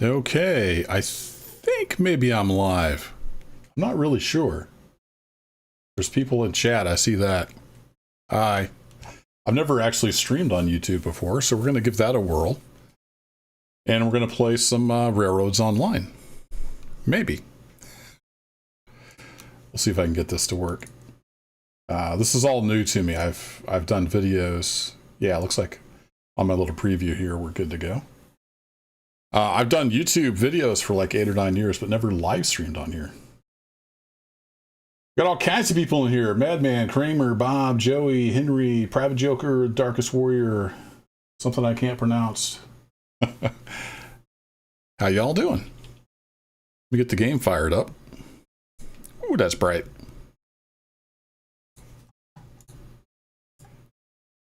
Okay, I think maybe I'm live. I'm not really sure. There's people in chat, I see that. Hi. I've never actually streamed on YouTube before, so we're going to give that a whirl. And we're going to play some Railroads Online. Maybe. We'll see if I can get this to work. This is all new to me. I've done videos. Yeah, it looks like on my little preview here, we're good to go. I've done YouTube videos for like 8 or 9 years, but never live streamed on here. Got all kinds of people in here. Madman, Kramer, Bob, Joey, Henry, Private Joker, Darkest Warrior, something I can't pronounce. How y'all doing? Let me get the game fired up. Ooh, that's bright.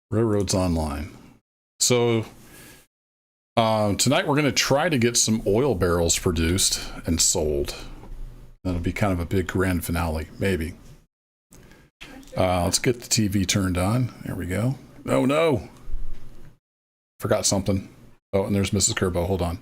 Railroads Online. So tonight we're going to try to get some oil barrels produced and sold. That'll be kind of a big grand finale, maybe. Let's get the TV turned on. There we go. Oh no! Forgot something. Oh, and there's Mrs. Kerbo. Hold on.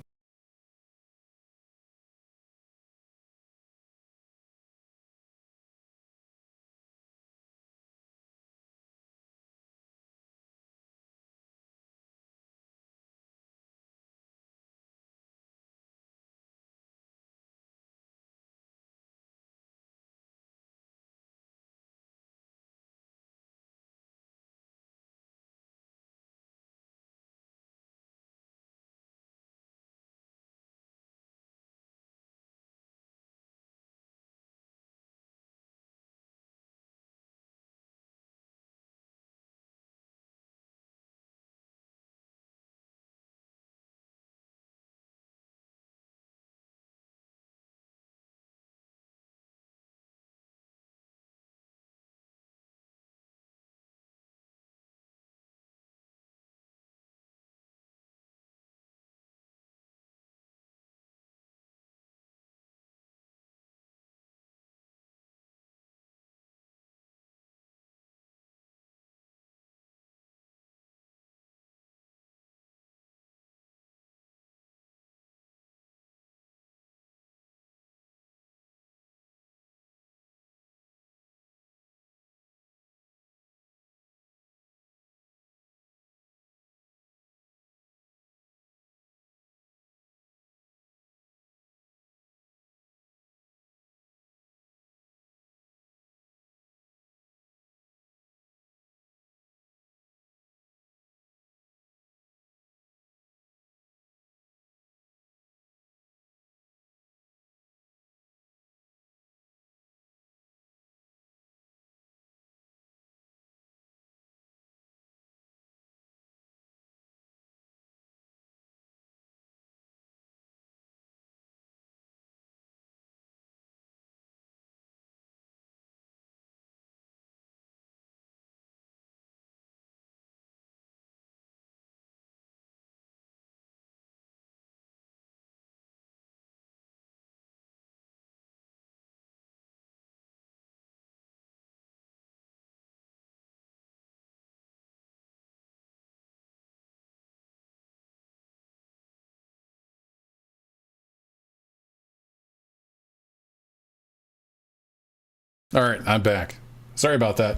All right, I'm back. Sorry about that.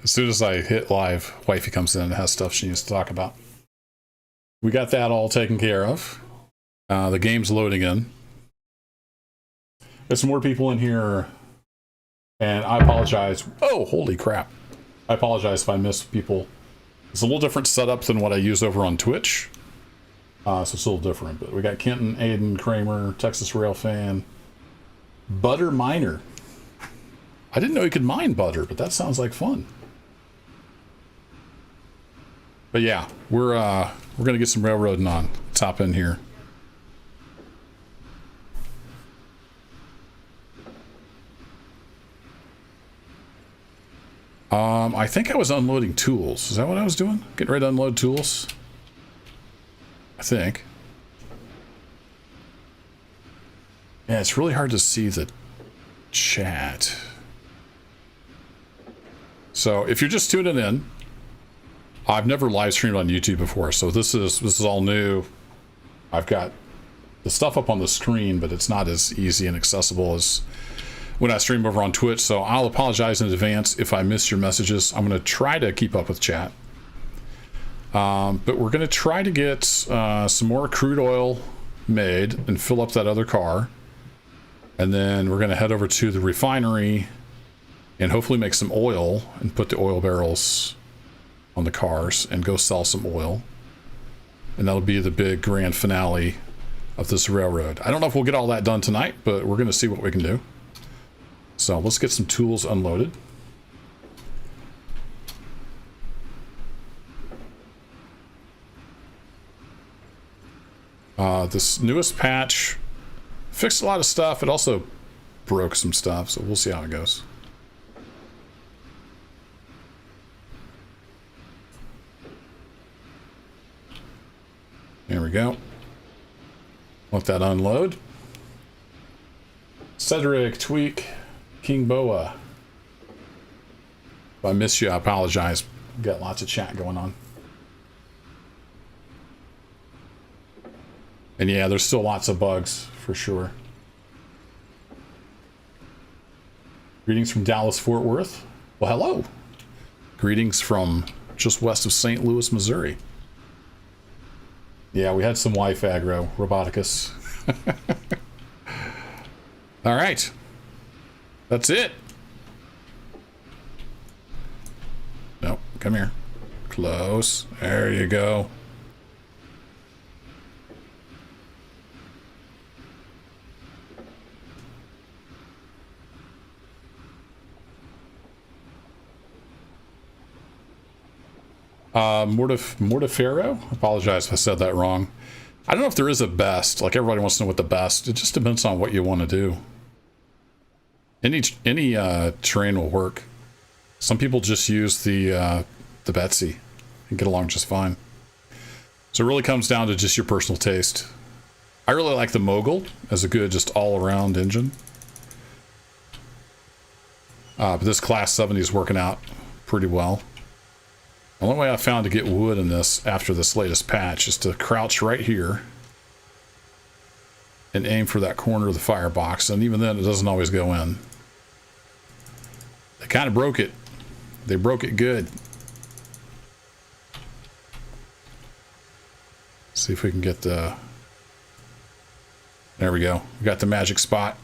As soon as I hit live, wifey comes in and has stuff she needs to talk about. We got that all taken care of. The game's loading in. There's some more people in here, and I apologize. Oh, holy crap. I apologize if I miss people. It's a little different setup than what I use over on Twitch. So it's a little different, but we got Kenton, Aiden, Kramer, Texas Rail Fan, Butter Miner. I didn't know you could mine butter, but that sounds like fun. But yeah, we're gonna get some railroading on. Let's hop in here. I think I was unloading tools. Is that what I was doing? Getting ready to unload tools? I think. Yeah, it's really hard to see the chat. So if you're just tuning in, I've never live streamed on YouTube before, so this is all new. I've got the stuff up on the screen, but it's not as easy and accessible as when I stream over on Twitch. So I'll apologize in advance if I miss your messages. I'm going to try to keep up with chat. But we're going to try to get some more crude oil made and fill up that other car. And then we're going to head over to the refinery and hopefully make some oil and put the oil barrels on the cars and go sell some oil. And that'll be the big grand finale of this railroad. I don't know if we'll get all that done tonight, but we're going to see what we can do. So let's get some tools unloaded. This newest patch fixed a lot of stuff. It also broke some stuff, so we'll see how it goes. There we go. Let that unload. Cedric, Tweak, King Boa. If I miss you, I apologize. Got lots of chat going on. And yeah, there's still lots of bugs, for sure. Greetings from Dallas, Fort Worth. Well, hello. Greetings from just west of St. Louis, Missouri. Yeah, we had some wife aggro, Roboticus. All right. That's it. Nope, come here. Close. There you go. Mortifero? Apologize if I said that wrong. I don't know if there is a best. Like, everybody wants to know what the best. It just depends on what you want to do. Any terrain will work. Some people just use the Betsy and get along just fine. So it really comes down to just your personal taste. I really like the Mogul as a good just all-around engine. But this Class 70 is working out pretty well. The only way I found to get wood in this after this latest patch is to crouch right here and aim for that corner of the firebox, and even then it doesn't always go in. They kind of broke it. They broke it good. See if we can get the... There we go. We got the magic spot.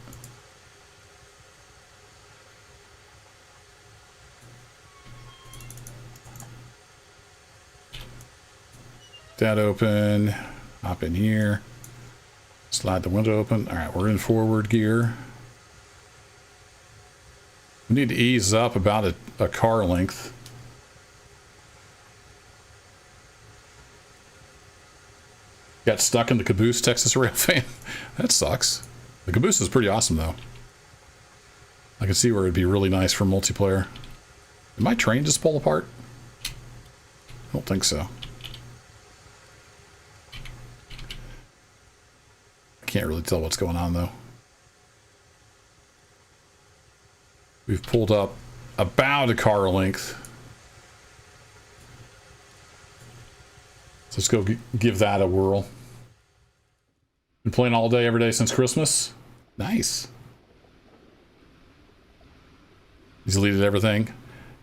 That open, hop in here, slide the window open. All right, we're in forward gear. We need to ease up about a car length. Got stuck in the caboose, Texas Rail fan. That sucks. The caboose is pretty awesome though. I can see where it'd be really nice for multiplayer. Did my train just pull apart? I don't think so. Can't really tell what's going on though. We've pulled up about a car length. So let's go give that a whirl. Been playing all day, every day since Christmas. Nice. He's deleted everything.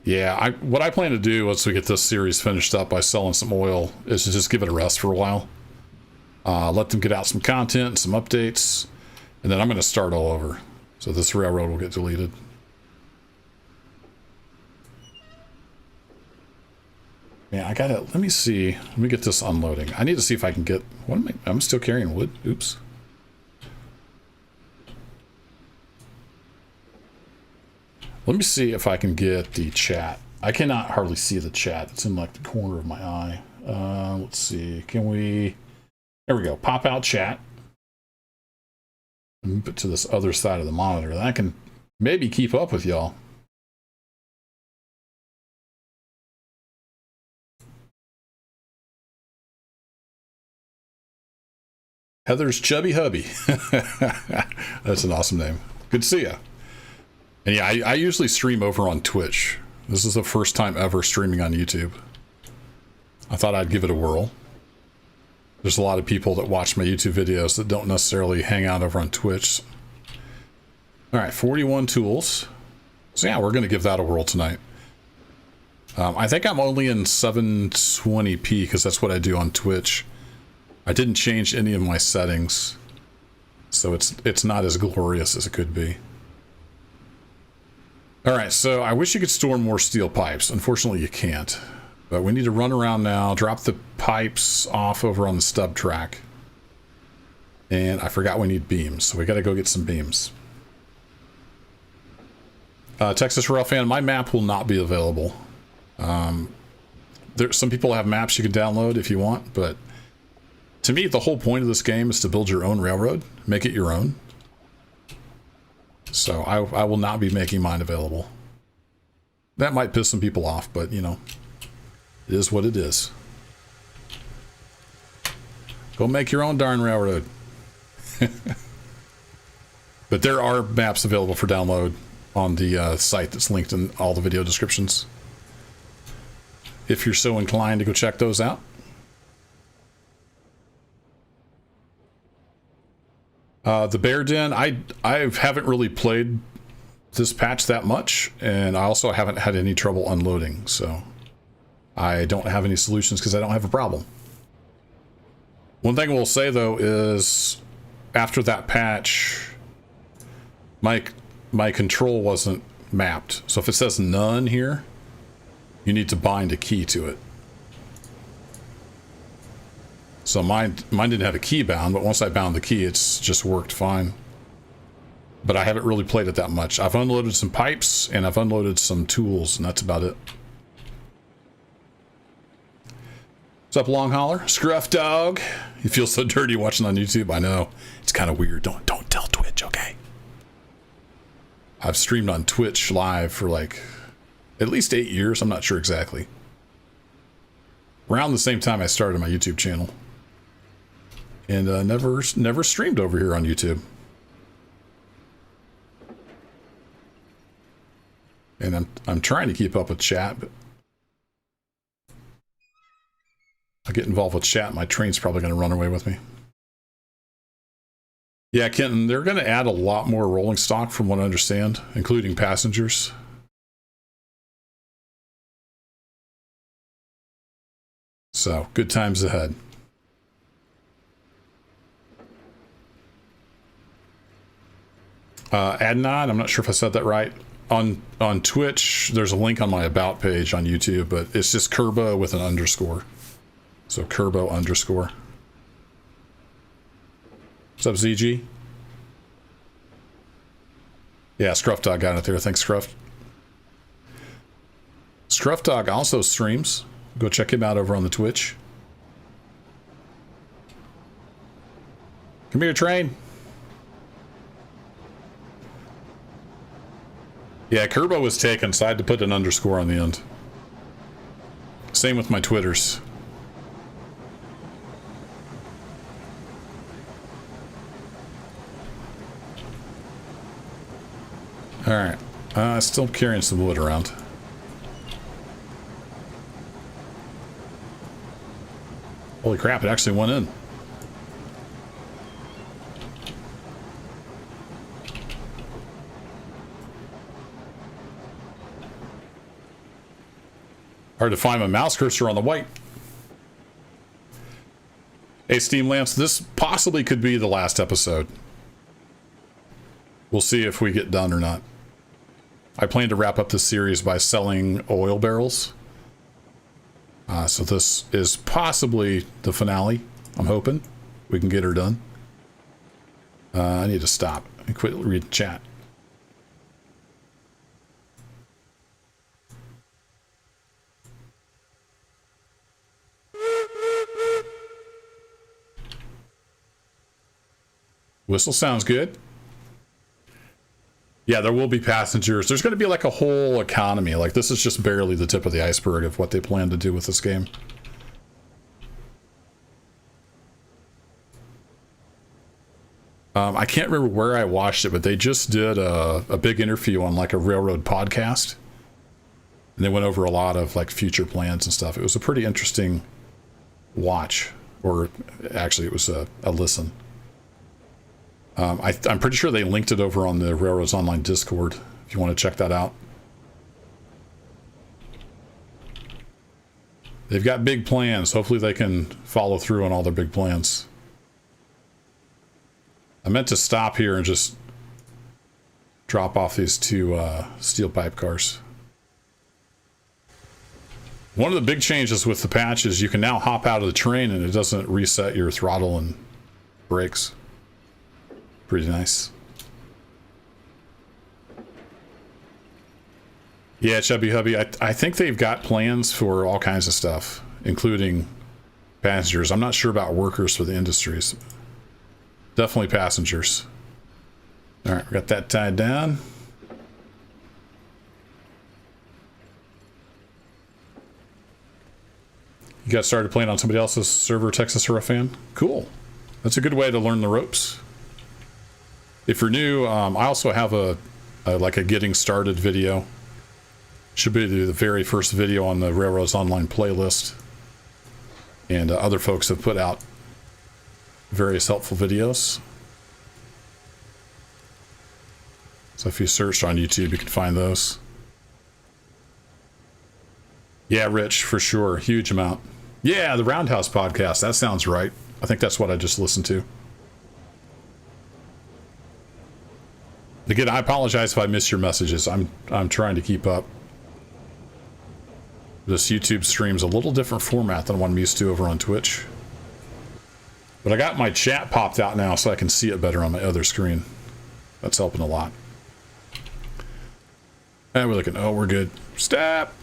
Yeah, what I plan to do once we get this series finished up by selling some oil is to just give it a rest for a while. Let them get out some content, some updates, and then I'm going to start all over. So this railroad will get deleted. Man, I gotta, let me see. Let me get this unloading. I need to see if I can get, what am I'm still carrying wood. Oops. Let me see if I can get the chat. I cannot hardly see the chat. It's in like the corner of my eye. Let's see. Can we... There we go. Pop out chat. Move it to this other side of the monitor. Then I can maybe keep up with y'all. Heather's Chubby Hubby. That's an awesome name. Good to see ya. And yeah, I usually stream over on Twitch. This is the first time ever streaming on YouTube. I thought I'd give it a whirl. there's a lot of people that watch my YouTube videos that don't necessarily hang out over on Twitch. All right, 41 tools. So yeah, we're going to give that a whirl tonight. I think I'm only in 720p because that's what I do on Twitch. I didn't change any of my settings, so it's not as glorious as it could be. All right, so I wish you could store more steel pipes. Unfortunately, you can't. But we need to run around now, drop the pipes off over on the stub track. And I forgot we need beams, so we got to go get some beams. Texas Rail Fan, my map will not be available. Some people have maps you can download if you want, but to me, the whole point of this game is to build your own railroad, make it your own. So I will not be making mine available. That might piss some people off, but you know, it is what it is. Go make your own darn railroad. But there are maps available for download on the site that's linked in all the video descriptions, if you're so inclined to go check those out. The Bear Den, I haven't really played this patch that much, and I also haven't had any trouble unloading, so I don't have any solutions because I don't have a problem. One thing we'll say though is after that patch, my control wasn't mapped. So if it says none here, you need to bind a key to it. So mine didn't have a key bound, but once I bound the key, it's just worked fine. But I haven't really played it that much. I've unloaded some pipes and I've unloaded some tools, and that's about it. What's up, Long Holler? Scruff Dog. You feel so dirty watching on YouTube. I know. It's kind of weird. Don't tell Twitch, okay? I've streamed on Twitch live for like at least 8 years. I'm not sure exactly. Around the same time I started my YouTube channel. And never streamed over here on YouTube. And I'm trying to keep up with chat, but I get involved with chat, my train's probably going to run away with me. Yeah, Kenton, they're going to add a lot more rolling stock from what I understand, including passengers. So, good times ahead. Adnan, I'm not sure if I said that right. On Twitch, there's a link on my About page on YouTube, but it's just Kerbo with an underscore. So, Kerbo underscore. What's up, ZG? Yeah, Scruff Dog got it there. Thanks, Scruff. Scruff Dog also streams. Go check him out over on the Twitch. Come here, train. Yeah, Kerbo was taken, so I had to put an underscore on the end. Same with my Twitters. Alright. Still carrying some wood around. Holy crap, it actually went in. Hard to find my mouse cursor on the white. Hey, Steam Lamps, this possibly could be the last episode. We'll see if we get done or not. I plan to wrap up this series by selling oil barrels. So this is possibly the finale. I'm hoping we can get her done. I need to stop and quit reading chat. Whistle sounds good. Yeah, there will be passengers. There's going to be like a whole economy. Like, this is just barely the tip of the iceberg of what they plan to do with this game. I can't remember where I watched it, but they just did a big interview on like a railroad podcast. And they went over a lot of like future plans and stuff. It was a pretty interesting watch. Or actually, it was a listen. I'm pretty sure they linked it over on the Railroads Online Discord, if you want to check that out. They've got big plans. Hopefully they can follow through on all their big plans. I meant to stop here and just drop off these two steel pipe cars. One of the big changes with the patch is you can now hop out of the train and it doesn't reset your throttle and brakes. Pretty nice. Yeah, Chubby Hubby, I think they've got plans for all kinds of stuff, including passengers. I'm not sure about workers for the industries. Definitely passengers. All right, we got that tied down. You got started playing on somebody else's server, Texas Hurrah fan? Cool. That's a good way to learn the ropes. If you're new, I also have a getting started video. Should be the very first video on the Railroads Online playlist. And other folks have put out various helpful videos. So if you search on YouTube, you can find those. Yeah, Rich, for sure. Huge amount. Yeah, the Roundhouse podcast. That sounds right. I think that's what I just listened to. Again, I apologize if I miss your messages. I'm trying to keep up. This YouTube stream's a little different format than what I'm used to over on Twitch. But I got my chat popped out now so I can see it better on my other screen. That's helping a lot. And we're looking, oh, we're good. Stop!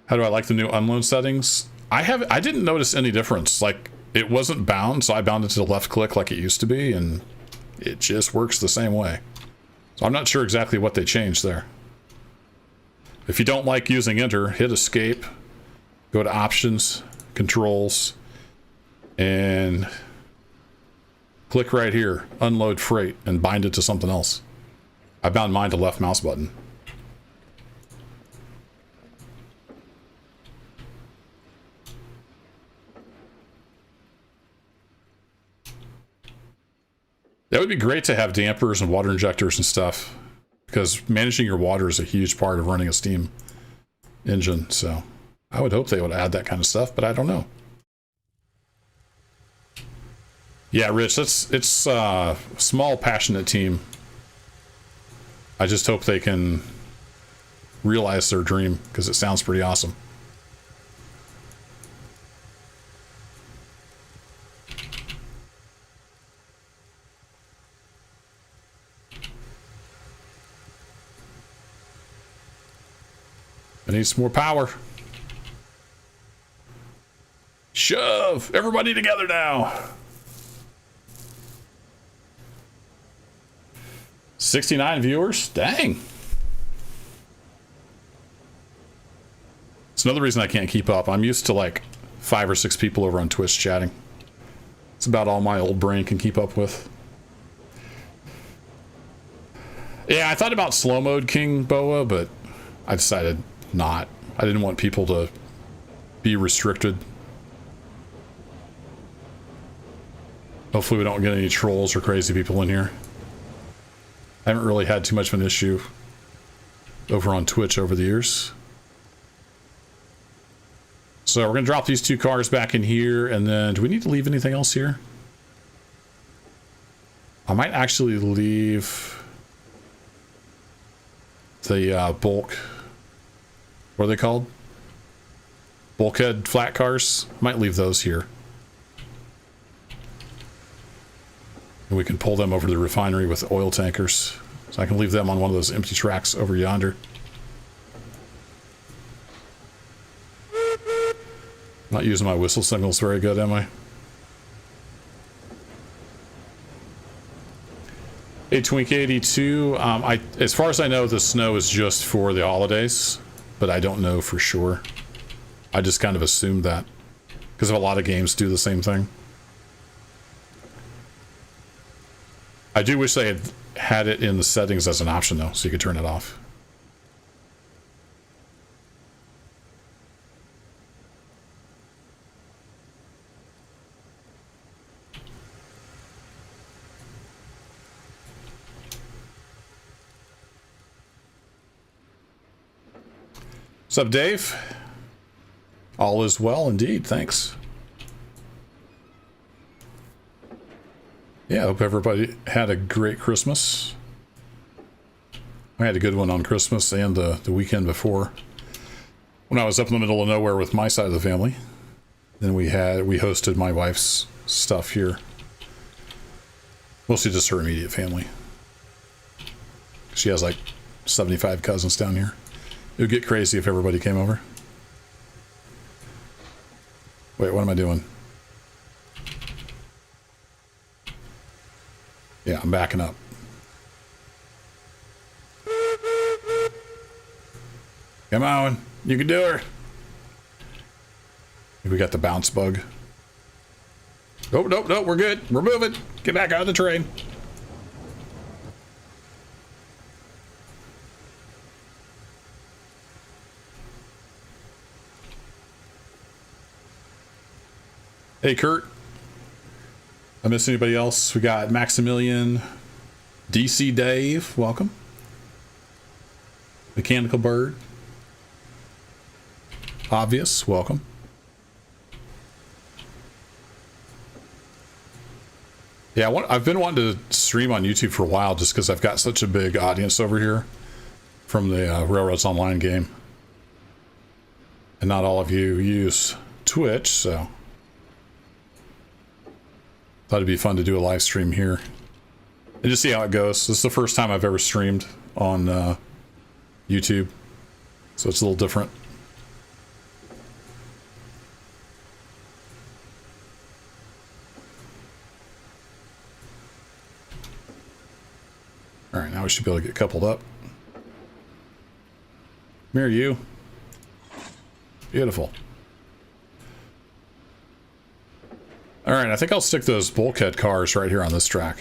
How do I like the new unload settings? I didn't notice any difference. Like, it wasn't bound, so I bound it to the left click like it used to be, and it just works the same way. So I'm not sure exactly what they changed there. If you don't like using enter, hit escape, go to options, controls, and click right here, unload freight, and bind it to something else. I bound mine to left mouse button. That would be great to have dampers and water injectors and stuff, because managing your water is a huge part of running a steam engine. So I would hope they would add that kind of stuff, but I don't know. Yeah, Rich, it's a small, passionate team. I just hope they can realize their dream, because it sounds pretty awesome. I need some more power. Shove! Everybody together now! 69 viewers? Dang! It's another reason I can't keep up. I'm used to like 5 or 6 people over on Twitch chatting. It's about all my old brain can keep up with. Yeah, I thought about slow mode King Boa, but I decided not. I didn't want people to be restricted. Hopefully we don't get any trolls or crazy people in here. I haven't really had too much of an issue over on Twitch over the years. So we're gonna drop these 2 cars back in here, and then do we need to leave anything else here? I might actually leave the bulk, what are they called? Bulkhead flat cars. Might leave those here. And we can pull them over to the refinery with oil tankers. So I can leave them on one of those empty tracks over yonder. Not using my whistle signals very good, am I? Hey, Twink82. As far as I know, the snow is just for the holidays, but I don't know for sure. I just kind of assumed that, because a lot of games do the same thing. I do wish they had it in the settings as an option though, so you could turn it off. What's up, Dave? All is well indeed, thanks. Yeah, I hope everybody had a great Christmas. I had a good one on Christmas and the weekend before. When I was up in the middle of nowhere with my side of the family. Then we hosted my wife's stuff here. Mostly just her immediate family. She has like 75 cousins down here. It would get crazy if everybody came over. Wait, what am I doing? Yeah, I'm backing up. Come on, you can do her. We got the bounce bug. Oh, nope, we're good. We're moving. Get back out of the train. Hey, Kurt. I miss anybody else? We got Maximilian, DC Dave, welcome. Mechanical Bird. Obvious, welcome. Yeah, I've been wanting to stream on YouTube for a while just because I've got such a big audience over here from the Railroads Online game. And not all of you use Twitch, so thought it'd be fun to do a live stream here and just see how it goes. This is the first time I've ever streamed on YouTube, so it's a little different. All right, now we should be able to get coupled up. Mirror you. Beautiful. All right, I think I'll stick those bulkhead cars right here on this track.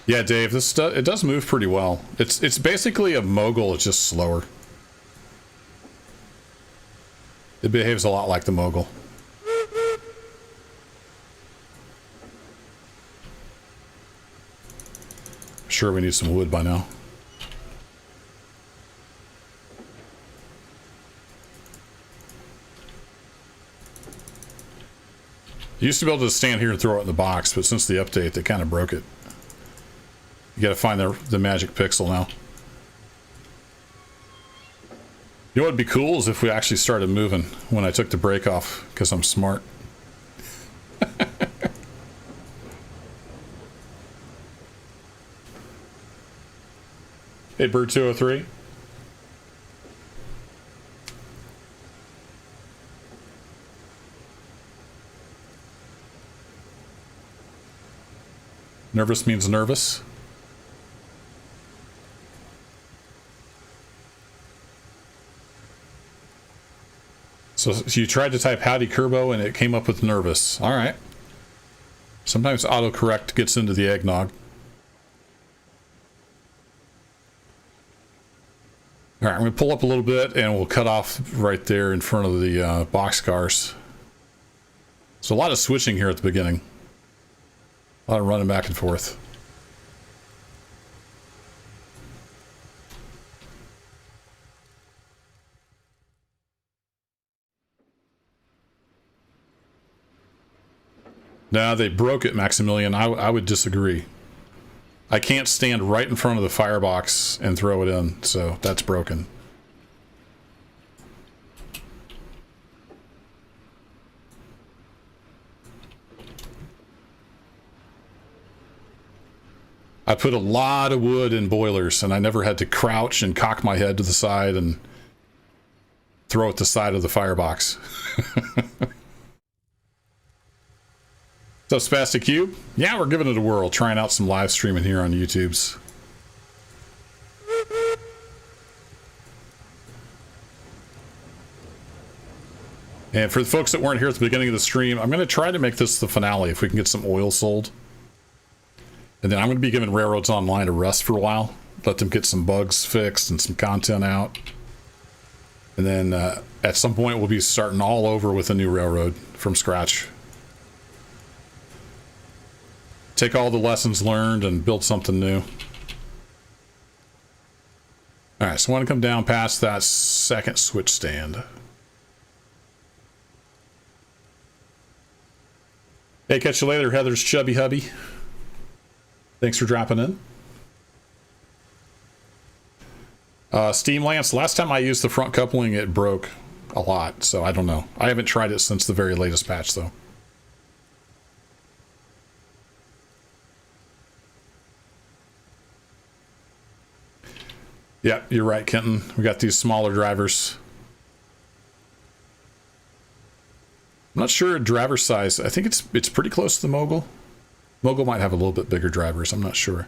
Yeah, Dave, it does move pretty well. It's basically a mogul, it's just slower. It behaves a lot like the mogul. Sure, we need some wood by now. You used to be able to stand here and throw it in the box, but since the update, they kind of broke it. You gotta find the magic pixel now. You know what would be cool is if we actually started moving when I took the brake off, because I'm smart. Hey, Bird 203. Nervous means nervous. So you tried to type howdy Kerbo and it came up with nervous. All right. Sometimes autocorrect gets into the eggnog. All right, I'm going to pull up a little bit and we'll cut off right there in front of the boxcars. So a lot of switching here at the beginning. A lot of running back and forth. Nah, they broke it, Maximilian. I would disagree. I can't stand right in front of the firebox and throw it in, so that's broken. I put a lot of wood in boilers, and I never had to crouch and cock my head to the side and throw it to the side of the firebox. What's up, Spastic Cube? Yeah, we're giving it a whirl, trying out some live streaming here on YouTube's. And for the folks that weren't here at the beginning of the stream, I'm going to try to make this the finale if we can get some oil sold. And then I'm going to be giving Railroads Online a rest for a while. Let them get some bugs fixed and some content out. And then at some point we'll be starting all over with a new railroad from scratch. Take all the lessons learned and build something new. Alright, so I want to come down past that second switch stand. Hey, catch you later, Heather's chubby hubby. Thanks for dropping in. Steam Lance, last time I used the front coupling, it broke a lot, so I don't know. I haven't tried it since the very latest patch, though. Yeah, you're right, Kenton. We got these smaller drivers. I'm not sure driver size. I think it's pretty close to the Mogul. Mogul might have a little bit bigger drivers. I'm not sure.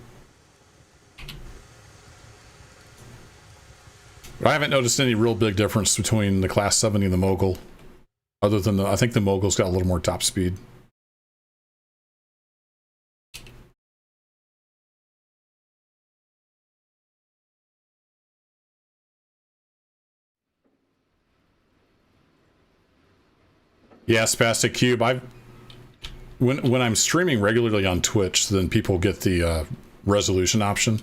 But I haven't noticed any real big difference between the Class 70 and the Mogul. Other than I think the Mogul's got a little more top speed. Yeah, Spastic Cube. When I'm streaming regularly on Twitch, then people get the resolution option.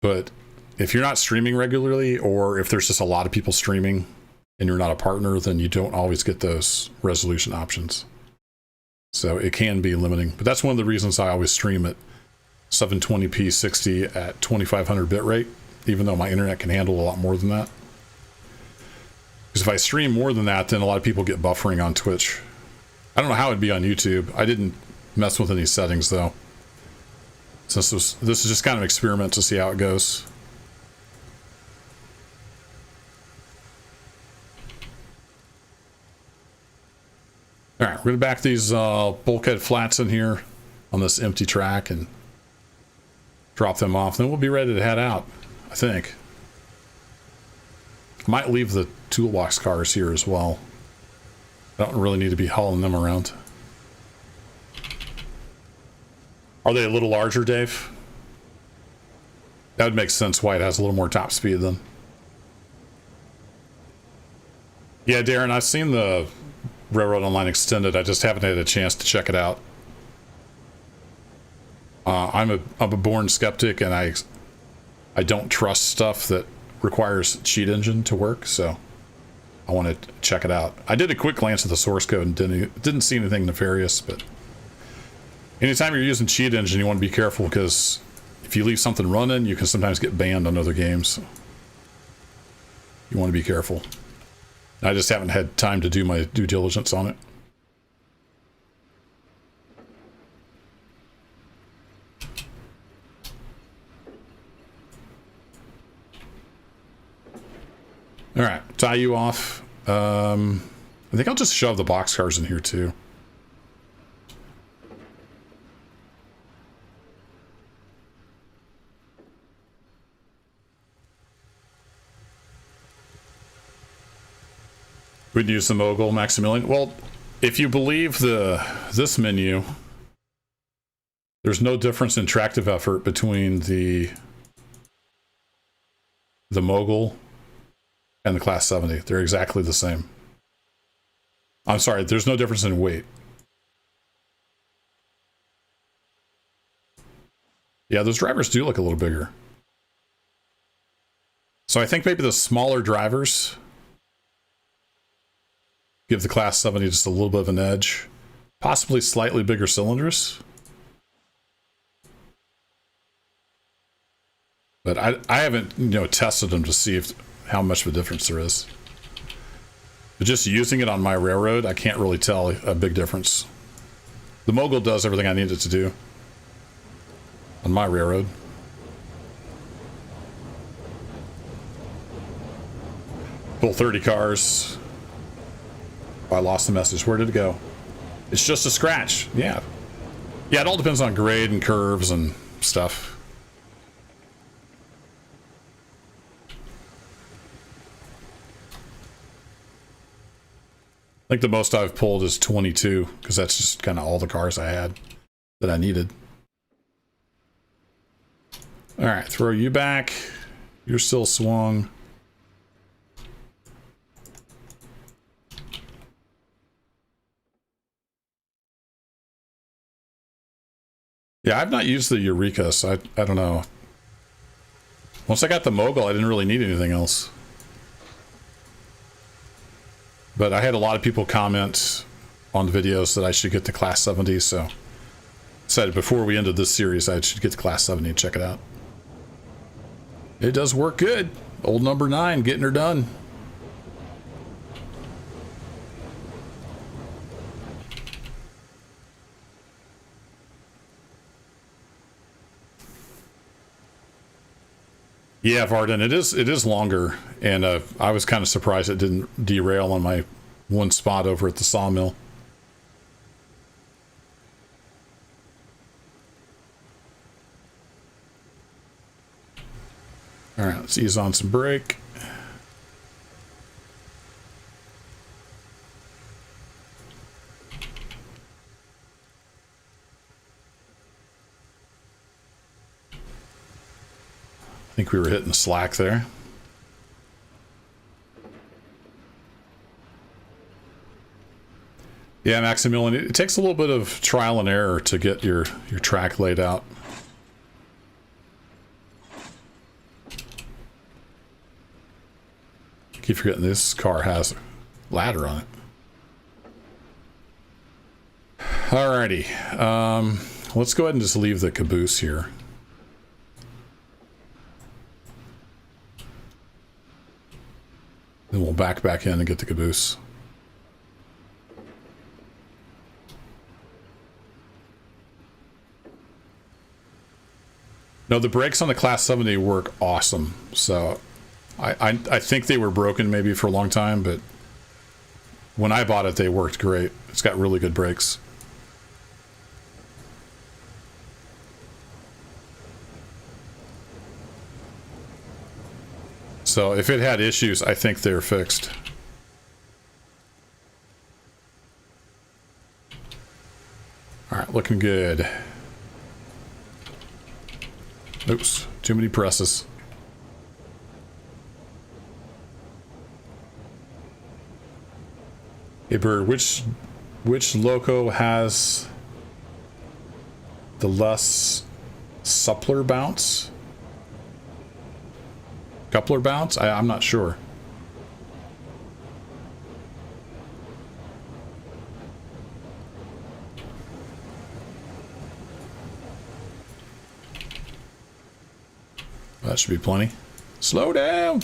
But if you're not streaming regularly, or if there's just a lot of people streaming and you're not a partner, then you don't always get those resolution options. So it can be limiting. But that's one of the reasons I always stream at 720p 60 at 2500 bitrate, even though my internet can handle a lot more than that. Because if I stream more than that, then a lot of people get buffering on Twitch. I don't know how it'd be on YouTube. I didn't mess with any settings, though. So this is just kind of an experiment to see how it goes. All right, we're going to back these bulkhead flats in here on this empty track and drop them off. Then we'll be ready to head out, I think. Might leave the toolbox cars here as well. I don't really need to be hauling them around. Are they a little larger, Dave? That would make sense why it has a little more top speed then. Yeah, Darren, I've seen the Railroad Online Extended. I just haven't had a chance to check it out. I'm a born skeptic, and I don't trust stuff that requires cheat engine to work, so I want to check it out. I did a quick glance at the source code and didn't see anything nefarious, but anytime you're using cheat engine, you want to be careful, because if you leave something running, you can sometimes get banned on other games. You want to be careful. I just haven't had time to do my due diligence on it. All right, tie you off. I think I'll just shove the boxcars in here too. We'd use the Mogul, Maximilian. Well, if you believe this menu, there's no difference in tractive effort between the Mogul and the Class 70. They're exactly the same. I'm sorry, there's no difference in weight. Yeah, those drivers do look a little bigger. So I think maybe the smaller drivers give the Class 70 just a little bit of an edge. Possibly slightly bigger cylinders. But I haven't, tested them to see how much of a difference there is. But just using it on my railroad, I can't really tell a big difference. The Mogul does everything I need it to do on my railroad. Pull 30 cars. Oh, I lost the message. Where did it go? It's just a scratch. Yeah. Yeah, it all depends on grade and curves and stuff. think the most I've pulled is 22, because that's just kind of all the cars I had that I needed. All right, throw you back. You're still swung. Yeah, I've not used the Eureka, so I don't know. Once I got the Mogul, I didn't really need anything else. But I had a lot of people comment on the videos that I should get the Class 70, so I said before we ended this series, I should get the Class 70 and check it out. It does work good. Old number 9, getting her done. Yeah, Varden, it is longer, and I was kind of surprised it didn't derail on my one spot over at the sawmill. All right, let's ease on some brake. I think we were hitting slack there. Yeah, Maximilian, it takes a little bit of trial and error to get your track laid out. I keep forgetting this car has a ladder on it. Alrighty, let's go ahead and just leave the caboose here. Then we'll back in and get the caboose. No, the brakes on the Class 70 work awesome. So I think they were broken maybe for a long time, but when I bought it, they worked great. It's got really good brakes. So if it had issues, I think they're fixed. All right, looking good. Oops, too many presses. Hey Bird, which loco has the less suppler bounce? Coupler bounce? I'm not sure. That should be plenty. Slow down!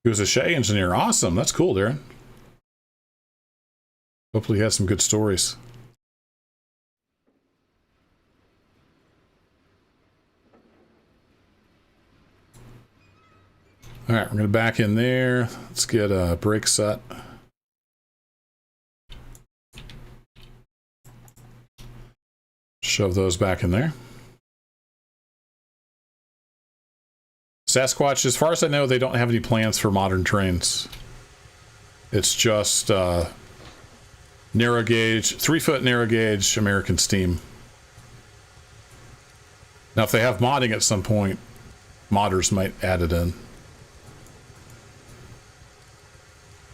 He was a Shea engineer. Awesome. That's cool, Darren. Hopefully he has some good stories. All right, we're going to back in there. Let's get a brake set. Shove those back in there. Sasquatch, as far as I know, they don't have any plans for modern trains. It's just narrow gauge, 3-foot narrow gauge American steam. Now, if they have modding at some point, modders might add it in.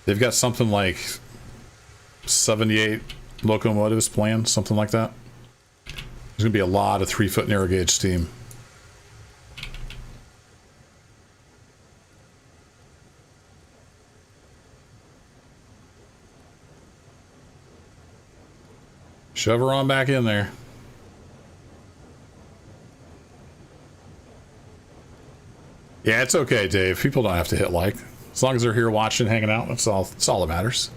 They've got something like 78 locomotives planned, something like that. There's going to be a lot of 3-foot narrow gauge steam. Shove her on back in there. Yeah, it's okay, Dave. People don't have to hit like. As long as they're here watching, hanging out, that's all that matters.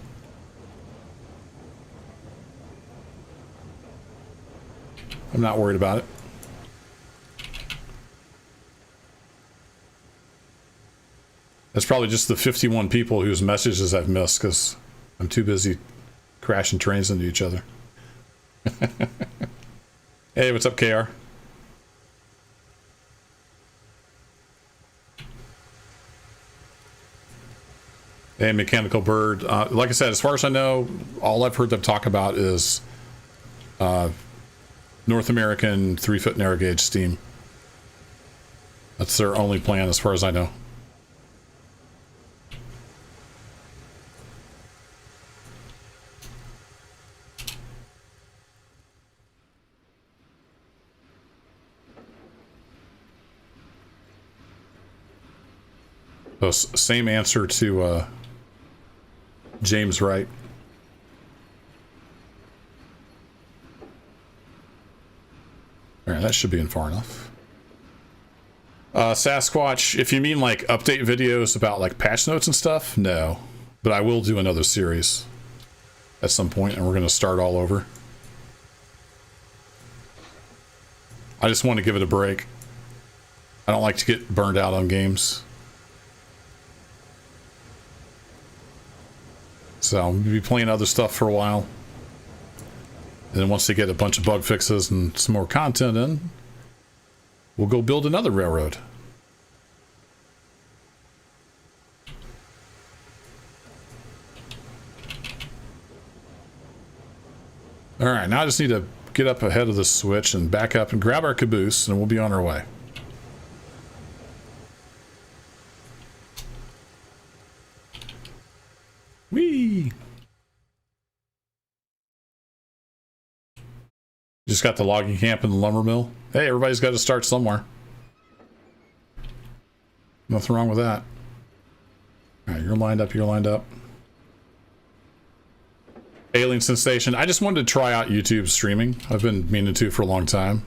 I'm not worried about it. That's probably just the 51 people whose messages I've missed because I'm too busy crashing trains into each other. Hey, what's up, KR? A mechanical bird. Like I said, as far as I know, all I've heard them talk about is North American 3-foot narrow gauge steam. That's their only plan as far as I know. So same answer to James Wright. All right, that should be in far enough. Sasquatch, if you mean like update videos about like patch notes and stuff, no. But I will do another series at some point, and we're going to start all over. I just want to give it a break. I don't like to get burned out on games. So I'm going to be playing other stuff for a while. And then once they get a bunch of bug fixes and some more content in, we'll go build another railroad. All right, now I just need to get up ahead of the switch and back up and grab our caboose, and we'll be on our way. Whee! Just got the logging camp and the lumber mill. Hey, everybody's got to start somewhere. Nothing wrong with that. All right, you're lined up, you're lined up. Alien Sensation. I just wanted to try out YouTube streaming. I've been meaning to for a long time.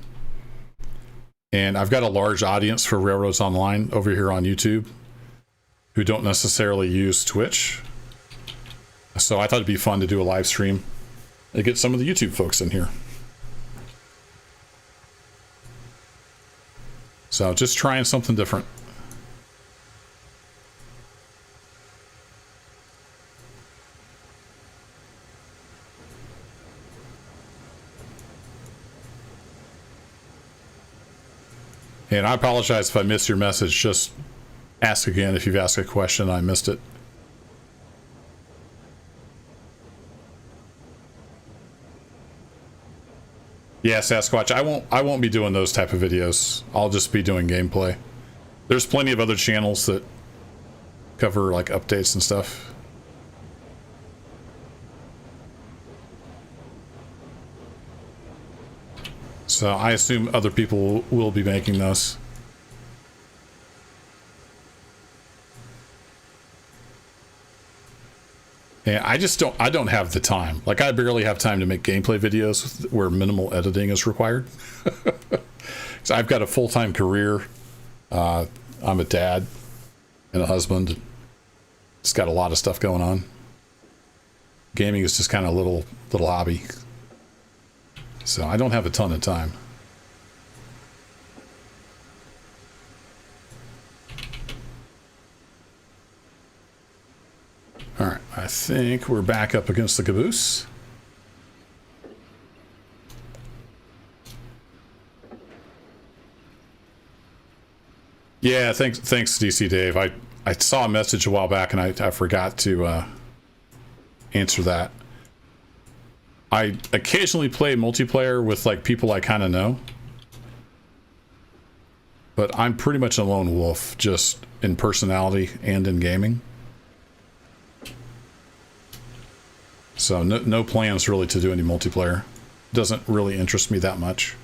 And I've got a large audience for Railroads Online over here on YouTube who don't necessarily use Twitch. So I thought it'd be fun to do a live stream and get some of the YouTube folks in here. So just trying something different. And I apologize if I missed your message. Just ask again if you've asked a question and I missed it. Yeah, Sasquatch, I won't be doing those type of videos. I'll just be doing gameplay. There's plenty of other channels that cover like updates and stuff. So I assume other people will be making those. And I don't have the time. Like, I barely have time to make gameplay videos where minimal editing is required. So I've got a full-time career. I'm a dad and a husband. Just got a lot of stuff going on. Gaming is just kind of a little hobby. So I don't have a ton of time. All right, I think we're back up against the caboose. Yeah, thanks, DC Dave. I saw a message a while back and I forgot to answer that. I occasionally play multiplayer with like people I kind of know, but I'm pretty much a lone wolf, just in personality and in gaming. So no plans really to do any multiplayer. Doesn't really interest me that much.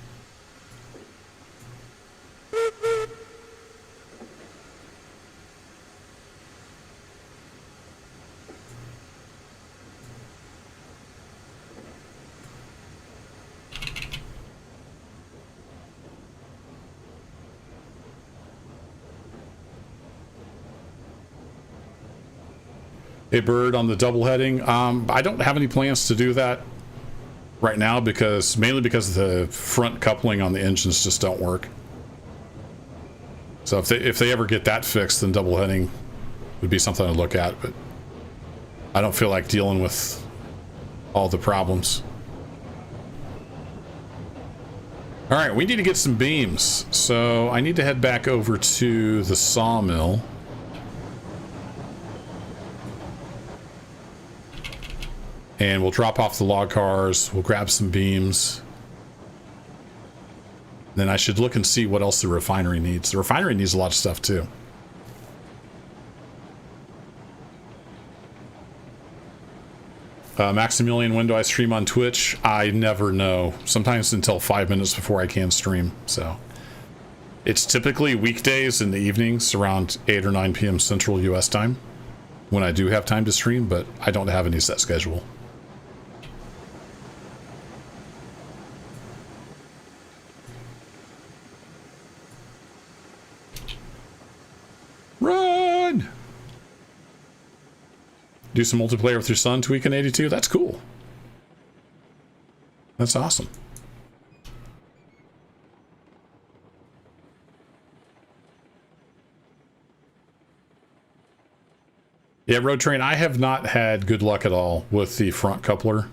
A bird on the double heading. I don't have any plans to do that right now mainly because the front coupling on the engines just don't work. So if they ever get that fixed, then double heading would be something to look at, but I don't feel like dealing with all the problems. All right, we need to get some beams. So I need to head back over to the sawmill. And we'll drop off the log cars. We'll grab some beams. Then I should look and see what else the refinery needs. The refinery needs a lot of stuff too. Maximilian, when do I stream on Twitch? I never know. Sometimes until 5 minutes before I can stream. So it's typically weekdays in the evenings around 8 or 9 p.m. Central US time when I do have time to stream, but I don't have any set schedule. Run! Do some multiplayer with your son to Weekend 82? That's cool. That's awesome. Yeah, Road Train, I have not had good luck at all with the front coupler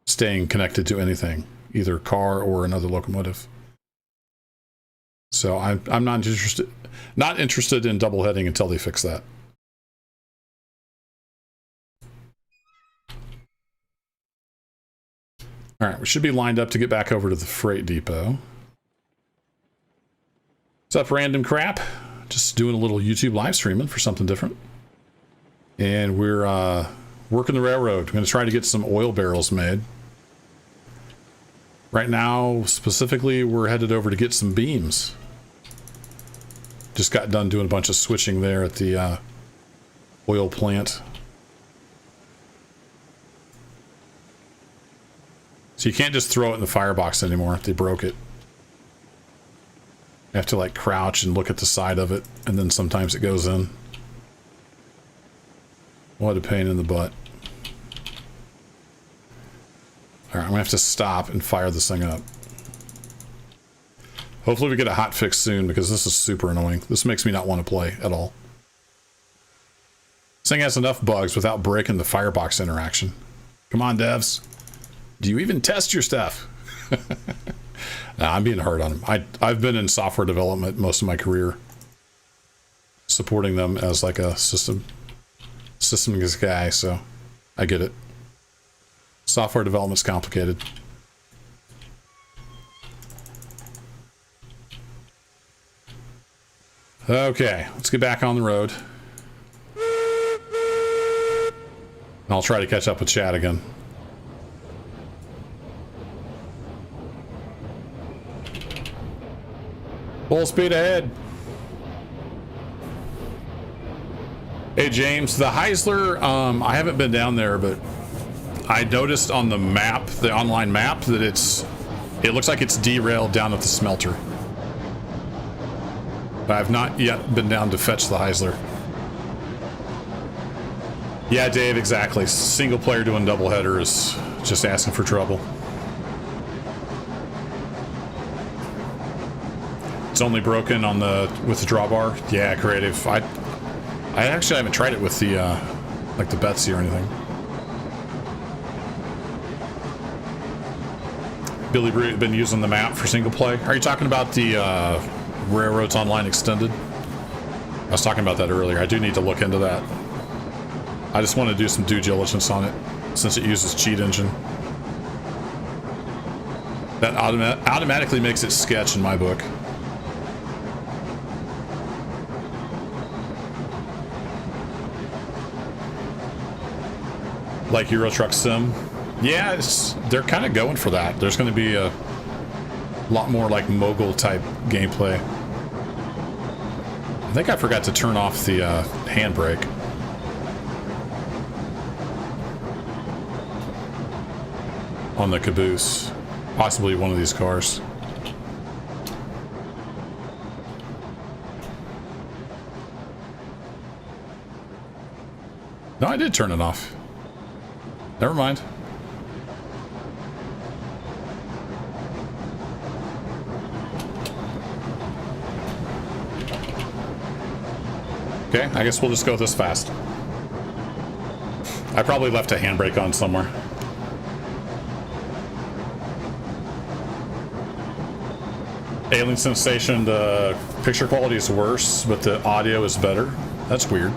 staying connected to anything, either car or another locomotive. So I'm not interested in double heading until they fix that. All right, we should be lined up to get back over to the freight depot. What's up, random crap? Just doing a little YouTube live streaming for something different. And we're working the railroad. We're going to try to get some oil barrels made. Right now, specifically, we're headed over to get some beams. Just got done doing a bunch of switching there at the oil plant. So you can't just throw it in the firebox anymore. They broke it. You have to like crouch and look at the side of it, and then sometimes it goes in. What a pain in the butt. Alright, I'm gonna have to stop and fire this thing up. Hopefully we get a hot fix soon, because this is super annoying. This makes me not want to play at all. This thing has enough bugs without breaking the firebox interaction. Come on, devs. Do you even test your stuff? Nah, I'm being hard on them. I've been in software development most of my career, supporting them as like a systems guy, so I get it. Software development's complicated. Okay, let's get back on the road. And I'll try to catch up with Chad again. Full speed ahead. Hey James, the Heisler, I haven't been down there, but I noticed on the map, the online map, that it looks like it's derailed down at the smelter. But I've not yet been down to fetch the Heisler. Yeah, Dave, exactly. Single player doing doubleheader is just asking for trouble. It's only broken on with the drawbar. Yeah, creative. I actually haven't tried it with the like the Betsy or anything. Billy Brute been using the map for single play. Are you talking about the Railroads Online Extended? I was talking about that earlier. I do need to look into that. I just want to do some due diligence on it since it uses Cheat Engine. That automatically makes it sketch in my book. Like Euro Truck Sim. Yeah, they're kind of going for that. There's going to be a lot more like mogul type gameplay. I think I forgot to turn off the handbrake. On the caboose. Possibly one of these cars. No, I did turn it off. Never mind. Okay, I guess we'll just go this fast. I probably left a handbrake on somewhere. Alien Sensation, the picture quality is worse, but the audio is better. That's weird.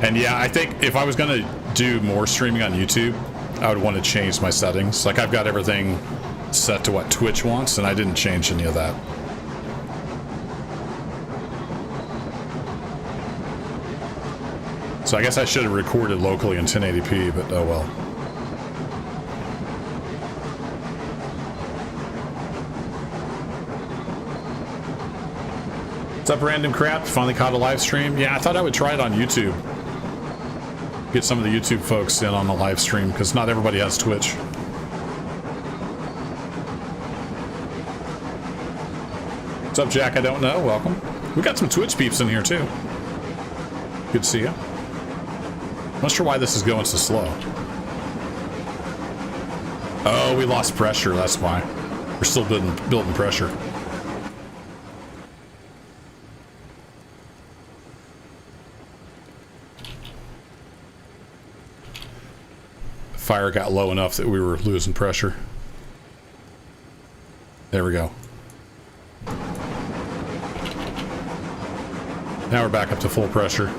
And yeah, I think if I was gonna do more streaming on YouTube, I would want to change my settings. Like, I've got everything set to what Twitch wants, and I didn't change any of that. So I guess I should have recorded locally in 1080p, but oh well. What's up, random crap? Finally caught a live stream? Yeah, I thought I would try it on YouTube. Get some of the YouTube folks in on the live stream, because not everybody has Twitch. What's up, Jack? I don't know. Welcome. We got some Twitch peeps in here, too. Good to see you. Not sure why this is going so slow. Oh, we lost pressure. That's why. We're still building pressure. Fire got low enough that we were losing pressure. There we go. Now we're back up to full pressure.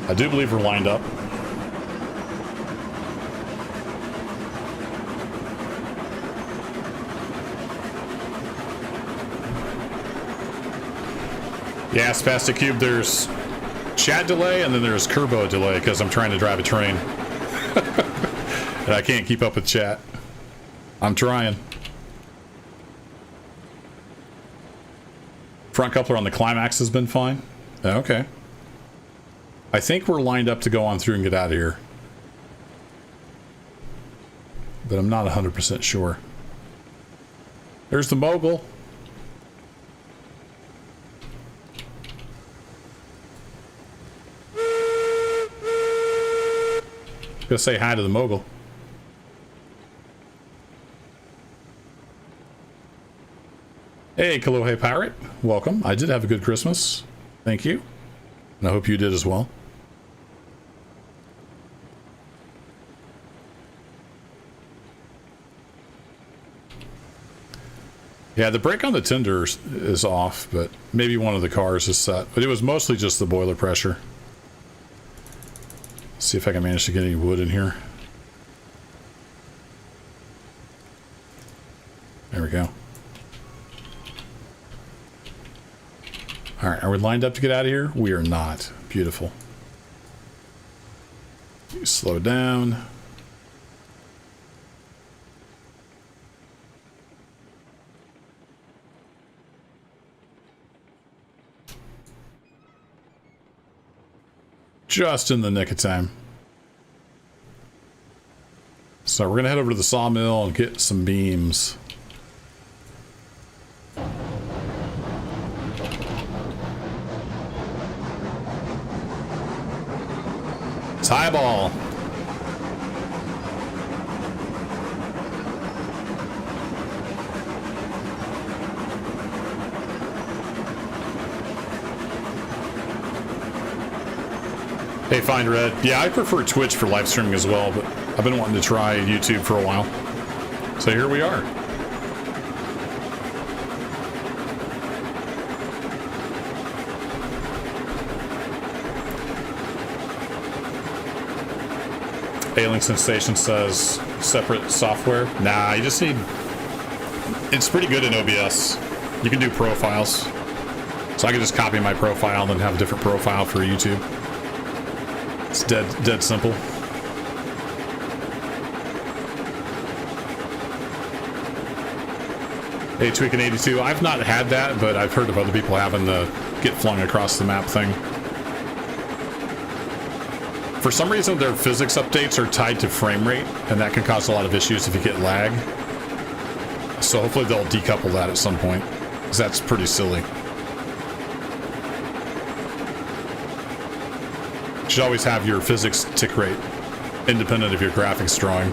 I do believe we're lined up. Yeah, Spastic Cube, there's chat delay and then there's Kerbo delay because I'm trying to drive a train. And I can't keep up with chat. I'm trying. Front coupler on the Climax has been fine. Okay. I think we're lined up to go on through and get out of here. But I'm not 100% sure. There's the mogul. Go say hi to the mogul. Hey, Kalohe Pirate. Welcome. I did have a good Christmas. Thank you. And I hope you did as well. Yeah, the brake on the tender is off, but maybe one of the cars is set. But it was mostly just the boiler pressure. See if I can manage to get any wood in here. There we go. All right, are we lined up to get out of here? We are not. Beautiful. Slow down. Just in the nick of time. So we're gonna head over to the sawmill and get some beams. It's highball. Hey, Find Red. Yeah, I prefer Twitch for live streaming as well, but I've been wanting to try YouTube for a while. So here we are. Ailing Sensation says separate software. Nah, you just need... It's pretty good in OBS. You can do profiles. So I can just copy my profile and then have a different profile for YouTube. It's dead simple. Hey, Tweakin82, I've not had that, but I've heard of other people having the get flung across the map thing. For some reason, their physics updates are tied to frame rate, and that can cause a lot of issues if you get lag. So hopefully they'll decouple that at some point, because that's pretty silly. You should always have your physics tick rate independent of your graphics drawing.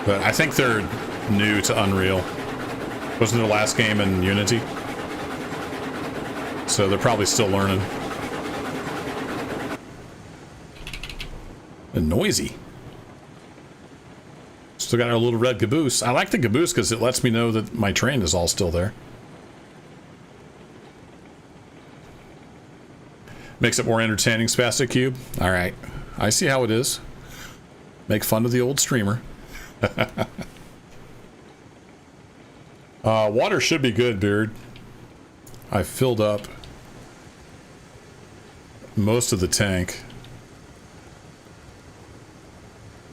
But I think they're new to Unreal. Wasn't their last game in Unity? So they're probably still learning. And noisy. Still got our little red caboose. I like the caboose because it lets me know that my train is all still there. Makes it more entertaining, Spastic Cube. All right. I see how it is. Make fun of the old streamer. Water should be good, Beard. I filled up most of the tank.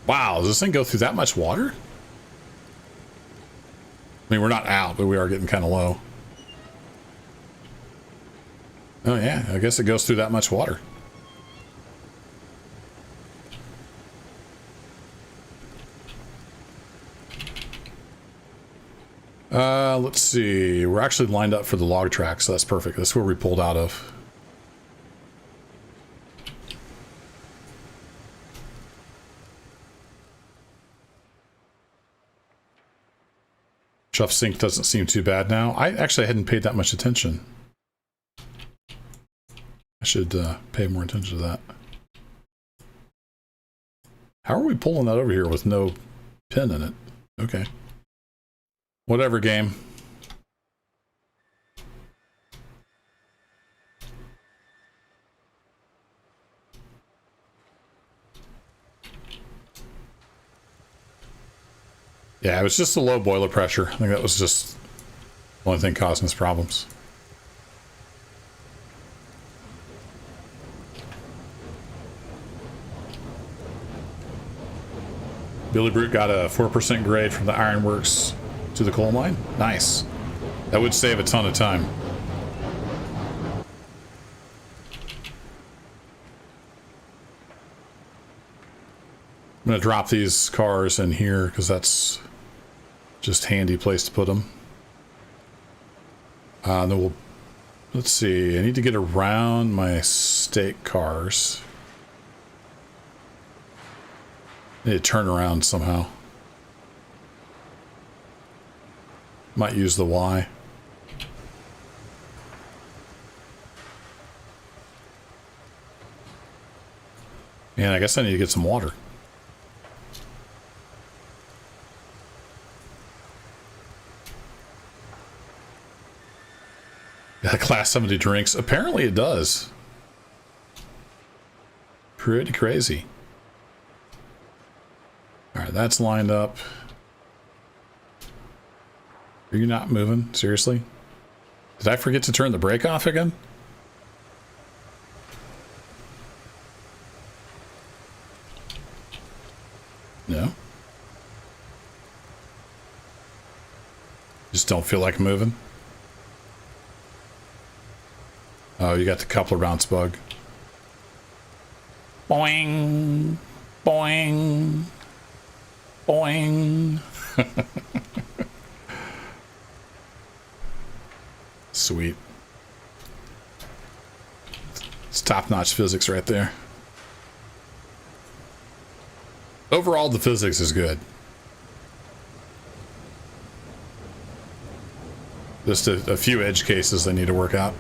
Wow, does this thing go through that much water? I mean, we're not out, but we are getting kind of low. Oh yeah, I guess it goes through that much water. Let's see. We're actually lined up for the log track, so that's perfect. That's where we pulled out of. Chuff Sink doesn't seem too bad now. I actually hadn't paid that much attention. I should pay more attention to that. How are we pulling that over here with no pin in it? Okay. Whatever, game. Yeah, it was just a low boiler pressure. I think that was just the only thing causing us problems. Billy Brute got a 4% grade from the ironworks to the coal mine. Nice. That would save a ton of time. I'm going to drop these cars in here because that's just handy place to put them. Then we'll, let's see, I need to get around my stake cars. I need to turn around somehow. Might use the Y. And I guess I need to get some water. Yeah, class 70 drinks. Apparently it does. Pretty crazy. Alright, that's lined up. Are you not moving? Seriously? Did I forget to turn the brake off again? No. Just don't feel like moving? Oh, you got the coupler bounce bug. Boing! Boing! Boing! Sweet. It's top-notch physics right there. Overall, the physics is good. Just a few edge cases they need to work out.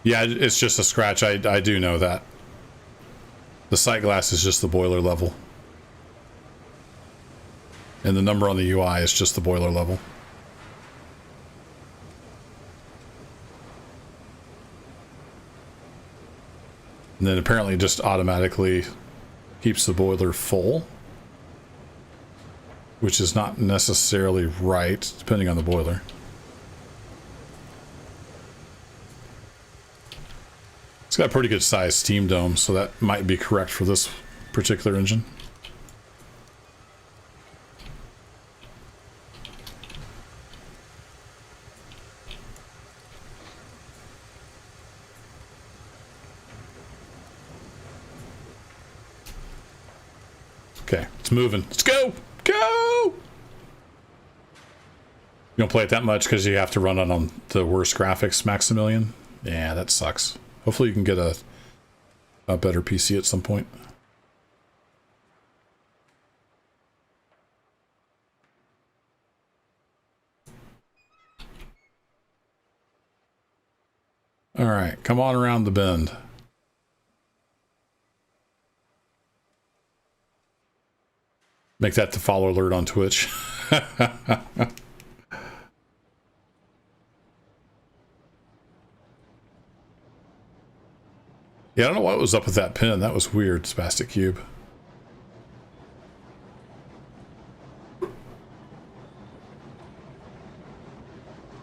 Yeah, it's just a scratch. I do know that. The sight glass is just the boiler level. And the number on the UI is just the boiler level. And then apparently it just automatically keeps the boiler full. Which is not necessarily right, depending on the boiler. It's got a pretty good sized steam dome, so that might be correct for this particular engine. Okay, it's moving. Let's go! Go! You don't play it that much because you have to run it on the worst graphics, Maximilian? Yeah, that sucks. Hopefully you can get a better PC at some point. Alright, come on around the bend. Make that the follow alert on Twitch. Yeah, I don't know what was up with that pin. That was weird, Spastic Cube.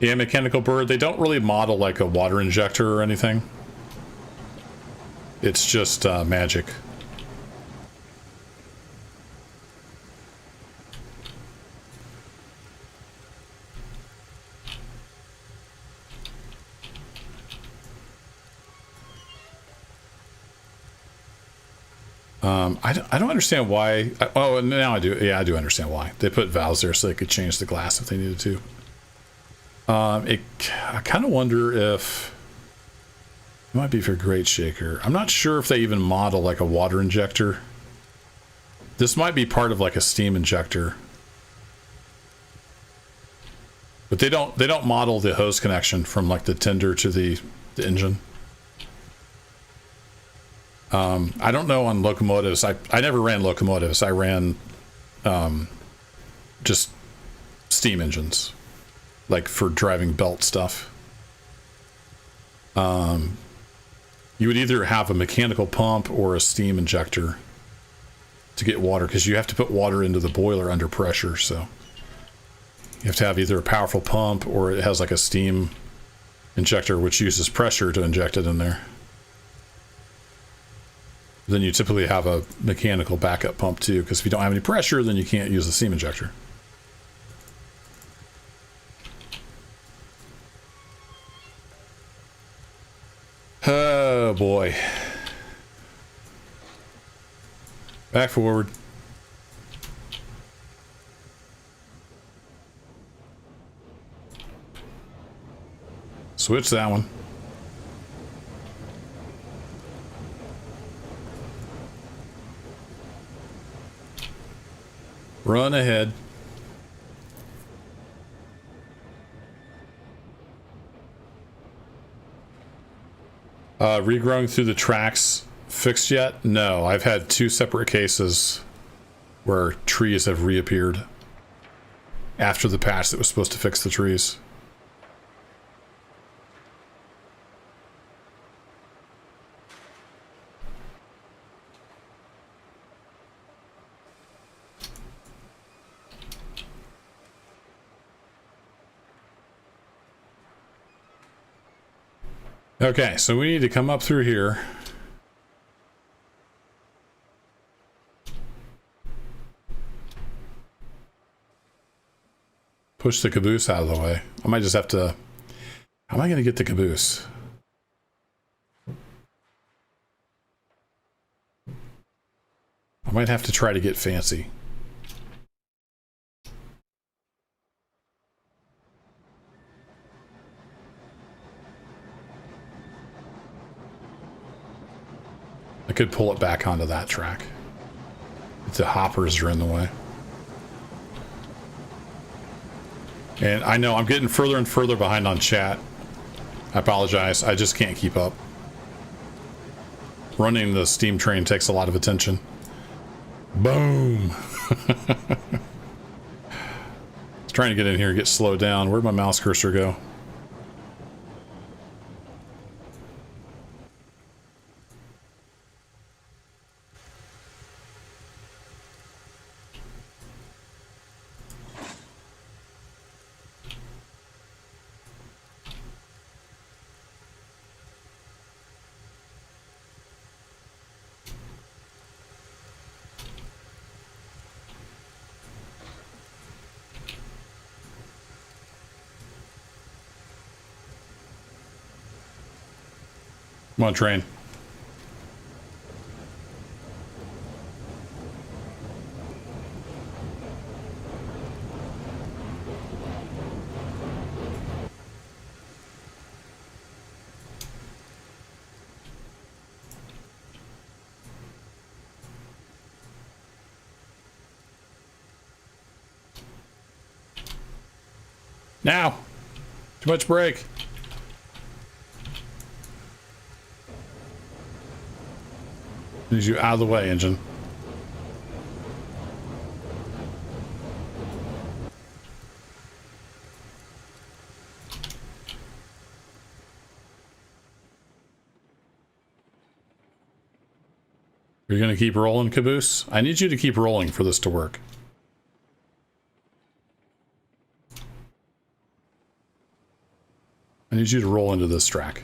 Yeah, Mechanical Bird, they don't really model like a water injector or anything. It's just magic. I don't understand why. Oh, now I do. Yeah, I do understand why. They put valves there so they could change the glass if they needed to. I kind of wonder if it might be for Great Shaker. I'm not sure if they even model like a water injector. This might be part of like a steam injector. But they don't model the hose connection from like the tender to the engine. I don't know on locomotives. I never ran locomotives. I ran just steam engines, like for driving belt stuff. You would either have a mechanical pump or a steam injector to get water, because you have to put water into the boiler under pressure. So you have to have either a powerful pump or it has like a steam injector, which uses pressure to inject it in there. Then you typically have a mechanical backup pump too, because if you don't have any pressure, then you can't use the steam injector. Oh boy. Back forward. Switch that one. Run ahead. Regrowing through the tracks fixed yet? No, I've had 2 separate cases where trees have reappeared after the patch that was supposed to fix the trees. Okay, so we need to come up through here. Push the caboose out of the way. I might just have to... How am I going to get the caboose? I might have to try to get fancy. I could pull it back onto that track if the hoppers are in the way. And I know I'm getting further and further behind on chat. I apologize. I just can't keep up. Running the steam train takes a lot of attention. Boom! Trying to get in here and get slowed down. Where'd my mouse cursor go? Come on, train. Now! Too much brake. Need you out of the way, engine. Are you going to keep rolling, Caboose? I need you to keep rolling for this to work. I need you to roll into this track.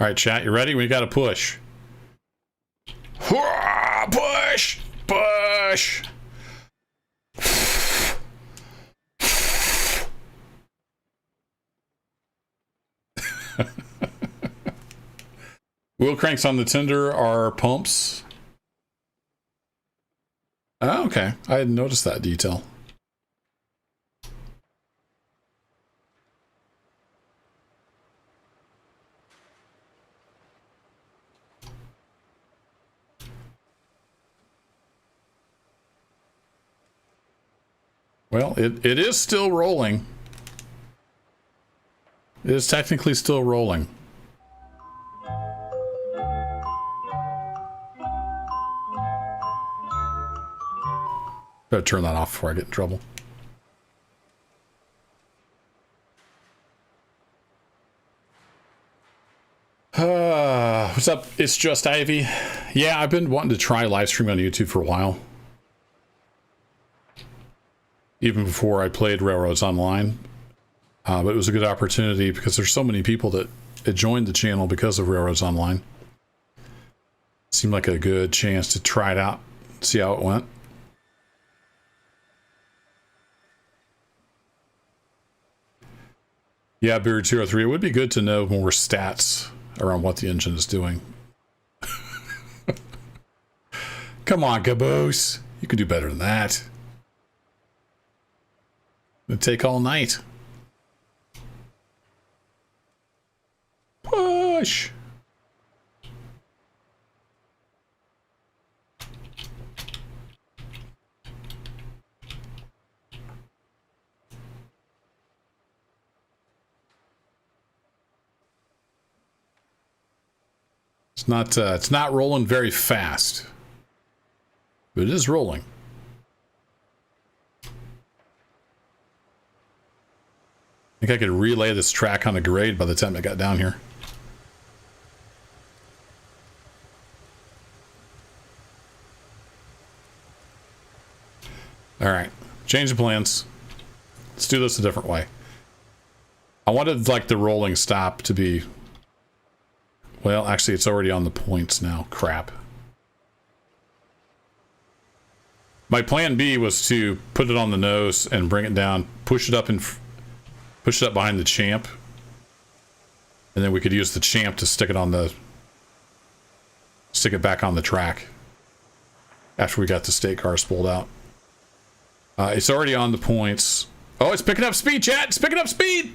All right, chat, you ready? We got to push. Push! Push! Wheel cranks on the tender are pumps. Oh, okay. I hadn't noticed that detail. Well, it is still rolling. It is technically still rolling. Better turn that off before I get in trouble. What's up? It's just Ivy. Yeah, I've been wanting to try live streaming on YouTube for a while. Even before I played Railroads Online. But it was a good opportunity because there's so many people that joined the channel because of Railroads Online. Seemed like a good chance to try it out, see how it went. Yeah, Beard 203, it would be good to know more stats around what the engine is doing. Come on, Caboose. You could do better than that. It'd take all night. Push! It's not rolling very fast, but it is rolling. I think I could relay this track on a grade by the time I got down here. All right, change the plans. Let's do this a different way. I wanted like the rolling stop to be, well, actually it's already on the points now. Crap. My plan B was to put it on the nose and bring it down, push it up behind the champ, and then we could use the champ to stick it back on the track after we got the state car spooled out. It's already on the points. Oh, it's picking up speed, chat. It's picking up speed.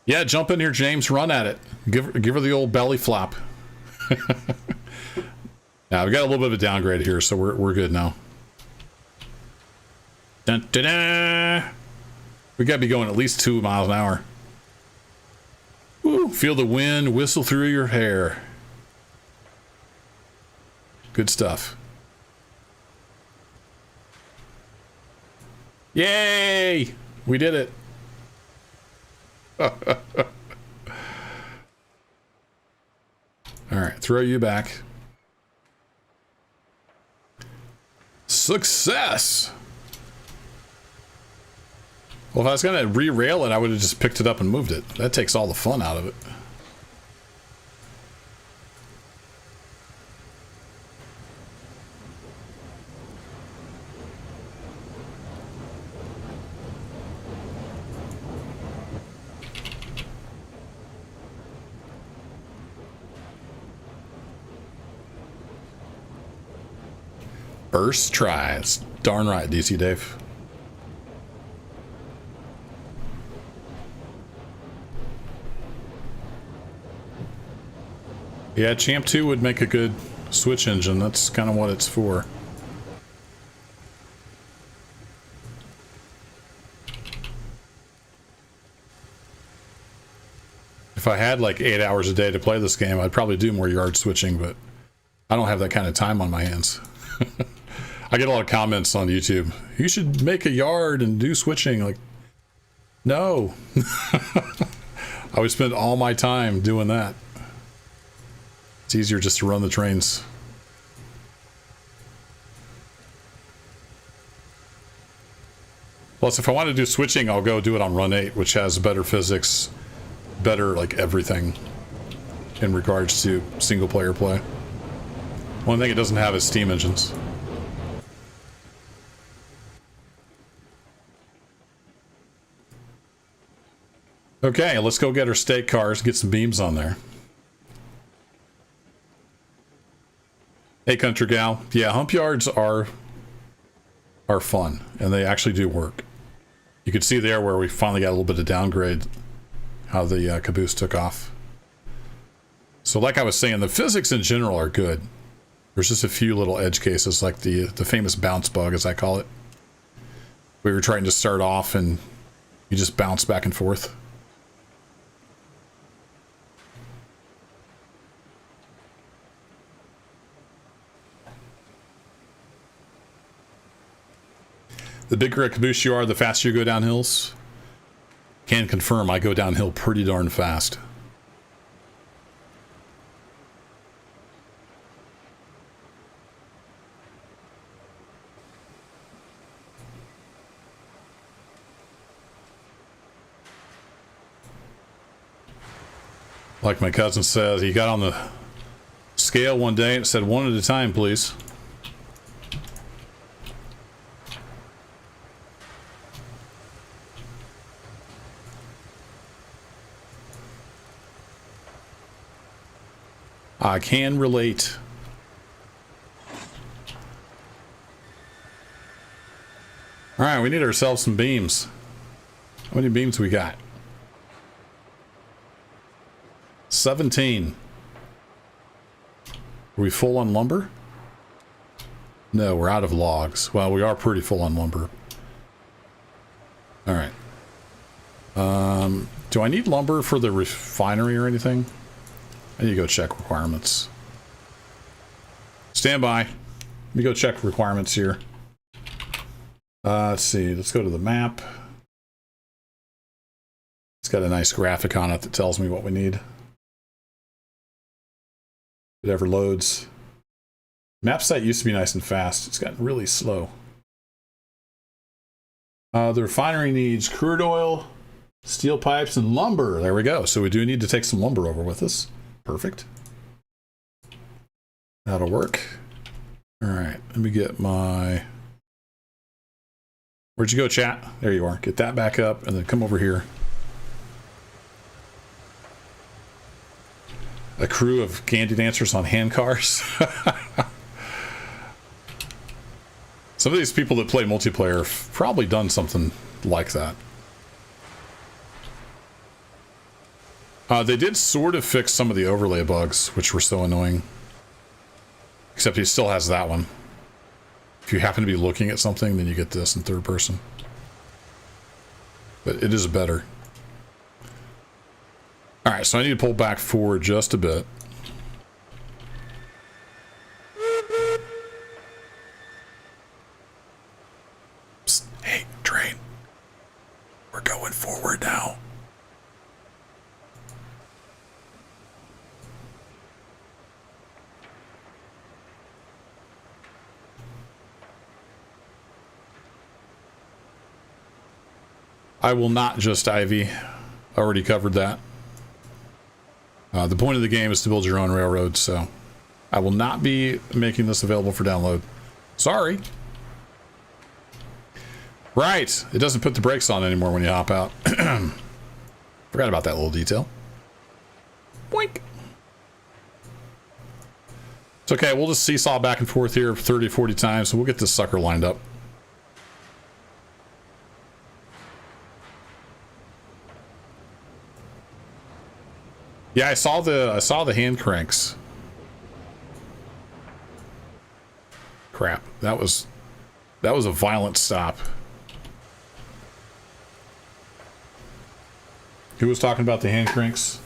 Yeah, jump in here, James. Run at it. Give her the old belly flop. Now we got a little bit of a downgrade here, so we're good now. Dun, dun, dun. We gotta be going at least 2 miles an hour. Woo, feel the wind whistle through your hair. Good stuff. Yay! We did it. All right, throw you back. Success! Well, if I was going to re-rail it, I would have just picked it up and moved it. That takes all the fun out of it. First tries. Darn right, DC Dave. Yeah, Champ 2 would make a good switch engine. That's kind of what it's for. If I had like 8 hours a day to play this game, I'd probably do more yard switching, but I don't have that kind of time on my hands. I get a lot of comments on YouTube. You should make a yard and do switching. Like, no. I would spend all my time doing that. It's easier just to run the trains. Plus, if I want to do switching, I'll go do it on Run 8, which has better physics, better, like, everything in regards to single-player play. One thing it doesn't have is steam engines. Okay, let's go get our state cars, get some beams on there. Hey, Country Gal. Yeah, hump yards are fun, and they actually do work. You can see there where we finally got a little bit of downgrade, how the caboose took off. So like I was saying, the physics in general are good. There's just a few little edge cases, like the famous bounce bug, as I call it. We were trying to start off, and you just bounce back and forth. The bigger a caboose you are, the faster you go down hills. Can confirm I go downhill pretty darn fast. Like my cousin says, he got on the scale one day and said, "1 at a time, please." I can relate. All right, we need ourselves some beams. How many beams we got? 17. Are we full on lumber? No, we're out of logs. Well, we are pretty full on lumber. All right. Do I need lumber for the refinery or anything? I need to go check requirements. Stand by. Let me go check requirements here. Let's see. Let's go to the map. It's got a nice graphic on it that tells me what we need. It ever loads. Map site used to be nice and fast. It's gotten really slow. The refinery needs crude oil, steel pipes, and lumber. There we go. So we do need to take some lumber over with us. Perfect. That'll work. All right, let me get my... Where'd you go, chat? There you are. Get that back up, and then come over here. A crew of candy dancers on hand cars. Some of these people that play multiplayer have probably done something like that. They did sort of fix some of the overlay bugs, which were so annoying. Except he still has that one. If you happen to be looking at something, then you get this in third person. But it is better. Alright, so I need to pull back forward just a bit. Psst. Hey, train. We're going forward now. I will not just Ivy. Already covered that. The point of the game is to build your own railroad, so I will not be making this available for download. Sorry. Right. It doesn't put the brakes on anymore when you hop out. Forgot about that little detail. Boink. It's okay. We'll just seesaw back and forth here 30, 40 times, so we'll get this sucker lined up. Yeah, I saw the hand cranks. Crap. That was a violent stop. Who was talking about the hand cranks?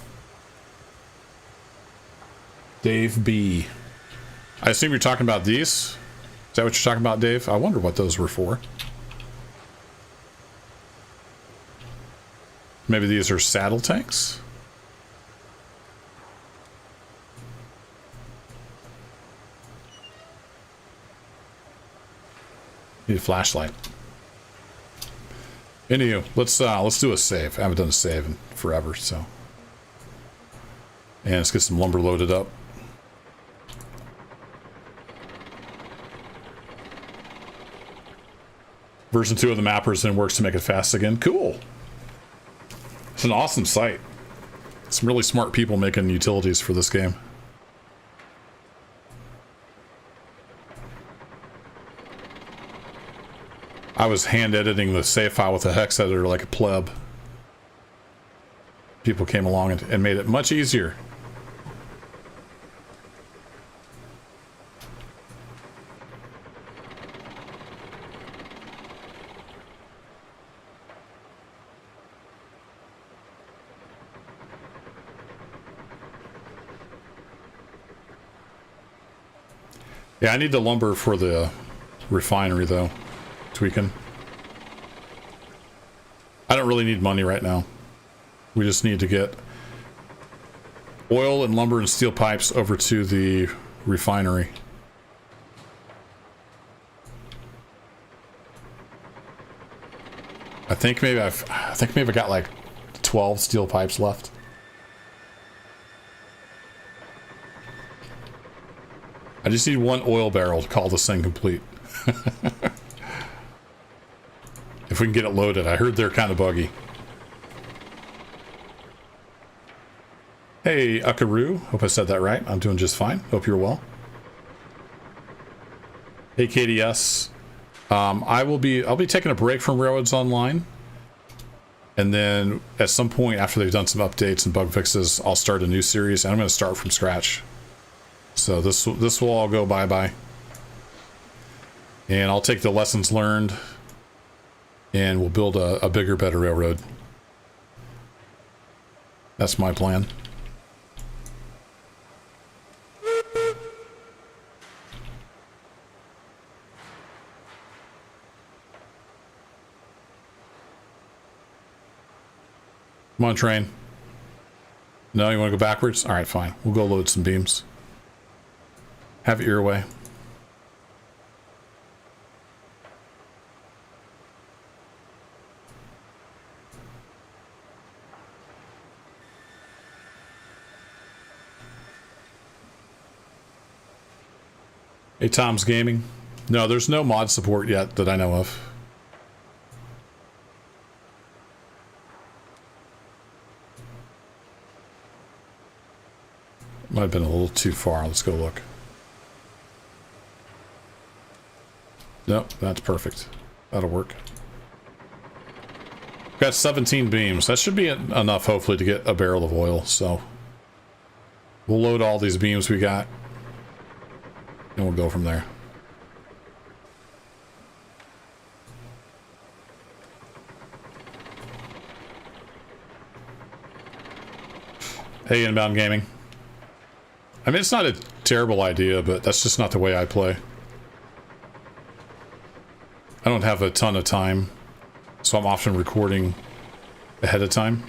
Dave B. I assume you're talking about these? Is that what you're talking about, Dave? I wonder what those were for. Maybe these are saddle tanks? Need a flashlight. Anywho, let's do a save. I haven't done a save in forever, so. And let's get some lumber loaded up. Version 2 of the mappers then works to make it fast again. Cool. It's an awesome site. Some really smart people making utilities for this game. I was hand editing the save file with a hex editor like a pleb. People came along and made it much easier. Yeah, I need the lumber for the refinery, though. Tweaking. I don't really need money right now. We just need to get oil and lumber and steel pipes over to the refinery. I think maybe I got like 12 steel pipes left. I just need one oil barrel to call this thing complete. If we can get it loaded. I heard they're kind of buggy. Hey, Akaru. Hope I said that right. I'm doing just fine. Hope you're well. Hey, KDS. I'll be taking a break from Railroads Online. And then at some point after they've done some updates and bug fixes, I'll start a new series. And I'm going to start from scratch. So this will all go bye-bye. And I'll take the lessons learned and we'll build a bigger, better railroad. That's my plan. Come on, train. No, you want to go backwards? All right, fine. We'll go load some beams. Have it your way. Hey, Tom's Gaming. No, there's no mod support yet that I know of. Might have been a little too far. Let's go look. Nope, that's perfect. That'll work. Got 17 beams. That should be enough, hopefully, to get a barrel of oil. So we'll load all these beams we got, and we'll go from there. Hey, Inbound Gaming. I mean, it's not a terrible idea, but that's just not the way I play. I don't have a ton of time, so I'm often recording ahead of time.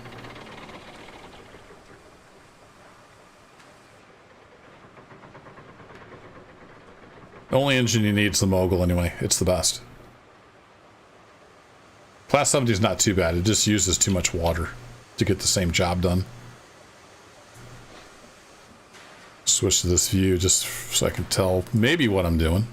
The only engine you need is the Mogul anyway. It's the best. Class 70 is not too bad. It just uses too much water to get the same job done. Switch to this view just so I can tell maybe what I'm doing.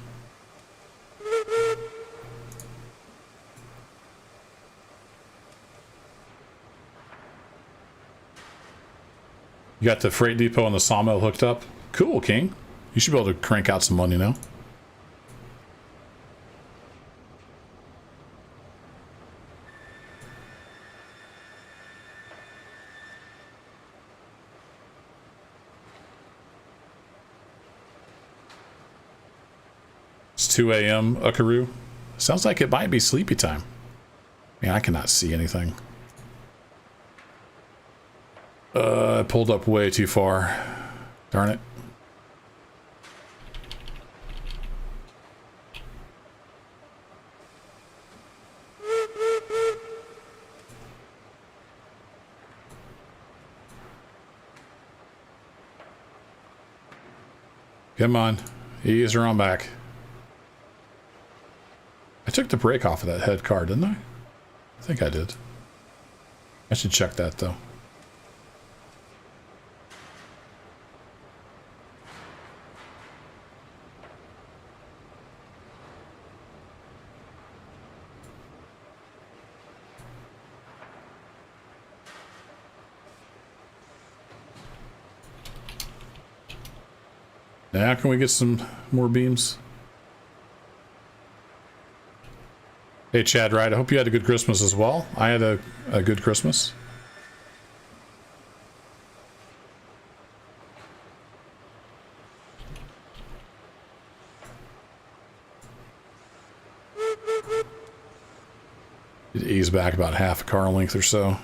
You got the freight depot and the sawmill hooked up? Cool, King. You should be able to crank out some money now. 2 a.m. Ukaroo. Sounds like it might be sleepy time. Man, I cannot see anything. I pulled up way too far. Darn it. Come on. Ease her on back. I took the brake off of that head car, didn't I? I think I did. I should check that, though. Now, can we get some more beams? Hey, Chad Wright, I hope you had a good Christmas as well. I had a good Christmas. It ease back about half a car length or so.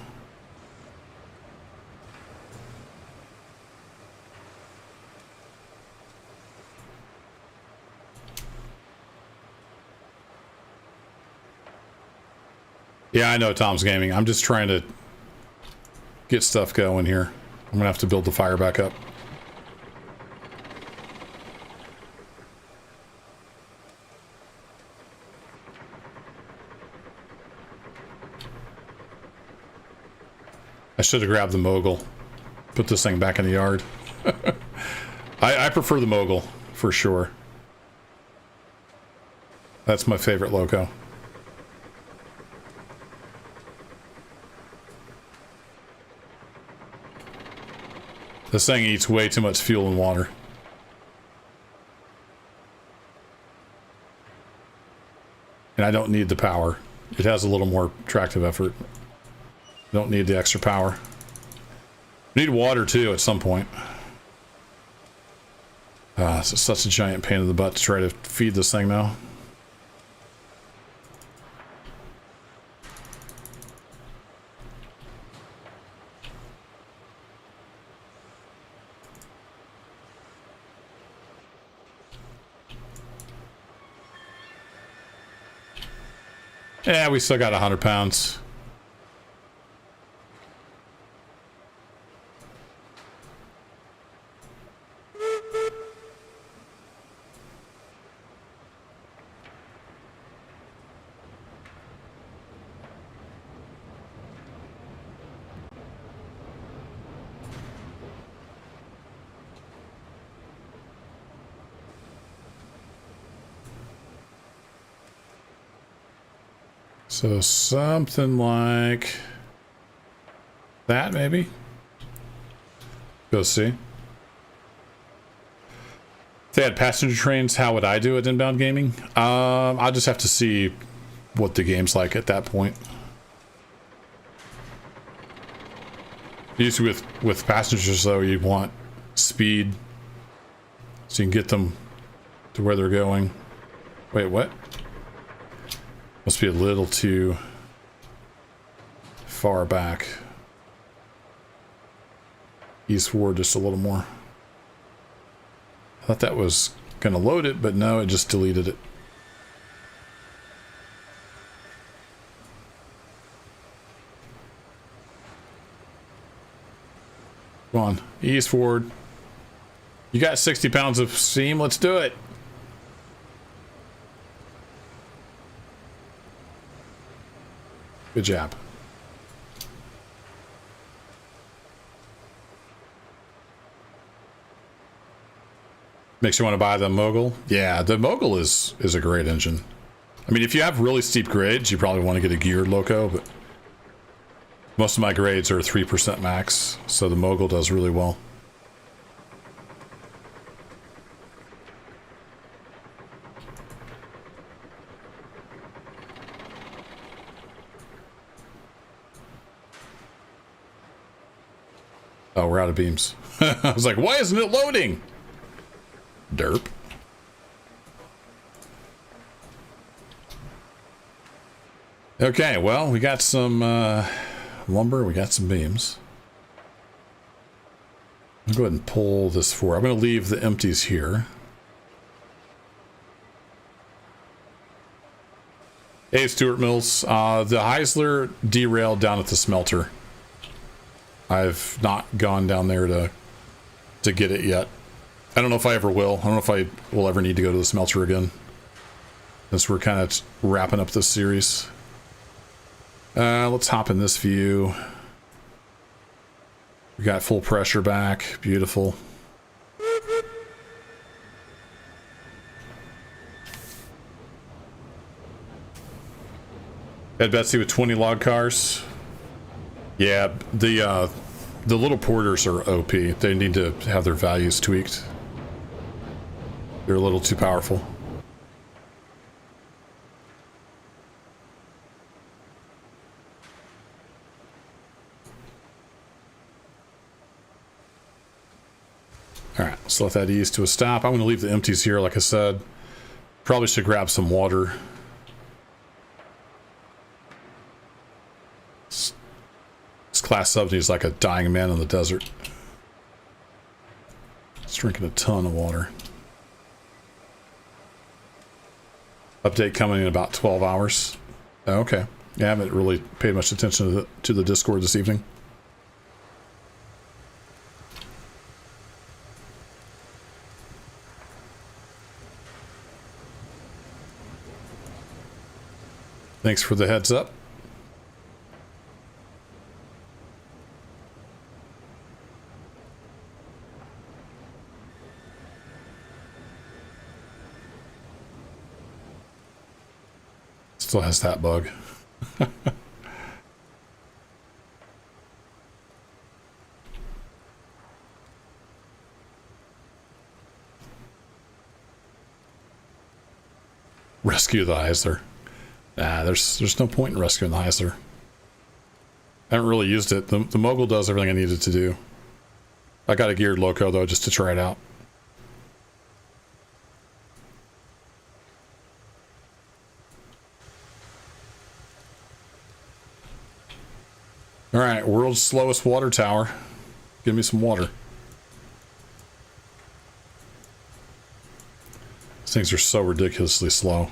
Yeah, I know Tom's Gaming. I'm just trying to get stuff going here. I'm gonna have to build the fire back up. I should have grabbed the mogul. Put this thing back in the yard. I prefer the mogul, for sure. That's my favorite loco. This thing eats way too much fuel and water. And I don't need the power. It has a little more tractive effort. Don't need the extra power. Need water too at some point. It's such a giant pain in the butt to try to feed this thing now. Yeah, we still got 100 pounds. So something like that, maybe? Go see. If they had passenger trains, how would I do it inbound gaming? I'll just have to see what the game's like at that point. Usually with passengers, though, you want speed so you can get them to where they're going. Wait, what? Must be a little too far back. Ease forward just a little more. I thought that was going to load it, but no, it just deleted it. Come on, ease forward. You got 60 pounds of steam, let's do it. Good job. Makes you want to buy the mogul. Yeah, the mogul is a great engine. I mean, if you have really steep grades, you probably want to get a geared loco, but most of my grades are 3% max, so the mogul does really well. Oh, we're out of beams. I was like, why isn't it loading? Derp. Okay, well, we got some lumber, we got some beams. I'll go ahead and pull this forward. I'm going to leave the empties here. Hey, Stuart Mills. The Heisler derailed down at the smelter. I've not gone down there to get it yet. I don't know if I ever will. I don't know if I will ever need to go to the smelter again, since we're kind of wrapping up this series. Let's hop in this view. We got full pressure back. Beautiful. Ed Betsy with 20 log cars. Yeah, the little porters are OP. They need to have their values tweaked. They're a little too powerful. Alright, let's let that ease to a stop. I'm going to leave the empties here, like I said. Probably should grab some water. This class 70 is like a dying man in the desert. It's drinking a ton of water. Update coming in about 12 hours. Oh, okay. Yeah, I haven't really paid much attention to the Discord this evening. Thanks for the heads up. Still has that bug. Rescue the Heisler. Nah, there's no point in rescuing the Heisler. I haven't really used it. The Mogul does everything I needed to do. I got a geared loco though, just to try it out. Alright, world's slowest water tower. Give me some water. These things are so ridiculously slow.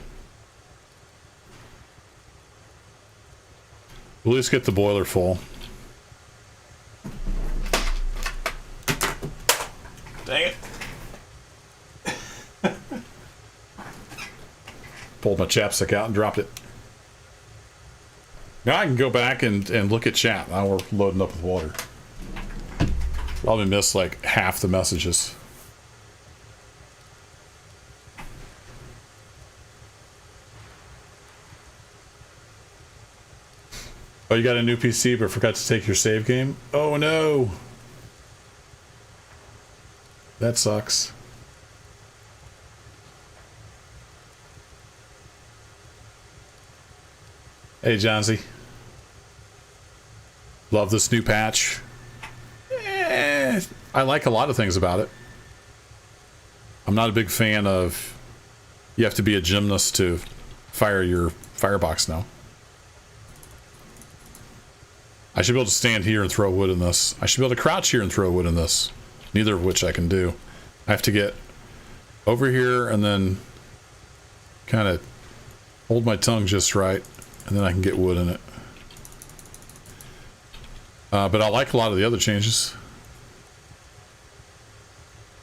We'll at least get the boiler full. Dang it. Pulled my chapstick out and dropped it. Now I can go back and look at chat. Now we're loading up with water. Probably missed like half the messages. Oh, you got a new PC but forgot to take your save game? Oh no! That sucks. Hey, Johnsy. Love this new patch. I like a lot of things about it. I'm not a big fan of you have to be a gymnast to fire your firebox now. I should be able to stand here and throw wood in this. I should be able to crouch here and throw wood in this. Neither of which I can do. I have to get over here and then kind of hold my tongue just right, and then I can get wood in it. But I like a lot of the other changes.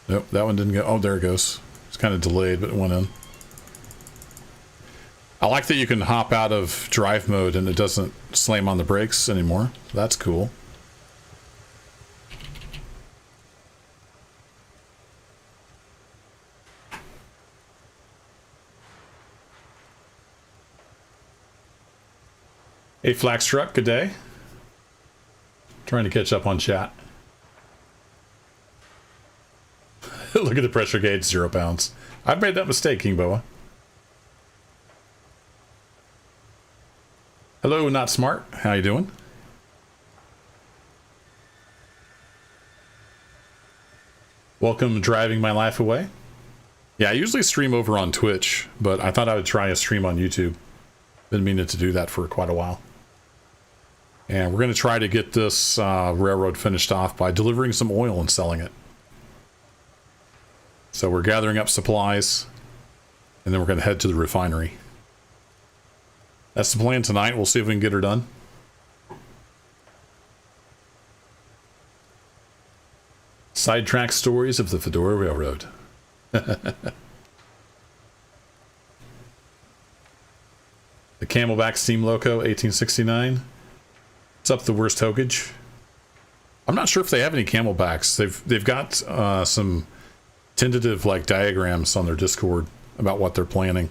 Nope, that one didn't go. Oh, there it goes. It's kind of delayed, but it went in. I like that you can hop out of drive mode and it doesn't slam on the brakes anymore. That's cool. Hey, Flaxtruck, good day. Trying to catch up on chat. Look at the pressure gauge, 0 pounds. I've made that mistake, King Boa. Hello, Not Smart. How you doing? Welcome, Driving My Life Away. Yeah, I usually stream over on Twitch, but I thought I would try a stream on YouTube. Been meaning to do that for quite a while. And we're going to try to get this railroad finished off by delivering some oil and selling it. So we're gathering up supplies, and then we're going to head to the refinery. That's the plan tonight. We'll see if we can get her done. Sidetrack stories of the Fedora Railroad. The Camelback Steam Loco 1869. It's up the worst hokage. I'm not sure if they have any Camelbacks. They've got some tentative like diagrams on their Discord about what they're planning.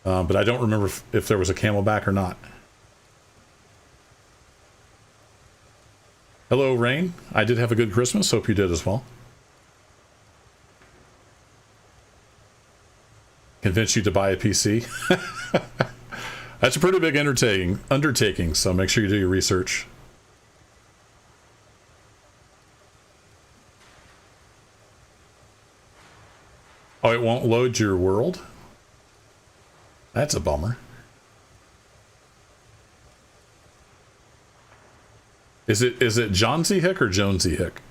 But I don't remember if there was a Camelback or not. Hello, Rain. I did have a good Christmas. Hope you did as well. Convince you to buy a PC. That's a pretty big undertaking, so make sure you do your research. Oh, it won't load your world? That's a bummer. Is it Johnsy Hick or Jonesy Hick?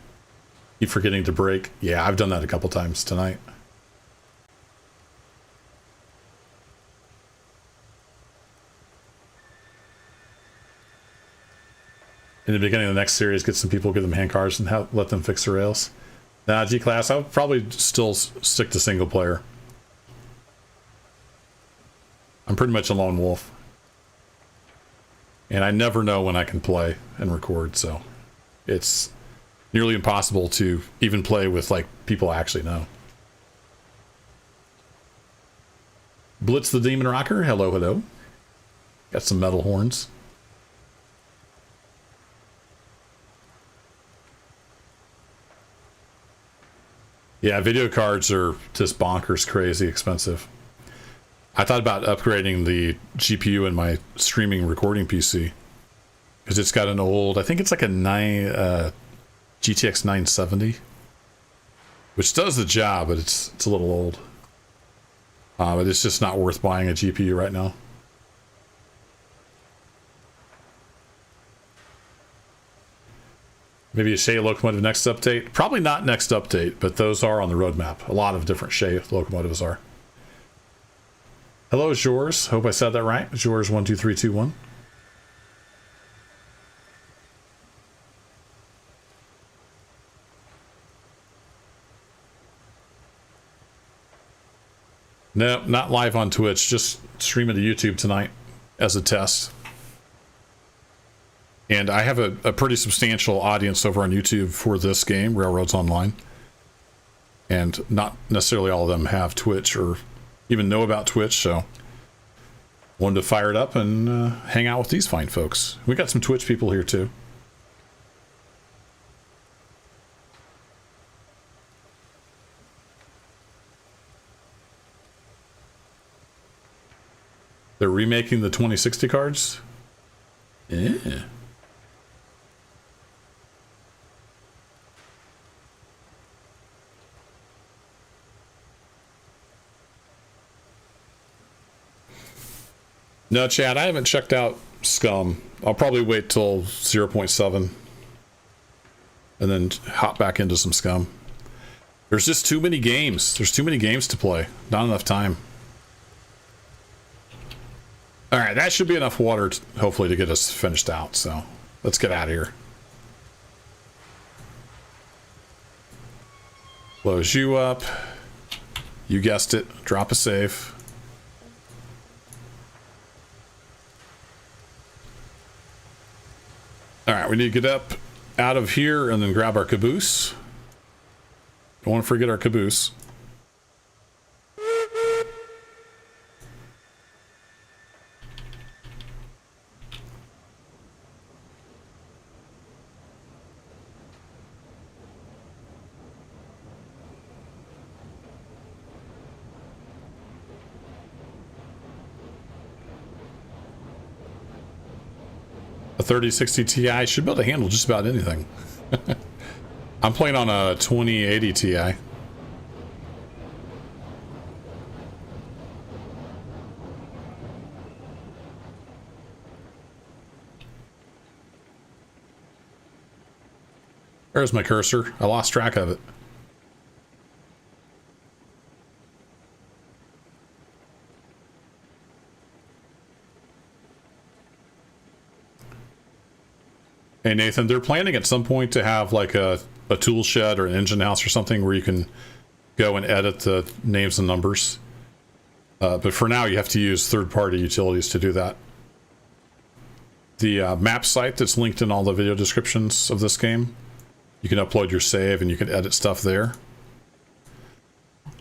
Keep forgetting to break. Yeah, I've done that a couple times tonight. In the beginning of the next series, get some people, give them hand cards, and let them fix the rails. Nah, G-Class, I would probably still stick to single player. I'm pretty much a lone wolf. And I never know when I can play and record, so it's nearly impossible to even play with like people I actually know. Blitz the Demon Rocker, hello, hello. Got some metal horns. Yeah, video cards are just bonkers crazy expensive. I thought about upgrading the GPU in my streaming recording PC because it's got an old, I think it's like a GTX 970, which does the job, but it's a little old. But it's just not worth buying a GPU right now. Maybe a Shay locomotive next update. Probably not next update, but those are on the roadmap. A lot of different Shay locomotives are. Hello, Jors. Hope I said that right. Jors12321. No, not live on Twitch. Just streaming to YouTube tonight as a test. And I have a pretty substantial audience over on YouTube for this game, Railroads Online. And not necessarily all of them have Twitch or even know about Twitch, so wanted to fire it up and hang out with these fine folks. We got some Twitch people here too. They're remaking the 2060 cards? Yeah. No, Chad, I haven't checked out Scum. I'll probably wait till 0.7 and then hop back into some Scum. There's just too many games. There's too many games to play. Not enough time. All right, that should be enough water, hopefully, to get us finished out. So let's get out of here. Close you up. You guessed it. Drop a save. All right, we need to get up out of here and then grab our caboose. Don't want to forget our caboose. A 3060 Ti should be able to handle just about anything. I'm playing on a 2080 Ti. There's my cursor. I lost track of it. Hey Nathan, they're planning at some point to have like a tool shed or an engine house or something where you can go and edit the names and numbers. But for now, you have to use third-party utilities to do that. The map site that's linked in all the video descriptions of this game, you can upload your save and you can edit stuff there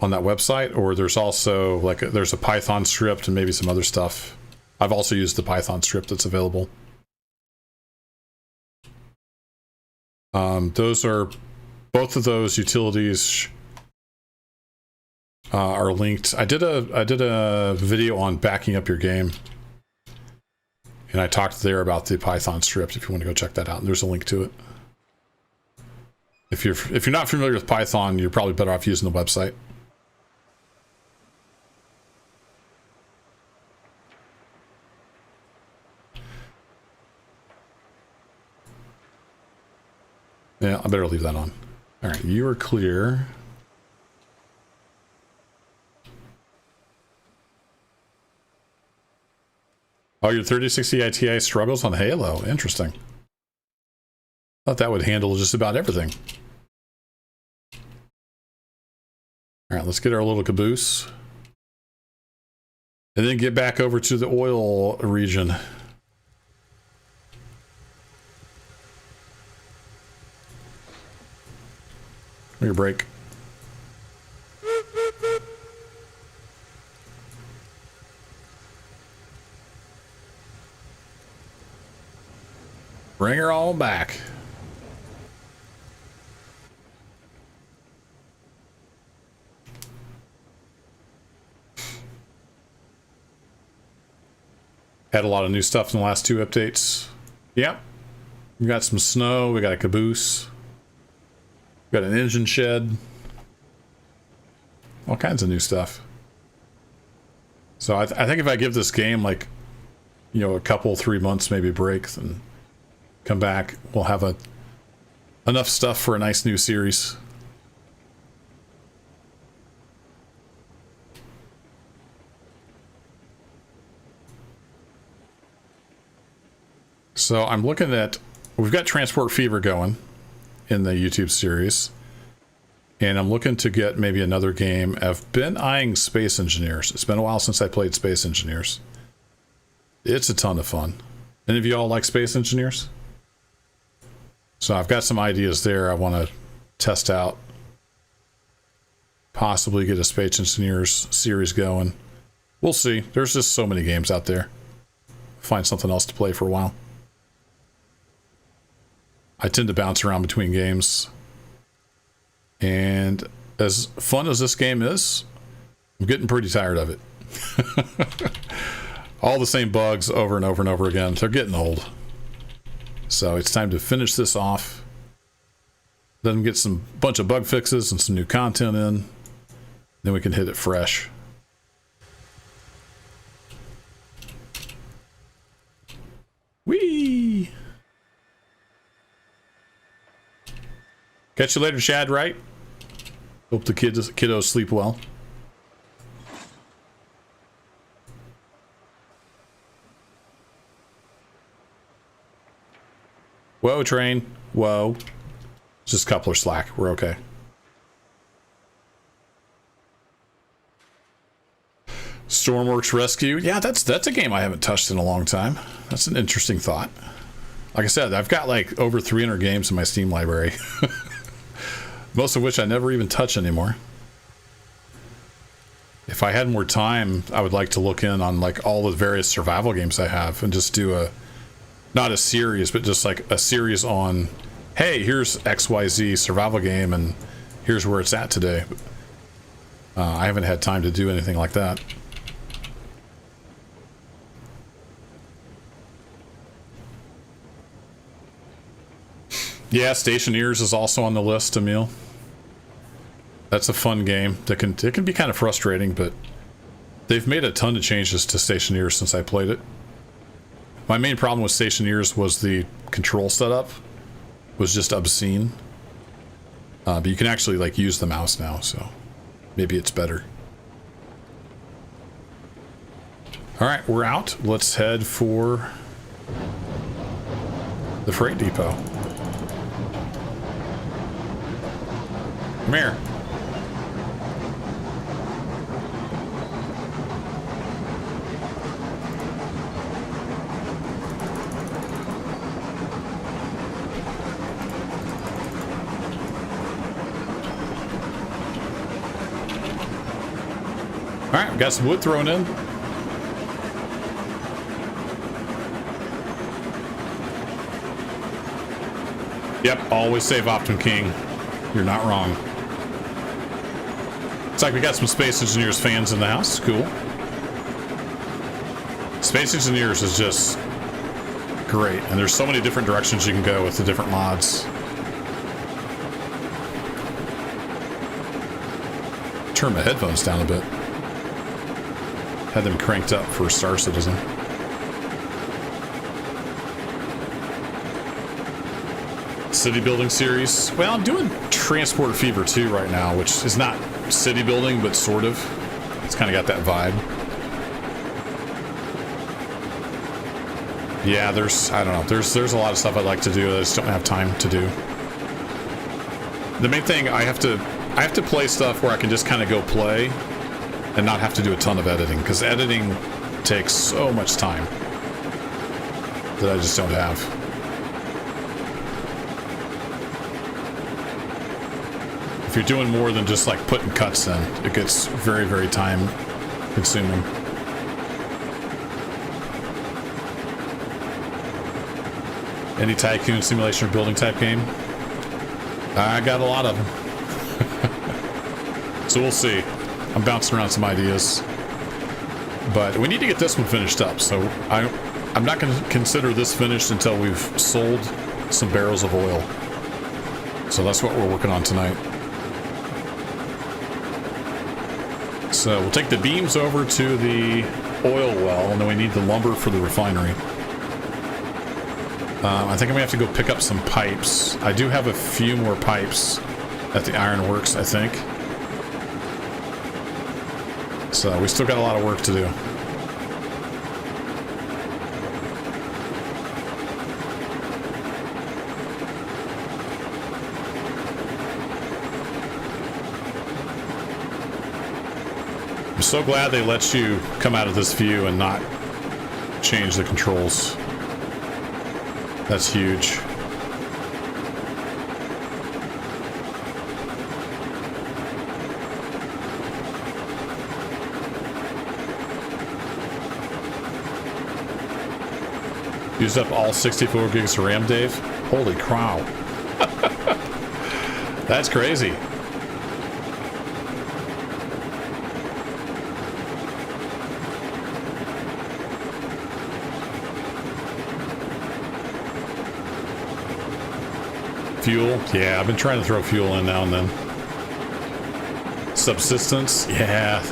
on that website. Or there's also like there's a Python script and maybe some other stuff. I've also used the Python script that's available. Those are both of those utilities are linked. I did a video on backing up your game, and I talked there about the Python script. If you want to go check that out, and there's a link to it. If you're not familiar with Python, you're probably better off using the website. Yeah, I better leave that on. All right, you are clear. Oh, your 3060 Ti struggles on Halo. Interesting. Thought that would handle just about everything. All right, let's get our little caboose. And then get back over to the oil region. Your break. Bring her all back. Had a lot of new stuff in the last 2 updates. Yep. We got some snow, we got a caboose. Got an engine shed. All kinds of new stuff. So I think if I give this game like, you know, a couple, 3 months maybe break, then come back, we'll have enough stuff for a nice new series. So I'm looking at, we've got Transport Fever going in the YouTube series, and I'm looking to get maybe another game. I've been eyeing Space Engineers. It's been a while since I played Space Engineers. It's a ton of fun. Any of you all like Space Engineers? So I've got some ideas there I want to test out. Possibly get a Space Engineers series going. We'll see. There's just so many games out there. Find something else to play for a while. I tend to bounce around between games. And as fun as this game is, I'm getting pretty tired of it. All the same bugs over and over and over again. They're getting old. So it's time to finish this off. Then get some bunch of bug fixes and some new content in. Then we can hit it fresh. Whee! Catch you later, Chad, right? Hope the kiddos sleep well. Whoa, train. Whoa. Just coupler slack. We're okay. Stormworks Rescue. Yeah, that's a game I haven't touched in a long time. That's an interesting thought. Like I said, I've got like over 300 games in my Steam library. Most of which I never even touch anymore. If I had more time, I would like to look in on like all the various survival games I have and just do not a series, but just like a series on, hey, here's XYZ survival game and here's where it's at today. I haven't had time to do anything like that. Yeah, Stationeers is also on the list, Emil. That's a fun game. It can be kind of frustrating, but they've made a ton of changes to Stationeers since I played it. My main problem with Stationeers was the control setup was just obscene. But you can actually like use the mouse now, so maybe it's better. All right, we're out. Let's head for the freight depot. Come here. All right, we've got some wood thrown in. Yep, always save Optum King. You're not wrong. It's like we got some Space Engineers fans in the house. Cool. Space Engineers is just great, and there's so many different directions you can go with the different mods. Turn my headphones down a bit. Had them cranked up for Star Citizen. City building series. Well, I'm doing Transport Fever 2 right now, which is not city building, but sort of. It's kind of got that vibe. Yeah, I don't know. There's a lot of stuff I'd like to do that I just don't have time to do. The main thing, I have to play stuff where I can just kind of go play and not have to do a ton of editing, because editing takes so much time that I just don't have. If you're doing more than just like putting cuts in, it gets very, very time consuming. Any tycoon simulation or building type game? I got a lot of them. So we'll see. I'm bouncing around some ideas, but we need to get this one finished up. So I'm not going to consider this finished until we've sold some barrels of oil. So that's what we're working on tonight. So we'll take the beams over to the oil well, and then we need the lumber for the refinery. I think I'm gonna have to go pick up some pipes. I do have a few more pipes at the ironworks, I think. So we still got a lot of work to do. I'm so glad they let you come out of this view and not change the controls. That's huge. Used up all 64 gigs of RAM, Dave? Holy cow. That's crazy. Fuel? Yeah, I've been trying to throw fuel in now and then. Subsistence? Yeah.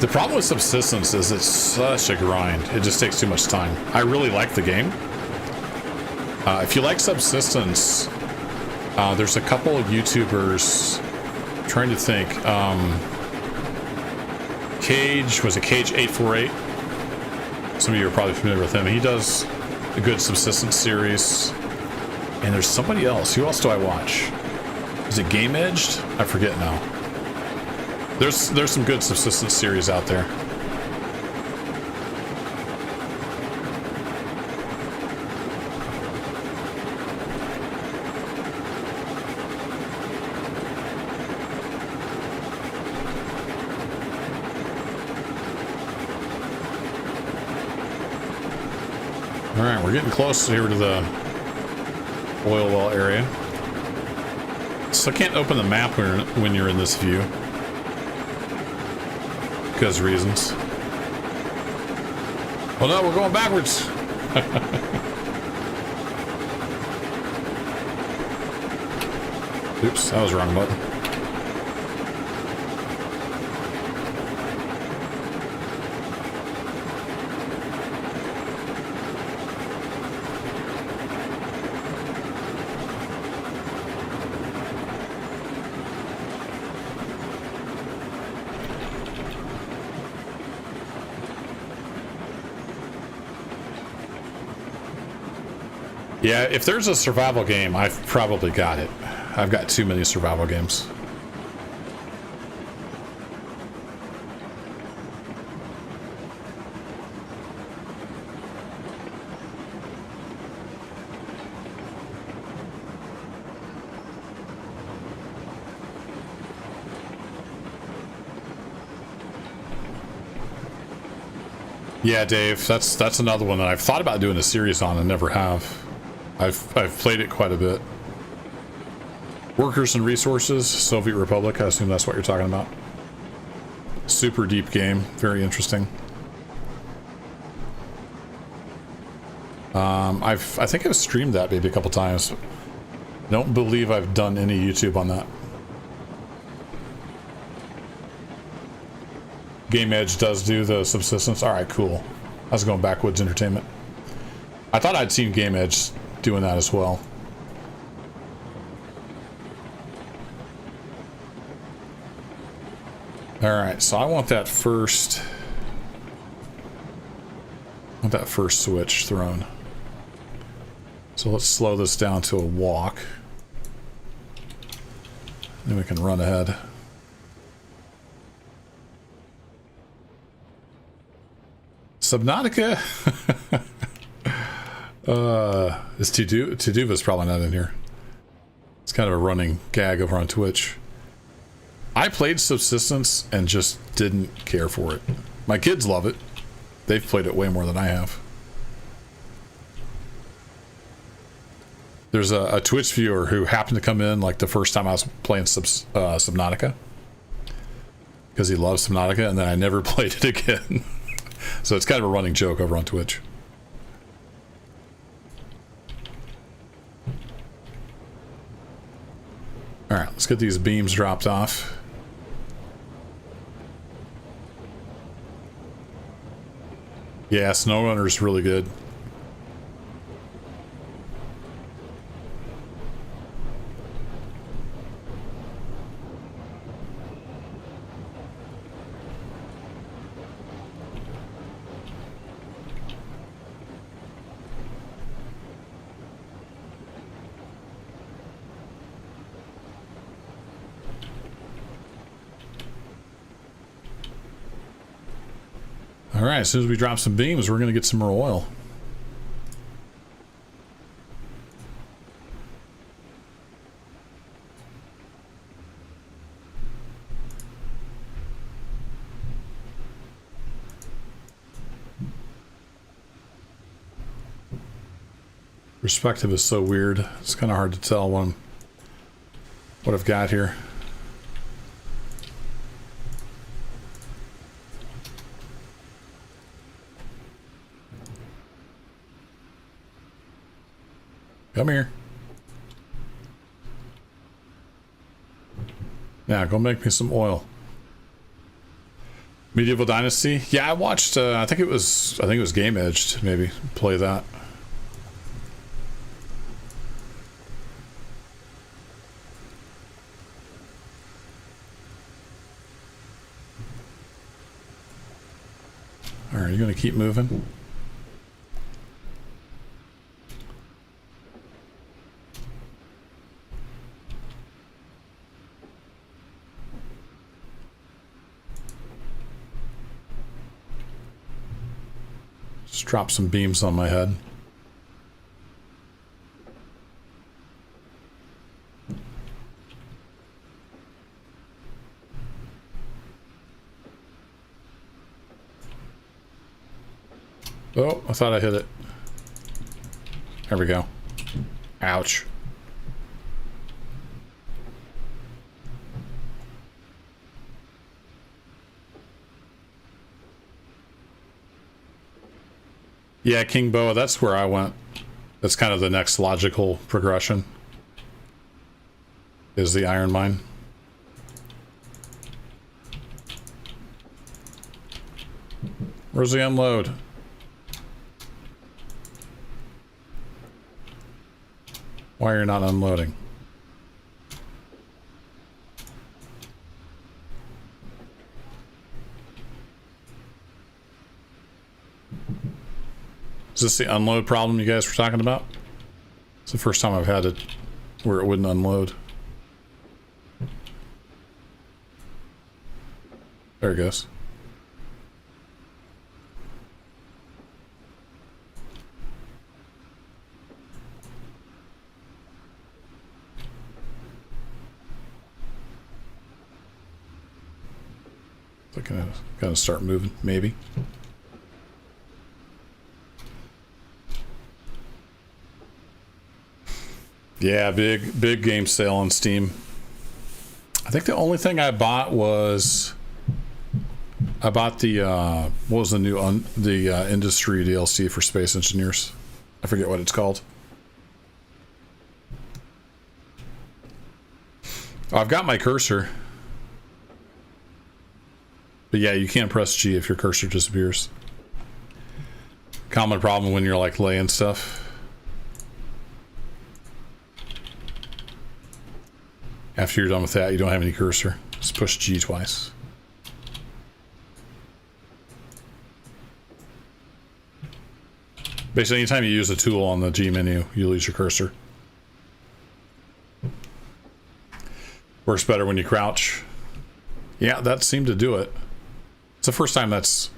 The problem with Subsistence is it's such a grind. It just takes too much time. I really like the game. If you like Subsistence, there's a couple of YouTubers, I'm trying to think, was it Cage848? Some of you are probably familiar with him. He does a good Subsistence series. And there's somebody else. Who else do I watch? Is it Game Edged? I forget now. There's some good Subsistence series out there. All right, we're getting close here to the oil well area. So I can't open the map when you're in this view. Because reasons. Oh no, we're going backwards. Oops, that was the wrong button. Yeah, if there's a survival game, I've probably got it. I've got too many survival games. Yeah, Dave, that's another one that I've thought about doing a series on and never have. I've played it quite a bit. Workers and Resources, Soviet Republic, I assume that's what you're talking about. Super deep game, very interesting. I think I've streamed that maybe a couple times. Don't believe I've done any YouTube on that. Game Edge does do the subsistence. All right, cool. I was going Backwoods Entertainment. I thought I'd seen Game Edge doing that as well. All right, so I want that first switch thrown. So let's slow this down to a walk. Then we can run ahead. Subnautica? Is Tuduva's probably not in here. It's kind of a running gag over on Twitch. I played Subsistence and just didn't care for it. My kids love it. They've played it way more than I have. There's a Twitch viewer who happened to come in like the first time I was playing Subnautica. Because he loves Subnautica, and then I never played it again. So it's kind of a running joke over on Twitch. Alright, let's get these beams dropped off. Yeah, SnowRunner's really good. Alright, as soon as we drop some beams, we're going to get some more oil. Perspective is so weird. It's kind of hard to tell what I've got here. Come here. Now, go make me some oil. Medieval Dynasty? Yeah, I watched, I think it was Game Edged, maybe. Play that. Alright, you gonna keep moving? Just drop some beams on my head. Oh, I thought I hit it. There we go. Ouch. Yeah, King Boa, that's where I went. That's kind of the next logical progression. Is the iron mine. Where's the unload? Why are you not unloading? Is this the unload problem you guys were talking about? It's the first time I've had it where it wouldn't unload. There it goes. So gonna start moving, maybe. Yeah, big game sale on Steam. I think the only thing I bought was I bought the what was the new industry DLC for Space Engineers. I forget what it's called. Oh, I've got my cursor. But yeah, you can't press G if your cursor disappears. Common problem when you're like laying stuff. After you're done with that, you don't have any cursor. Just push G twice. Basically, anytime you use a tool on the G menu, you lose your cursor. Works better when you crouch. Yeah, that seemed to do it. It's the first time that's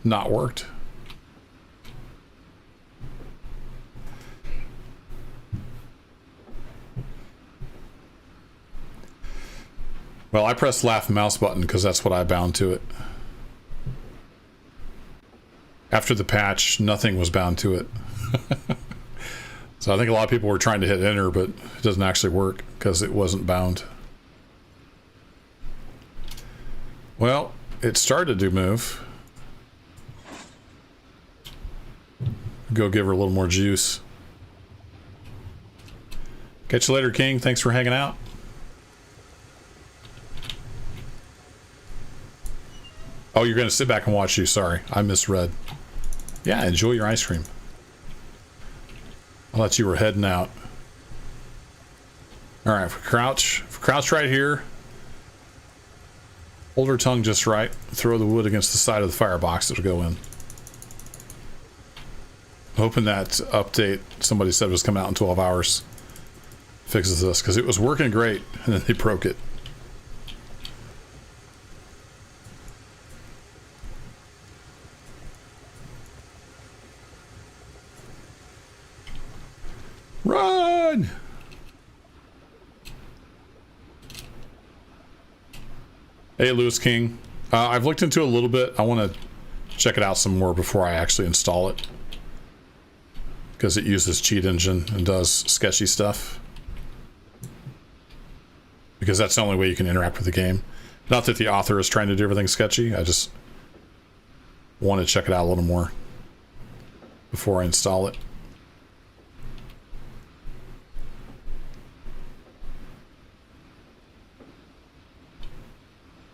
not worked. Well, I pressed left mouse button because that's what I bound to it. After the patch, nothing was bound to it. So I think a lot of people were trying to hit enter, but it doesn't actually work because it wasn't bound. Well, it started to move. Go give her a little more juice. Catch you later, King. Thanks for hanging out. Oh, you're going to sit back and watch you. Sorry, I misread. Yeah, enjoy your ice cream. I thought you were heading out. All right, crouch right here. Hold her tongue just right. Throw the wood against the side of the firebox. It'll go in. Hoping that update somebody said was coming out in 12 hours fixes this, because it was working great and then they broke it. Run! Hey, Lewis King. I've looked into it a little bit. I want to check it out some more before I actually install it, because it uses cheat engine and does sketchy stuff. Because that's the only way you can interact with the game. Not that the author is trying to do everything sketchy. I just want to check it out a little more before I install it.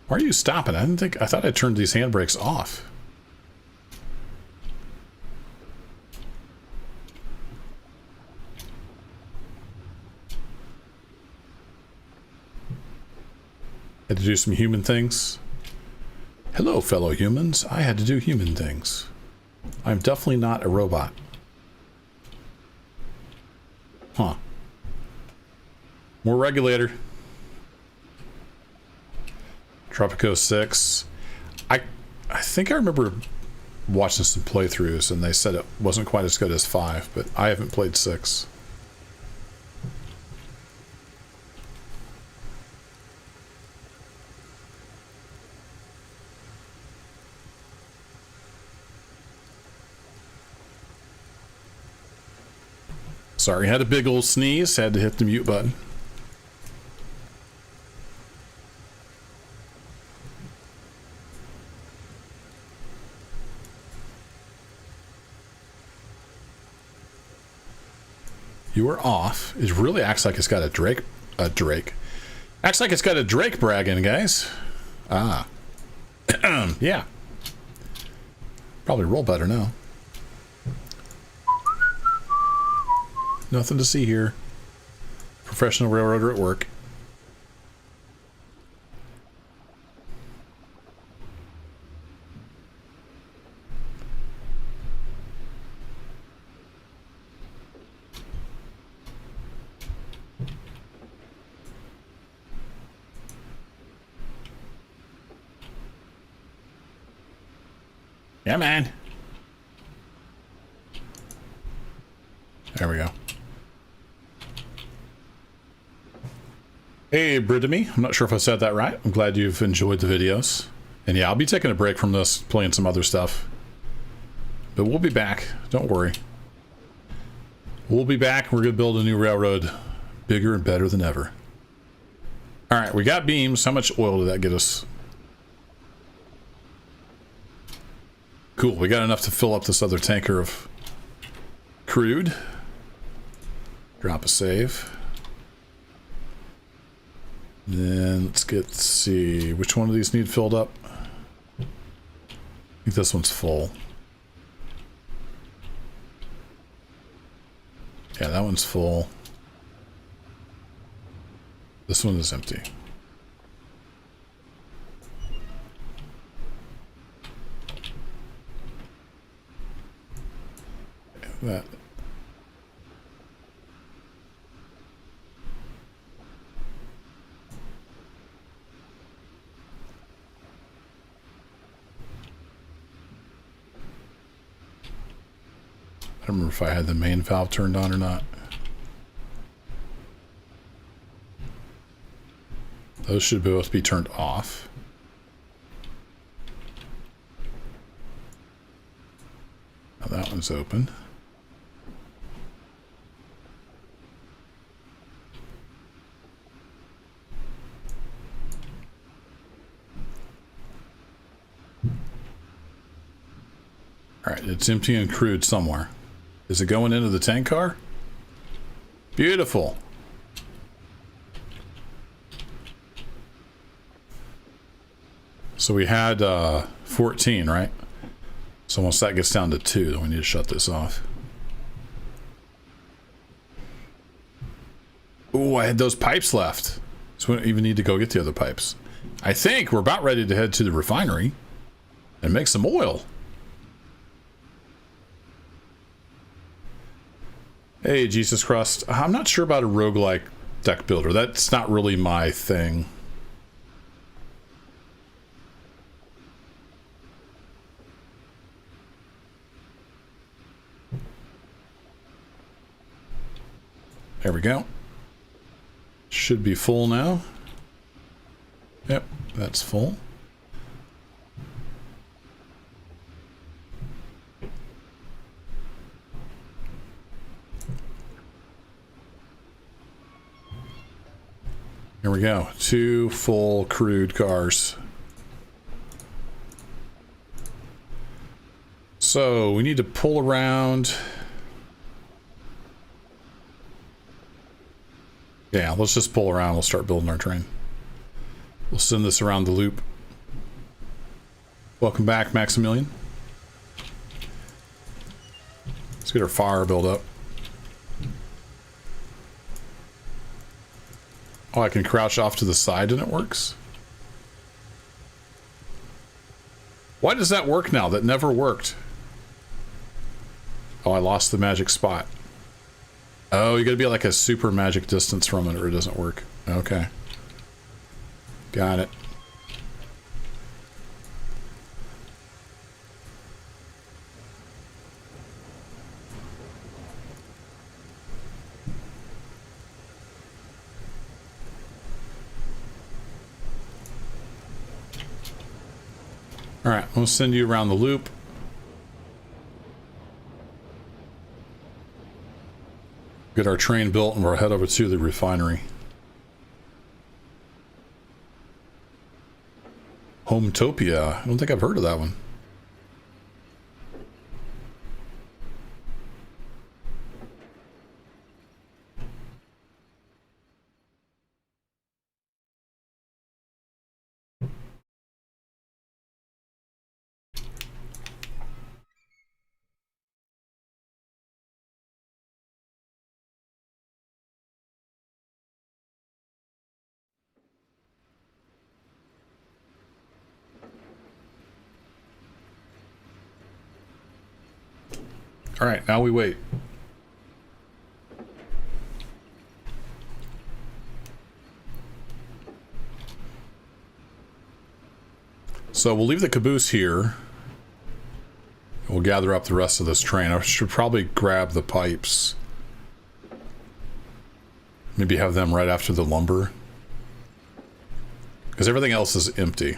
Why are you stopping? I thought I turned these handbrakes off. Had to do some human things. Hello, fellow humans. I had to do human things. I'm definitely not a robot. Huh. More regulator. Tropico 6. I think I remember watching some playthroughs and they said it wasn't quite as good as 5, but I haven't played 6. Sorry, had a big old sneeze, had to hit the mute button. You are off. It really acts like it's got a Drake. Acts like it's got a Drake bragging, guys. Ah. Yeah. Probably roll better now. Nothing to see here. Professional railroader at work. Yeah, man. There we go. Hey, Brittany. I'm not sure if I said that right. I'm glad you've enjoyed the videos. And yeah, I'll be taking a break from this, playing some other stuff. But we'll be back. Don't worry. We'll be back. We're going to build a new railroad. Bigger and better than ever. All right, we got beams. How much oil did that get us? Cool. We got enough to fill up this other tanker of crude. Drop a save. Then let's see. Which one of these need filled up? I think this one's full. Yeah, that one's full. This one is empty. That. I don't remember if I had the main valve turned on or not. Those should both be turned off. Now that one's open. All right, it's empty and crude somewhere. Is it going into the tank car? Beautiful. So we had 14, right? So once that gets down to 2, then we need to shut this off. Ooh, I had those pipes left. So we don't even need to go get the other pipes. I think we're about ready to head to the refinery and make some oil. Hey, Jesus Crust. I'm not sure about a roguelike deck builder. That's not really my thing. There we go. Should be full now. Yep, that's full. Here we go. 2 full crude cars. So we need to pull around. Yeah, let's just pull around. We'll start building our train. We'll send this around the loop. Welcome back, Maximilian. Let's get our fire build up. Oh, I can crouch off to the side and it works? Why does that work now? That never worked. Oh, I lost the magic spot. Oh, you gotta be like a super magic distance from it or it doesn't work. Okay. Got it. All right, we'll send you around the loop. Get our train built and we'll head over to the refinery. Hometopia. I don't think I've heard of that one. All right, now we wait. So we'll leave the caboose here. we'll gather up the rest of this train. I should probably grab the pipes. Maybe have them right after the lumber. Because everything else is empty.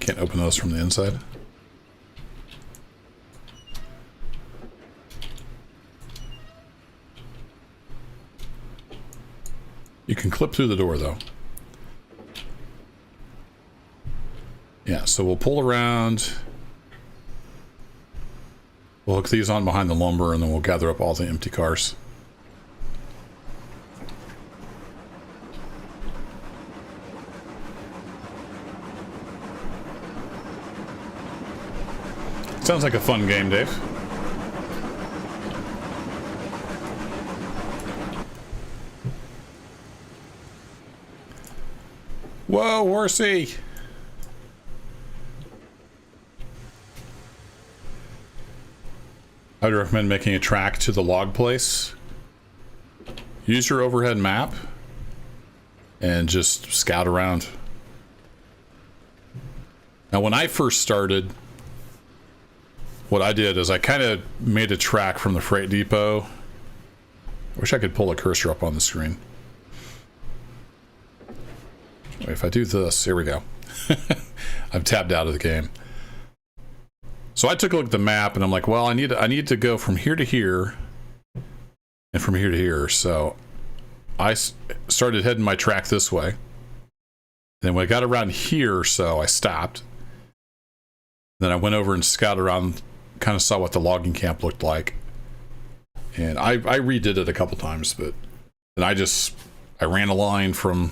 Can't open those from the inside. You can clip through the door, though. Yeah, so we'll pull around. We'll hook these on behind the lumber, and then we'll gather up all the empty cars. Sounds like a fun game, Dave. Whoa, horsey! I would recommend making a track to the log place. Use your overhead map and just scout around. Now, when I first started, what I did is I kind of made a track from the freight depot. I wish I could pull a cursor up on the screen. If I do this, here we go. I've tabbed out of the game. So I took a look at the map and I'm like, well, I need to go from here to here and from here to here. So I started heading my track this way. Then when I got around here, so I stopped. Then I went over and scouted around, kind of saw what the logging camp looked like. And I redid it a couple times, but then I ran a line from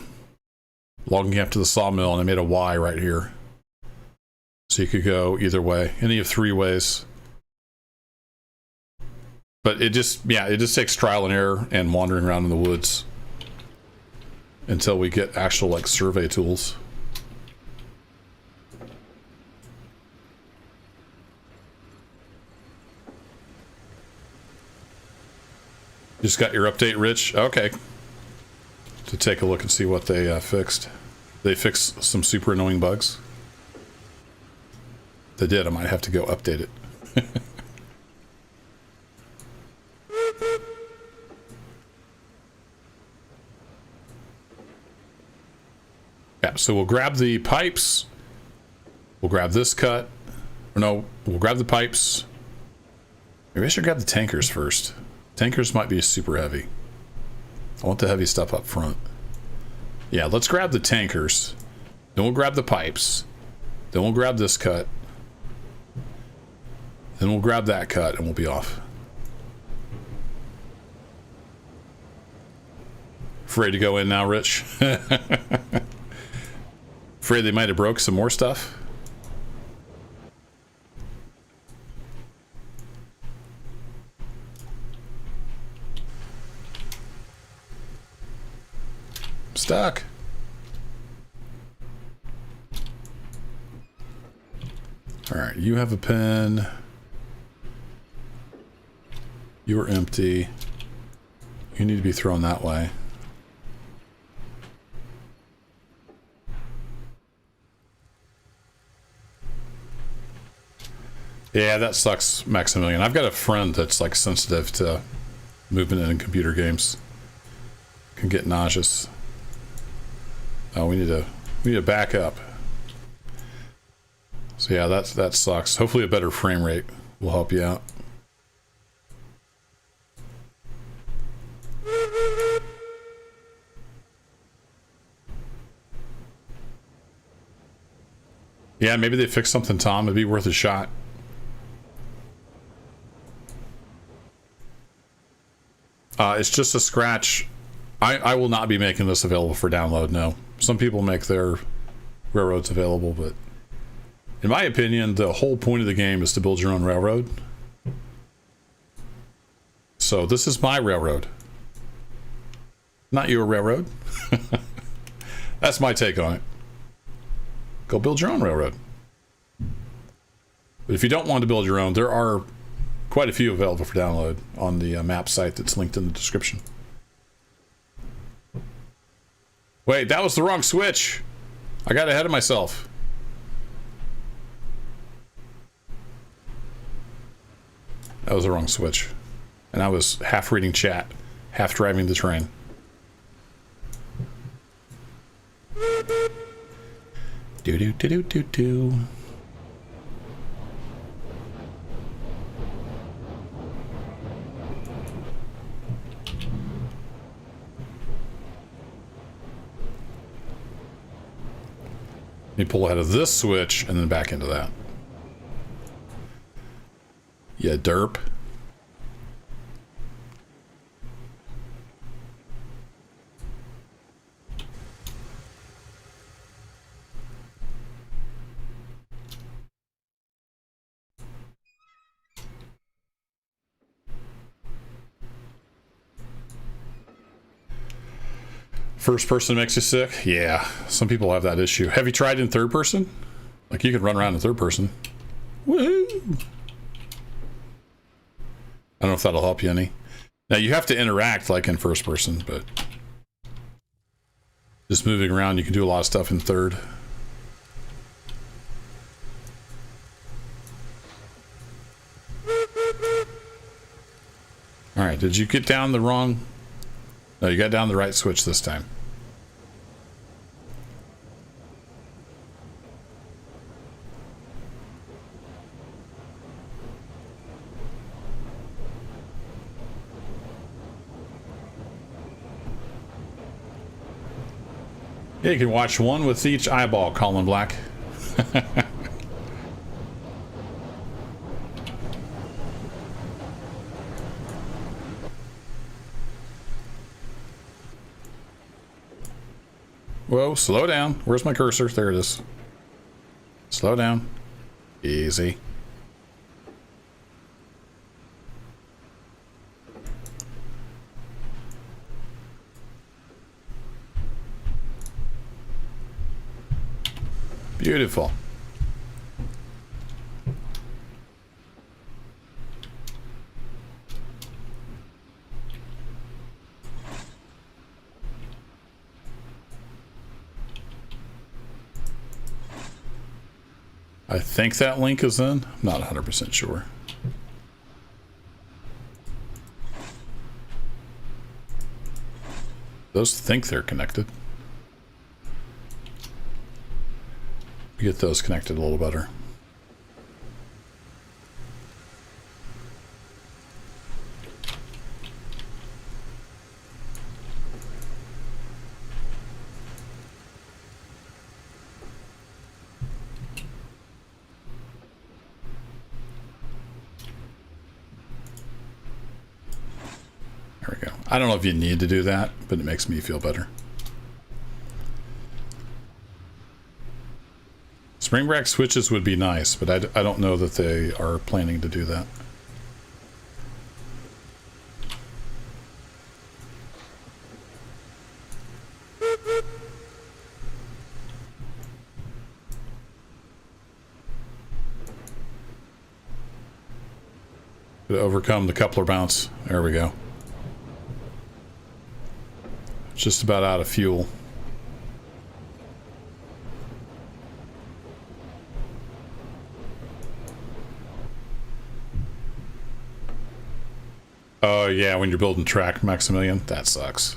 logging camp to the sawmill and I made a Y right here. So you could go either way, any of three ways. But it just takes trial and error and wandering around in the woods until we get actual like survey tools. Just got your update, Rich? Okay. To take a look and see what they fixed. They fixed some super annoying bugs. They did. I might have to go update it. Yeah, so we'll grab the pipes. We'll grab this cut. Or no, we'll grab the pipes. Maybe I should grab the tankers first. Tankers might be super heavy. I want the heavy stuff up front. Yeah, let's grab the tankers. Then we'll grab the pipes. Then we'll grab this cut. Then we'll grab that cut and we'll be off. Afraid to go in now, Rich? Afraid they might have broke some more stuff? Stuck. All right, you have a pen. You're empty. You need to be thrown that way. Yeah, that sucks, Maximilian. I've got a friend that's like sensitive to movement in computer games. Can get nauseous. Oh, we need to back up. So yeah, that sucks. Hopefully a better frame rate will help you out. Yeah, maybe they fixed something, Tom. It'd be worth a shot. It's just a scratch. I will not be making this available for download, no. Some people make their railroads available, but in my opinion, the whole point of the game is to build your own railroad. So this is my railroad. Not your railroad. That's my take on it. Go build your own railroad. But if you don't want to build your own, there are quite a few available for download on the map site that's linked in the description. Wait, that was the wrong switch. I got ahead of myself. That was the wrong switch. And I was half reading chat, half driving the train. Do do do do do do. You pull ahead of this switch and then back into that. Yeah, derp. First person makes you sick? Yeah, some people have that issue. Have you tried in third person? Like, you can run around in third person. Woohoo! I don't know if that'll help you any. Now, you have to interact like in first person, but just moving around, you can do a lot of stuff in third. All right, did you get down the wrong? No, you got down the right switch this time. Yeah, you can watch one with each eyeball, Colin Black. Whoa, slow down. Where's my cursor? There it is. Slow down. Easy. Beautiful. I think that link is in. I'm not 100% sure. Those think they're connected. Get those connected a little better. There we go. I don't know if you need to do that, but it makes me feel better. Spring rack switches would be nice, but I don't know that they are planning to do that. To overcome the coupler bounce. There we go. Just about out of fuel. Oh yeah, when you're building track, Maximilian, that sucks.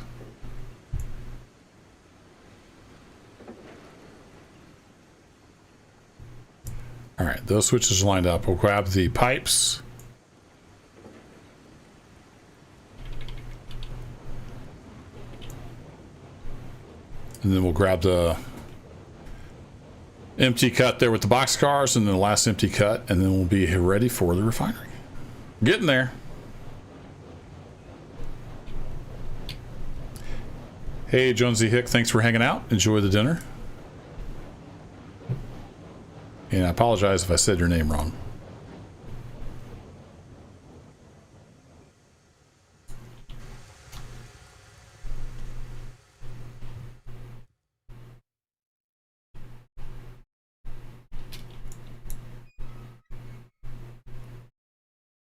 All right, those switches are lined up. We'll grab the pipes. And then we'll grab the empty cut there with the box cars, and then the last empty cut, and then we'll be ready for the refinery. Getting there. Hey, Jonesy Hick, thanks for hanging out. Enjoy the dinner. And I apologize if I said your name wrong.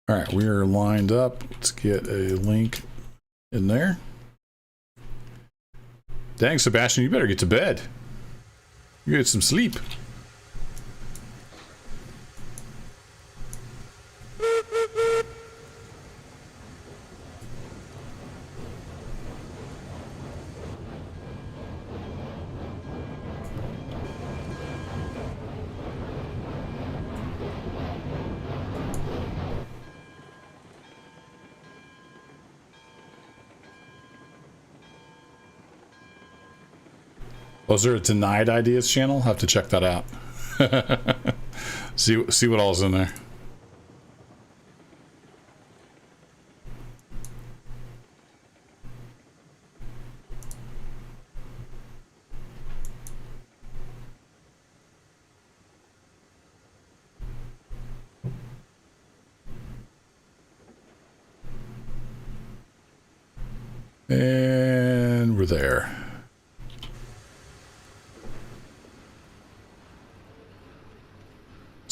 All right, we are lined up. Let's get a link in there. Dang, Sebastian, you better get to bed. You get some sleep. Was there a denied ideas channel? I'll have to check that out. see what all's in there. And we're there.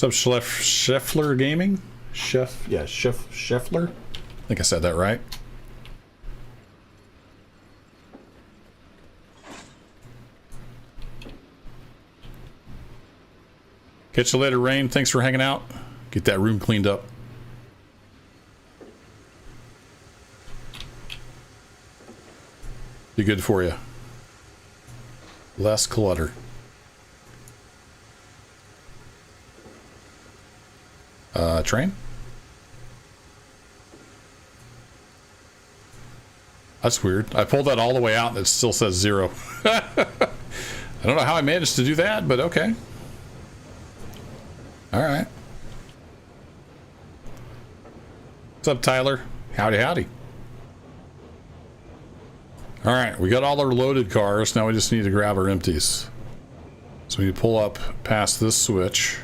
What's up, Scheffler Gaming? Scheffler? I think I said that right. Catch you later, Rain. Thanks for hanging out. Get that room cleaned up. Be good for you. Less clutter. Train? That's weird. I pulled that all the way out and it still says 0. I don't know how I managed to do that, but okay. Alright. What's up, Tyler? Howdy, howdy. Alright, we got all our loaded cars. Now we just need to grab our empties. So we need to pull up past this switch.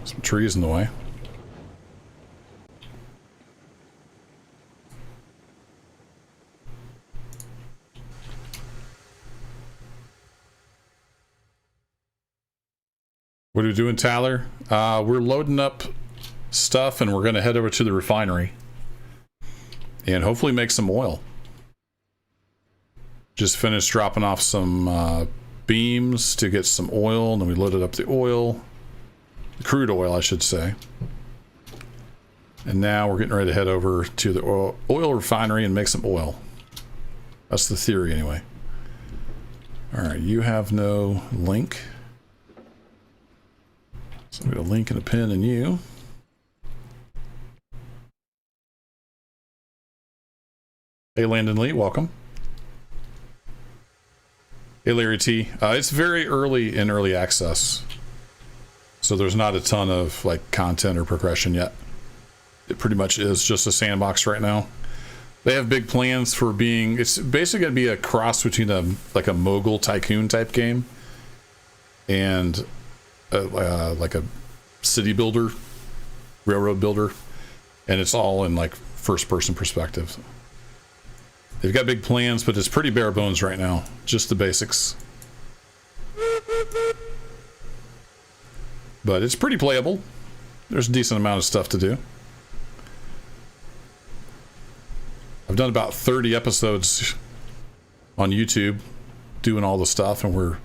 Some trees in the way. What are we doing, Tyler? We're loading up stuff and we're going to head over to the refinery and hopefully make some oil. Just finished dropping off some beams to get some oil, and then we loaded up the oil. Crude oil, I should say. And now we're getting ready to head over to the oil refinery and make some oil. That's the theory, anyway. Alright, you have no link. So I'm going to link and a pin in you. Hey, Landon Lee, welcome. Hey, Larry T. It's very early in early access. So there's not a ton of like content or progression yet. It pretty much is just a sandbox right now. They have big plans for being, it's basically going to be a cross between like a mogul tycoon type game and like a city builder, railroad builder, and it's all in like first person perspective. They've got big plans, but it's pretty bare bones right now. Just the basics. But it's pretty playable. There's a decent amount of stuff to do. I've done about 30 episodes on YouTube doing all the stuff, and we're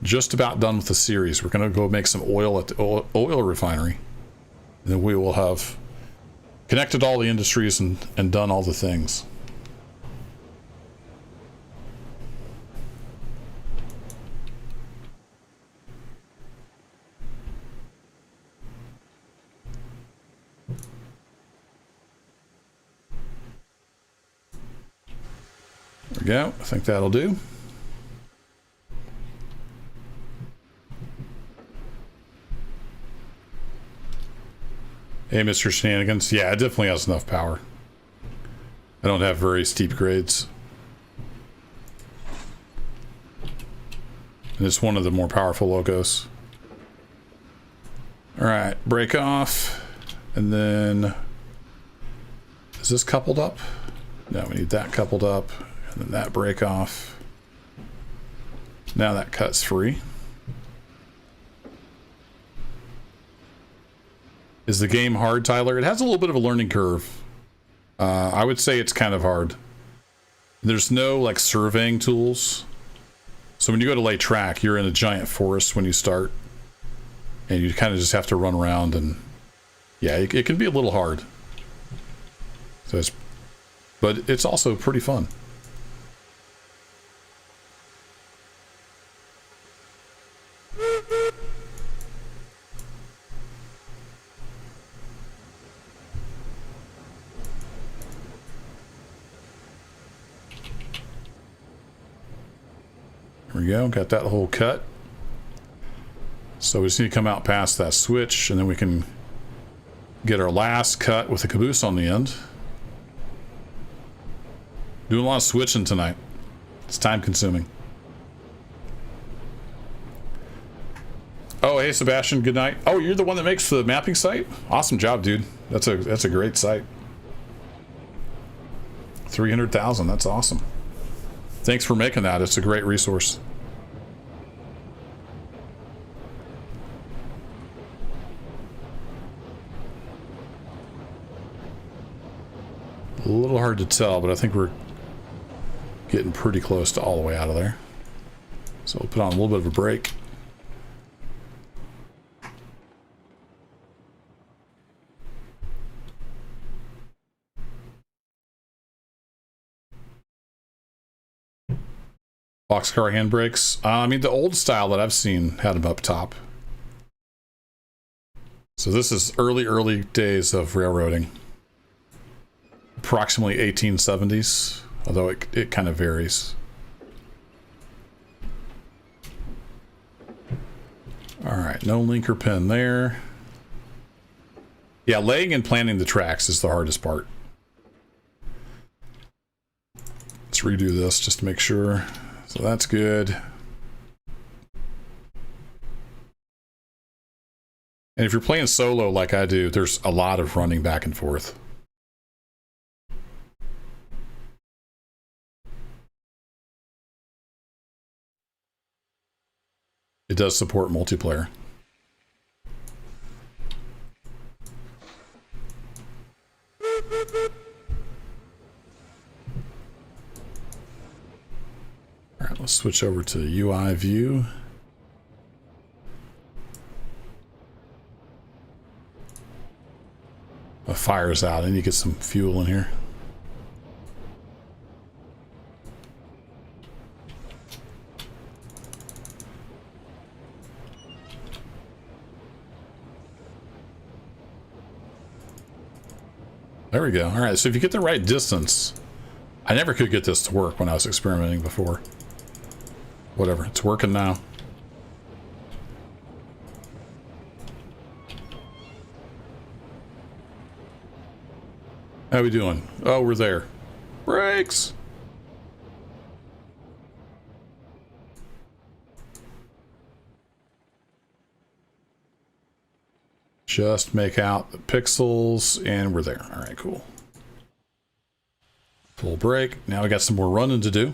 just about done with the series. We're going to go make some oil at the oil refinery. And then we will have connected all the industries and done all the things. There we go. I think that'll do. Hey, Mr. Shenanigans. Yeah, it definitely has enough power. I don't have very steep grades. And it's one of the more powerful logos. Alright, break off. And then... is this coupled up? No, we need that coupled up. And then that break off. Now that cut's free. Is the game hard, Tyler? It has a little bit of a learning curve. I would say it's kind of hard. There's no like surveying tools. So when you go to lay track, you're in a giant forest when you start. And you kind of just have to run around and yeah, it can be a little hard. So but it's also pretty fun. There we go, got that whole cut. So we just need to come out past that switch and then we can get our last cut with the caboose on the end. Doing a lot of switching tonight. It's time consuming. Oh, hey Sebastian, good night. Oh, you're the one that makes the mapping site? Awesome job, dude. That's a great site. 300,000, that's awesome. Thanks for making that. It's a great resource. A little hard to tell, but I think we're getting pretty close to all the way out of there. So we'll put on a little bit of a break. Boxcar handbrakes. I mean, the old style that I've seen had them up top. So this is early days of railroading. Approximately 1870s, although it kind of varies. All right, no linker pin there. Yeah, laying and planning the tracks is the hardest part. Let's redo this just to make sure. So that's good. And if you're playing solo like I do, there's a lot of running back and forth. It does support multiplayer. All right, let's switch over to UI view. The fire's out. I need to get some fuel in here. There we go. All right, so if you get the right distance, I never could get this to work when I was experimenting before. Whatever, it's working now. How we doing? Oh, we're there. Brakes! Just make out the pixels, and we're there. All right, cool. Full brake. Now we got some more running to do.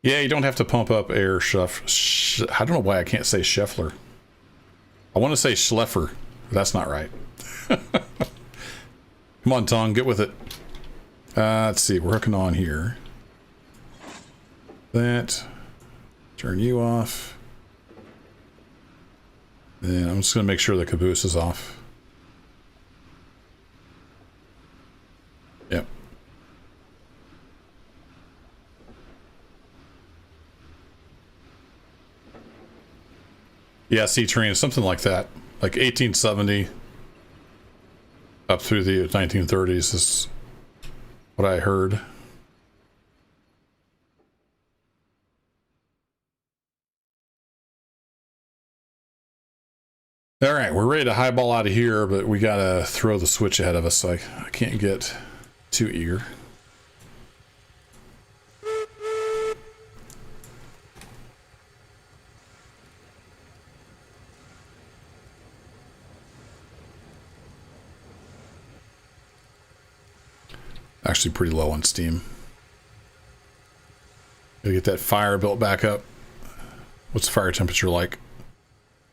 Yeah, you don't have to pump up air, I don't know why I can't say Scheffler. I want to say Schleffer. That's not right. Come on, Tong, get with it. Let's see, we're hooking on here. That. Turn you off. Then I'm just going to make sure the caboose is off. Yep. Yeah, C-train, something like that. Like 1870 up through the 1930s is what I heard. All right, we're ready to highball out of here, but we gotta throw the switch ahead of us, so I can't get too eager. Actually pretty low on steam. Gotta get that fire built back up. What's the fire temperature like?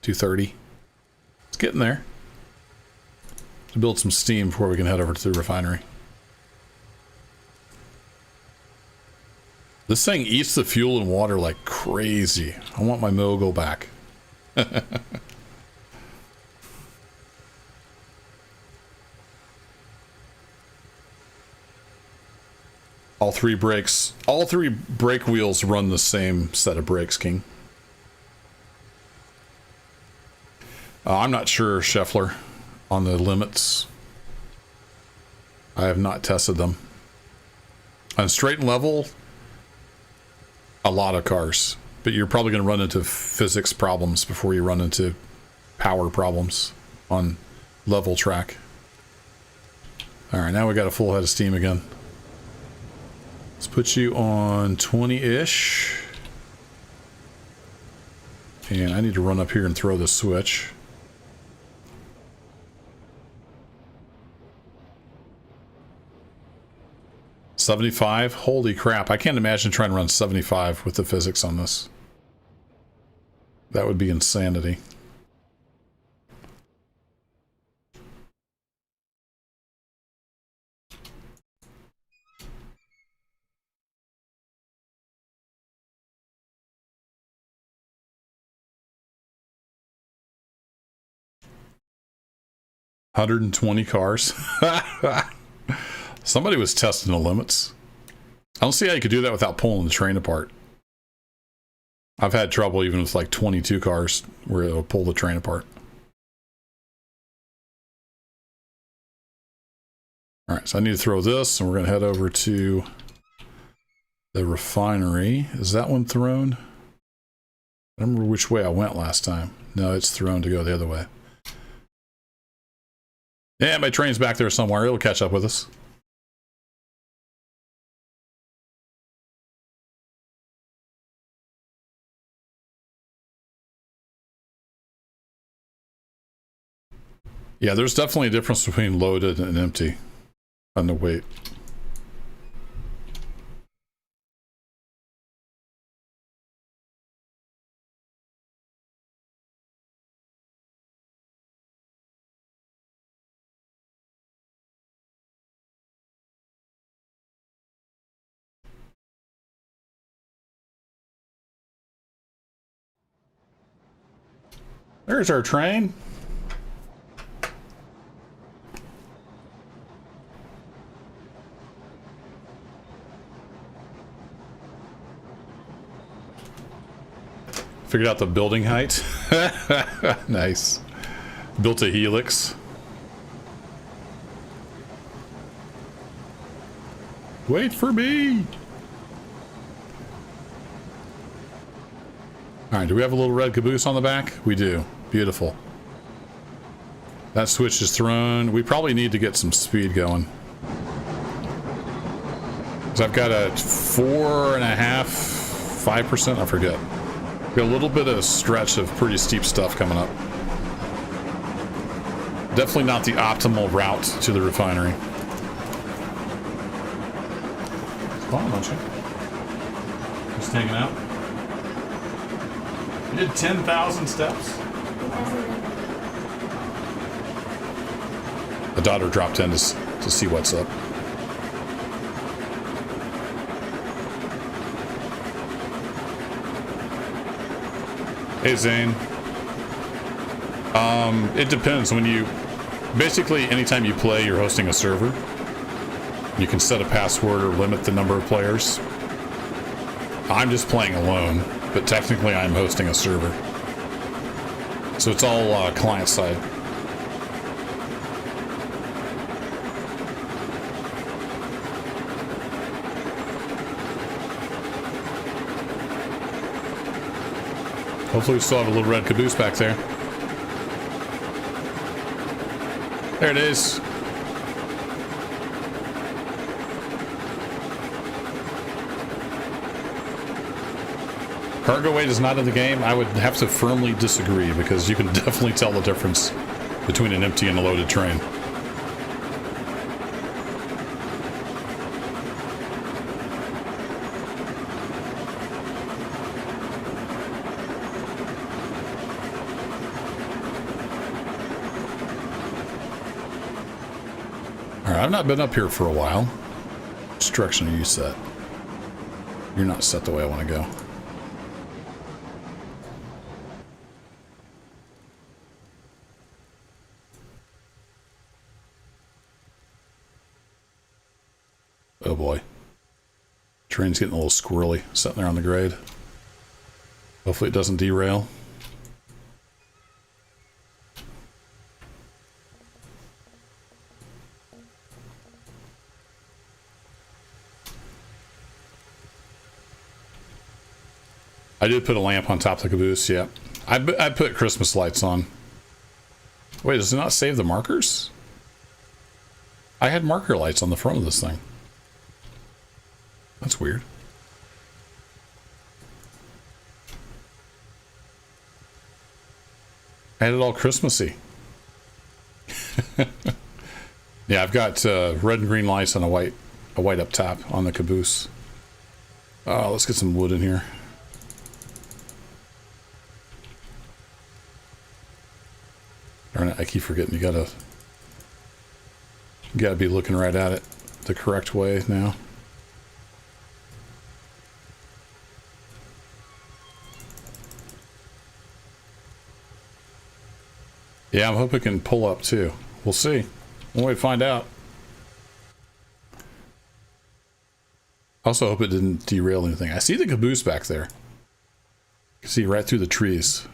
230. It's getting there. To build some steam before we can head over to the refinery. This thing eats the fuel and water like crazy. I want my Mogul back. All three brake wheels run the same set of brakes, King. I'm not sure, Scheffler, on the limits. I have not tested them. On straight and level, a lot of cars. But you're probably going to run into physics problems before you run into power problems on level track. Alright, now we got a full head of steam again. Let's put you on 20-ish. And I need to run up here and throw this switch. $75? Holy crap. I can't imagine trying to run 75 with the physics on this. That would be insanity. $120 cars. Somebody was testing the limits. I don't see how you could do that without pulling the train apart. I've had trouble even with like 22 cars where it'll pull the train apart. Alright, so I need to throw this, and we're going to head over to the refinery. Is that one thrown? I don't remember which way I went last time. No, it's thrown to go the other way. Yeah, my train's back there somewhere. It'll catch up with us. Yeah, there's definitely a difference between loaded and empty on the weight. There's our train. Figured out the building height. Nice. Built a helix. Wait for me. Alright, do we have a little red caboose on the back? We do. Beautiful. That switch is thrown. We probably need to get some speed going. Because I've got a 4.5, 5%, I forget. Got a little bit of a stretch of pretty steep stuff coming up. Definitely not the optimal route to the refinery. Come on, don't you? Just hanging out. You did 10,000 steps? The daughter dropped in to see what's up. Hey Zane. It depends. When you basically anytime you play, you're hosting a server. You can set a password or limit the number of players. I'm just playing alone, but technically I'm hosting a server. So it's all client side. Hopefully we still have a little red caboose back there. There it is. Cargo weight is not in the game. I would have to firmly disagree because you can definitely tell the difference between an empty and a loaded train. Alright, I've not been up here for a while. Which direction are you set? You're not set the way I want to go. Oh boy. Train's getting a little squirrely, sitting there on the grade. Hopefully it doesn't derail. I did put a lamp on top of the caboose, yeah. I put Christmas lights on. Wait, does it not save the markers? I had marker lights on the front of this thing. That's weird. I had it all Christmassy. Yeah, I've got red and green lights and a white up top on the caboose. Let's get some wood in here. Darn it, I keep forgetting you gotta be looking right at it the correct way now. Yeah, I'm hoping it can pull up too. We'll see. We'll wait to find out. I also hope it didn't derail anything. I see the caboose back there. You can see right through the trees.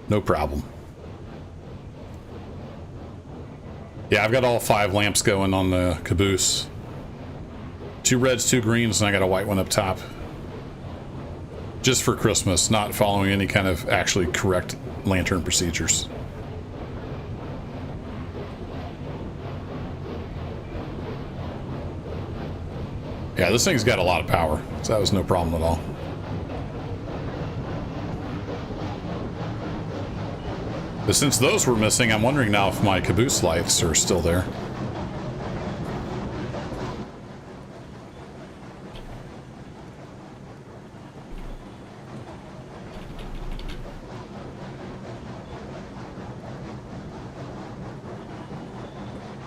No problem. Yeah, I've got all 5 lamps going on the caboose. 2 reds, 2 greens, and I got a white one up top. Just for Christmas, not following any kind of actually correct lantern procedures. Yeah, this thing's got a lot of power, so that was no problem at all. But since those were missing, I'm wondering now if my caboose lights are still there.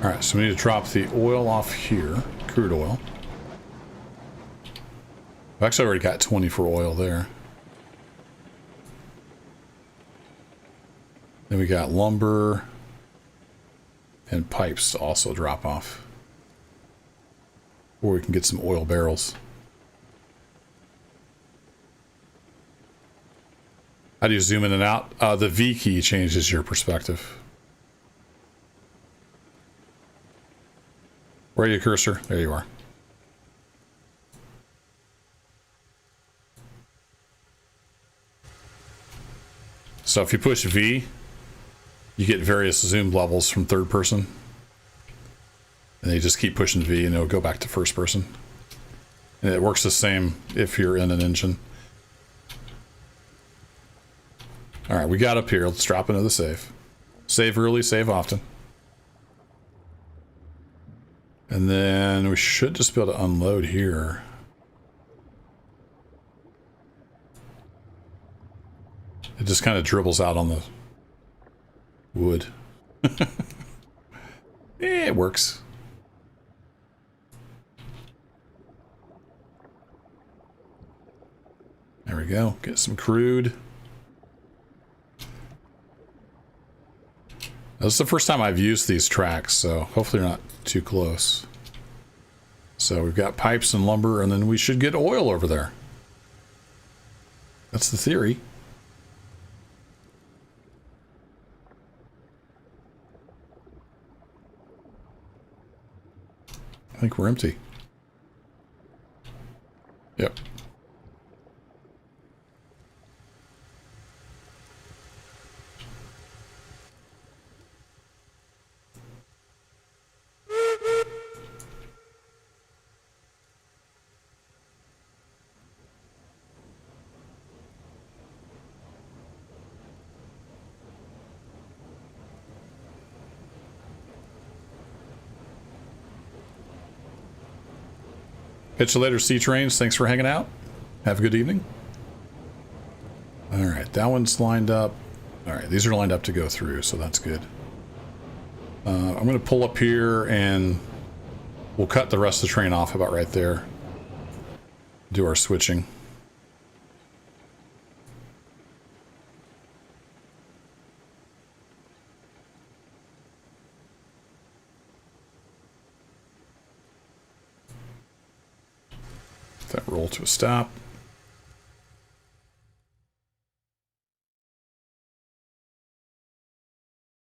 Alright, so we need to drop the oil off here. Crude oil. I've actually already got 20 for oil there. Then we got lumber and pipes to also drop off. Or we can get some oil barrels. How do you zoom in and out? The V key changes your perspective. Where are you, cursor? There you are. So if you push V, you get various zoom levels from third person. And you just keep pushing V and it'll go back to first person. And it works the same if you're in an engine. Alright, we got up here. Let's drop into the save. Save early, save often. And then we should just be able to unload here. It just kind of dribbles out on the wood. It works. There we go. Get some crude. This is the first time I've used these tracks, so hopefully they're not too close. So we've got pipes and lumber, and then we should get oil over there. That's the theory. I think we're empty. Yep. Catch you later, Sea Trains. Thanks for hanging out. Have a good evening. All right, that one's lined up. All right, these are lined up to go through, so that's good. I'm going to pull up here and we'll cut the rest of the train off about right there. Do our switching. That roll to a stop.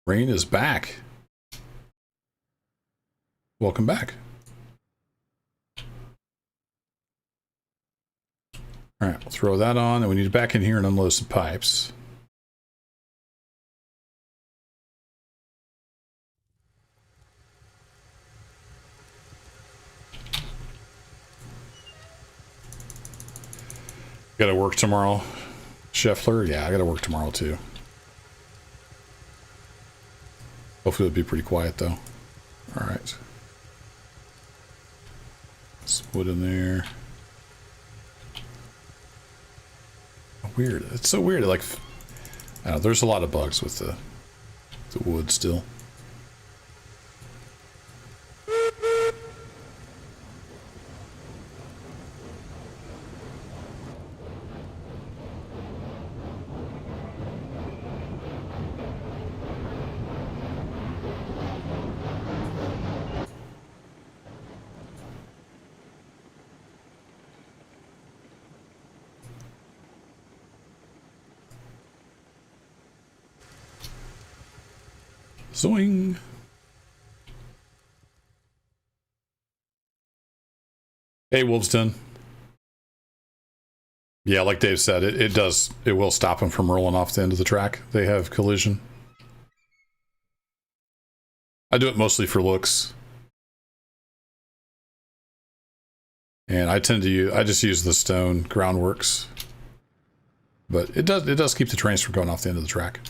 Rain is back. Welcome back. All right, we'll throw that on, and we need to back in here and unload some pipes. Gotta work tomorrow, Scheffler? Yeah, I gotta work tomorrow too. Hopefully it'll be pretty quiet though. All right. Some wood in there. Weird. It's so weird. Like, I don't know, there's a lot of bugs with the wood still. Zoing. Hey, Wolveston. Yeah, like Dave said, it will stop them from rolling off the end of the track. They have collision. I do it mostly for looks. And I just use the stone groundworks. But it does keep the trains from going off the end of the track.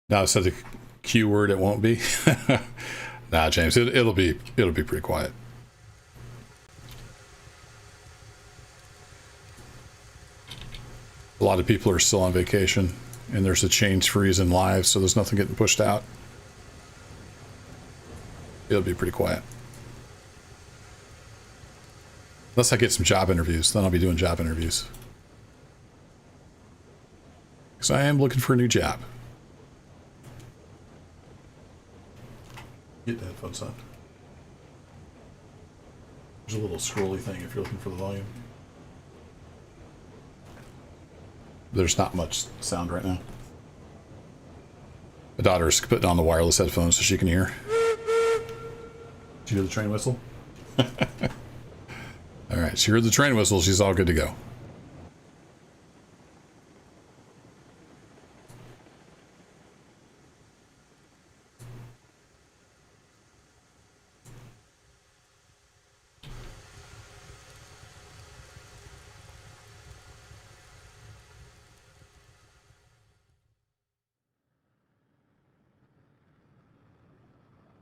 Now I said the Q word, it won't be. Nah, James, it'll be pretty quiet. A lot of people are still on vacation, and there's a change freeze in live, so there's nothing getting pushed out. It'll be pretty quiet. Unless I get some job interviews, then I'll be doing job interviews. Because I am looking for a new job. Get the headphones on. There's a little scrolly thing if you're looking for the volume. There's not much sound right now. My daughter's putting on the wireless headphones so she can hear. Did you hear the train whistle? Alright, she heard the train whistle. She's all good to go.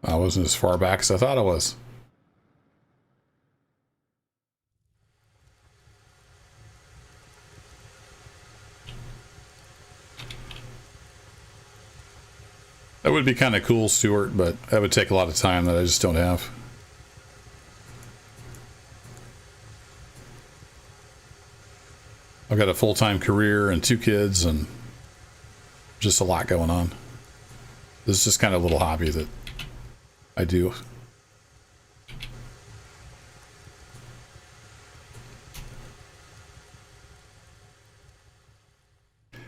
I wasn't as far back as I thought I was. That would be kind of cool, Stuart, but that would take a lot of time that I just don't have. I've got a full-time career and 2 kids and just a lot going on. This is just kind of a little hobby that I do.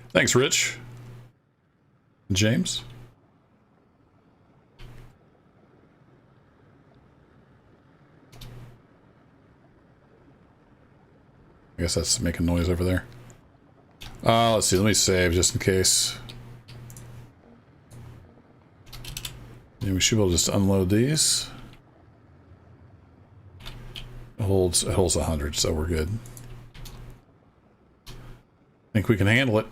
Thanks, Rich. James? I guess that's making noise over there. Let's see, let me save just in case. Yeah, we should be able to just unload these. It holds 100, so we're good. Think we can handle it.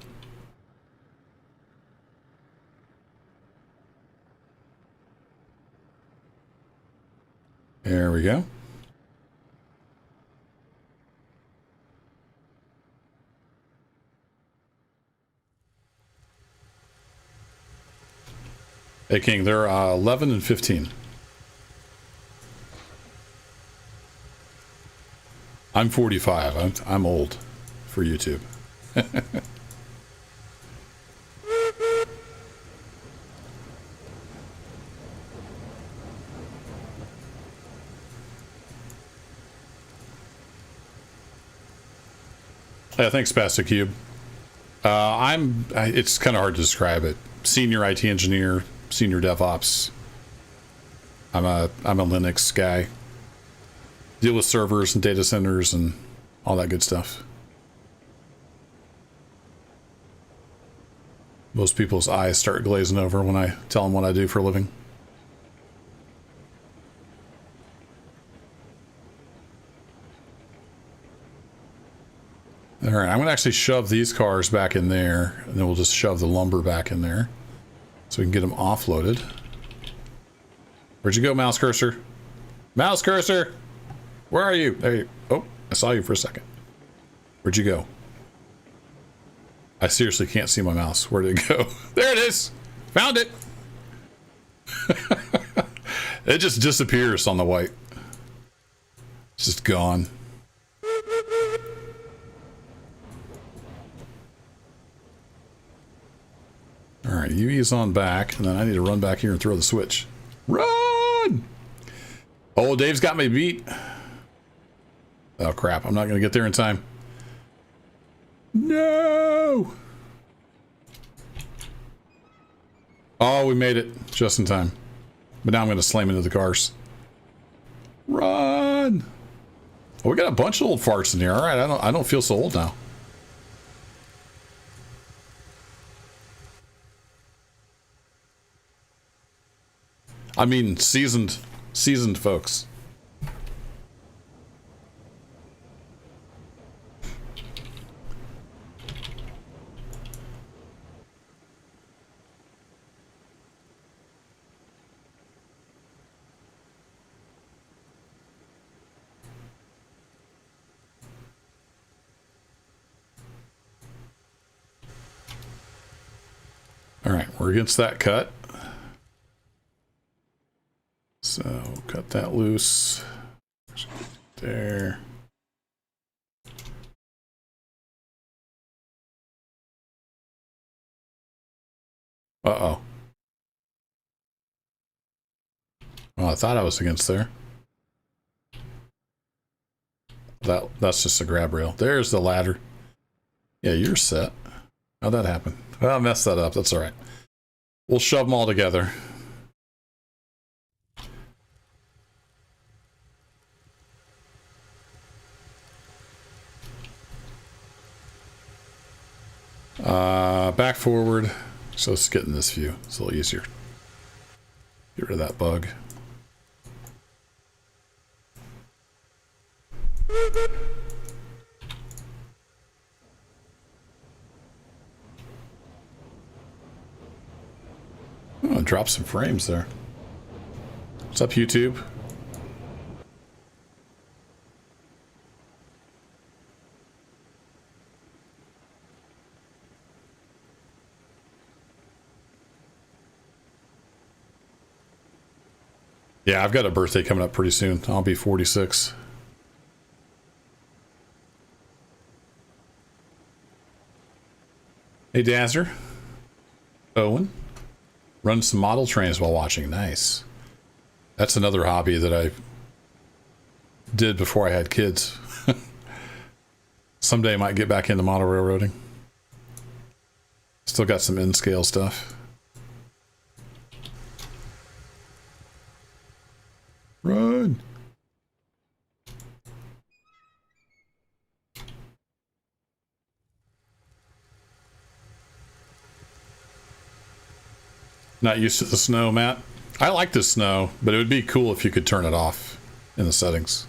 There we go. Hey King, they're 11 and 15. I'm 45. I'm old for YouTube. Yeah, thanks, Spastic Cube. It's kind of hard to describe it. Senior IT engineer, senior DevOps. I'm a Linux guy. Deal with servers and data centers and all that good stuff. Most people's eyes start glazing over when I tell them what I do for a living. All right, I'm going to actually shove these cars back in there, and then we'll just shove the lumber back in there so we can get them offloaded. Where'd you go, mouse cursor? Mouse cursor! Where are you? There you... Oh, I saw you for a second. Where'd you go? I seriously can't see my mouse. Where did it go? There it is! Found it! It just disappears on the white. It's just gone. Alright, UV's on back, and then I need to run back here and throw the switch. Run! Oh, Dave's got me beat. Oh crap, I'm not gonna get there in time. No! Oh, we made it just in time. But now I'm gonna slam into the cars. Run! Oh, we got a bunch of old farts in here. Alright, I don't feel so old now. I mean, seasoned folks. All right, we're against that cut. So cut that loose. There. Uh-oh. Well, I thought I was against there. That's just a grab rail. There's the ladder. Yeah, you're set. How'd that happen? Well, I messed that up. That's all right. We'll shove them all together. Back forward. So let's get in this view. It's a little easier. Get rid of that bug. Oh, drop some frames there. What's up, YouTube? Yeah, I've got a birthday coming up pretty soon. I'll be 46. Hey, Dazzer. Owen. Run some model trains while watching. Nice. That's another hobby that I did before I had kids. Someday I might get back into model railroading. Still got some in-scale stuff. Run! Not used to the snow, Matt. I like the snow, but it would be cool if you could turn it off in the settings.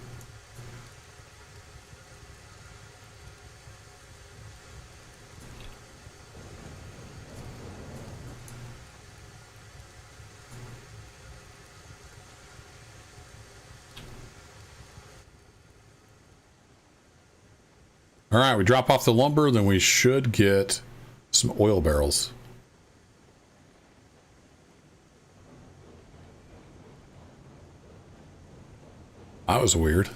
All right, we drop off the lumber, then we should get some oil barrels. That was weird.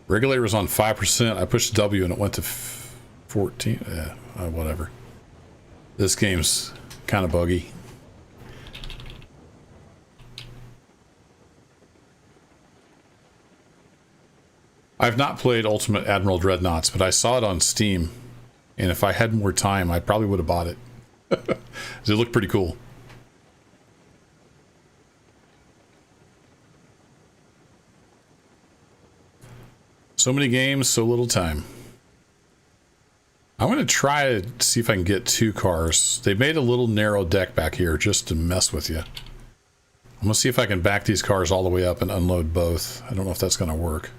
Regulator was on 5%. I pushed W and it went to 14. Yeah, whatever. This game's kind of buggy. I've not played Ultimate Admiral Dreadnoughts, but I saw it on Steam. And if I had more time, I probably would have bought it. It looked pretty cool. So many games, so little time. I'm going to try to see if I can get 2 cars. They made a little narrow deck back here just to mess with you. I'm going to see if I can back these cars all the way up and unload both. I don't know if that's going to work.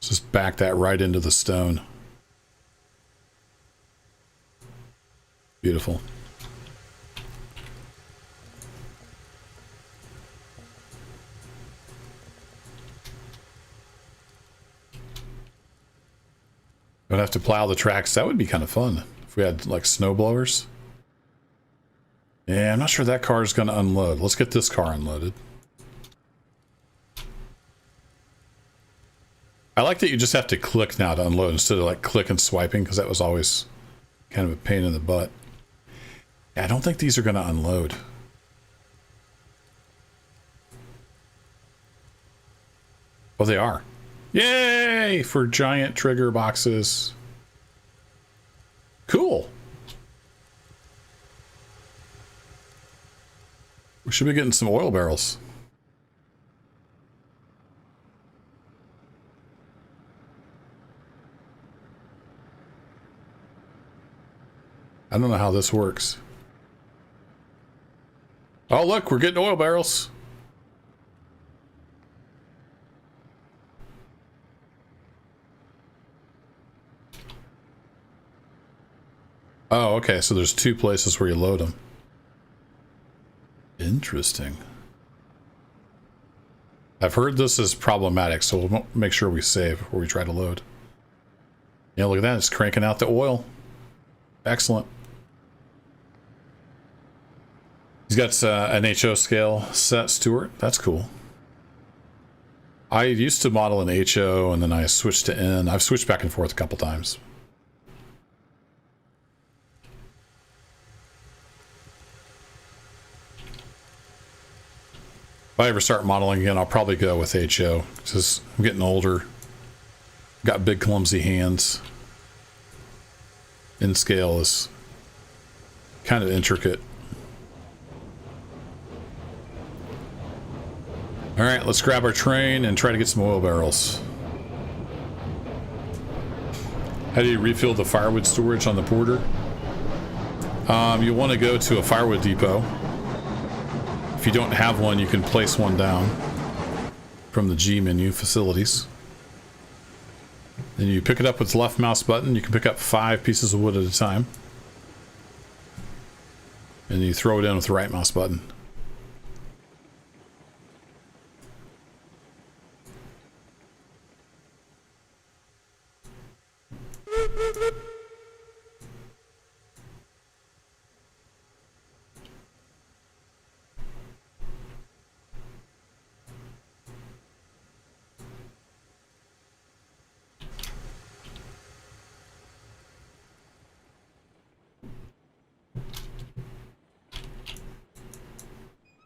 Just back that right into the stone. Beautiful. Don't have to plow the tracks. That would be kind of fun if we had like snow blowers. Yeah, I'm not sure that car is going to unload. Let's get this car unloaded. I like that you just have to click now to unload instead of like click and swiping, because that was always kind of a pain in the butt. Yeah, I don't think these are going to unload. Oh, they are. Yay for giant trigger boxes. Cool. We should be getting some oil barrels. I don't know how this works. Oh, look, we're getting oil barrels. Oh, okay, so there's 2 places where you load them. Interesting. I've heard this is problematic, so we'll make sure we save before we try to load. Yeah, look at that, it's cranking out the oil. Excellent. He's got an HO scale set, Stuart. That's cool. I used to model an HO, and then I switched to N. I've switched back and forth a couple times. If I ever start modeling again, I'll probably go with HO, because I'm getting older. Got big, clumsy hands. In scale is kind of intricate. All right, let's grab our train and try to get some oil barrels. How do you refill the firewood storage on the Porter? You want to go to a firewood depot. If you don't have one, you can place one down from the G menu, facilities. Then you pick it up with the left mouse button. You can pick up 5 pieces of wood at a time. And you throw it in with the right mouse button.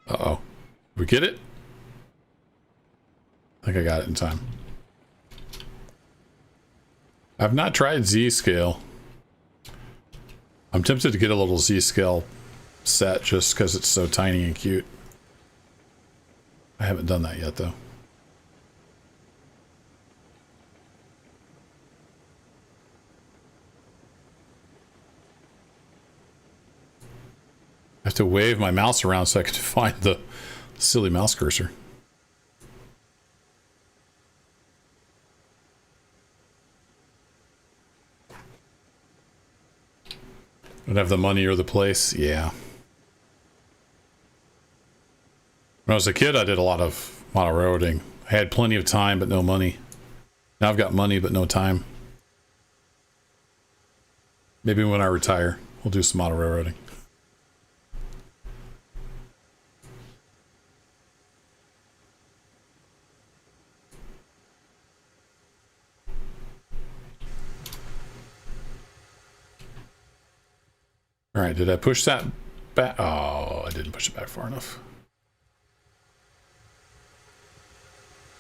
Uh-oh. We get it? I think I got it in time. I've not tried Z-Scale. I'm tempted to get a little Z-Scale set just because it's so tiny and cute. I haven't done that yet, though. I have to wave my mouse around so I can find the silly mouse cursor. Don't have the money or the place. Yeah. When I was a kid, I did a lot of model railroading. I had plenty of time, but no money. Now I've got money, but no time. Maybe when I retire, we'll do some model railroading. All right, did I push that back? Oh, I didn't push it back far enough.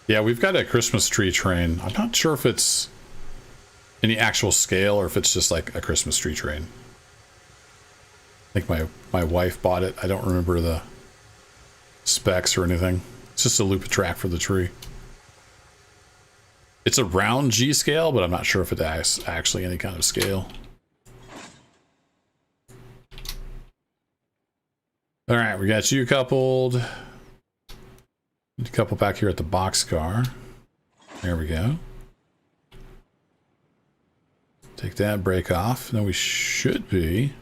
Yeah, we've got a Christmas tree train. I'm not sure if it's any actual scale or if it's just like a Christmas tree train. I think my wife bought it. I don't remember the specs or anything. It's just a loop track for the tree. It's a round G scale, but I'm not sure if it has actually any kind of scale. All right, we got you coupled. A couple back here at the boxcar. There we go. Take that, break off. Then we should be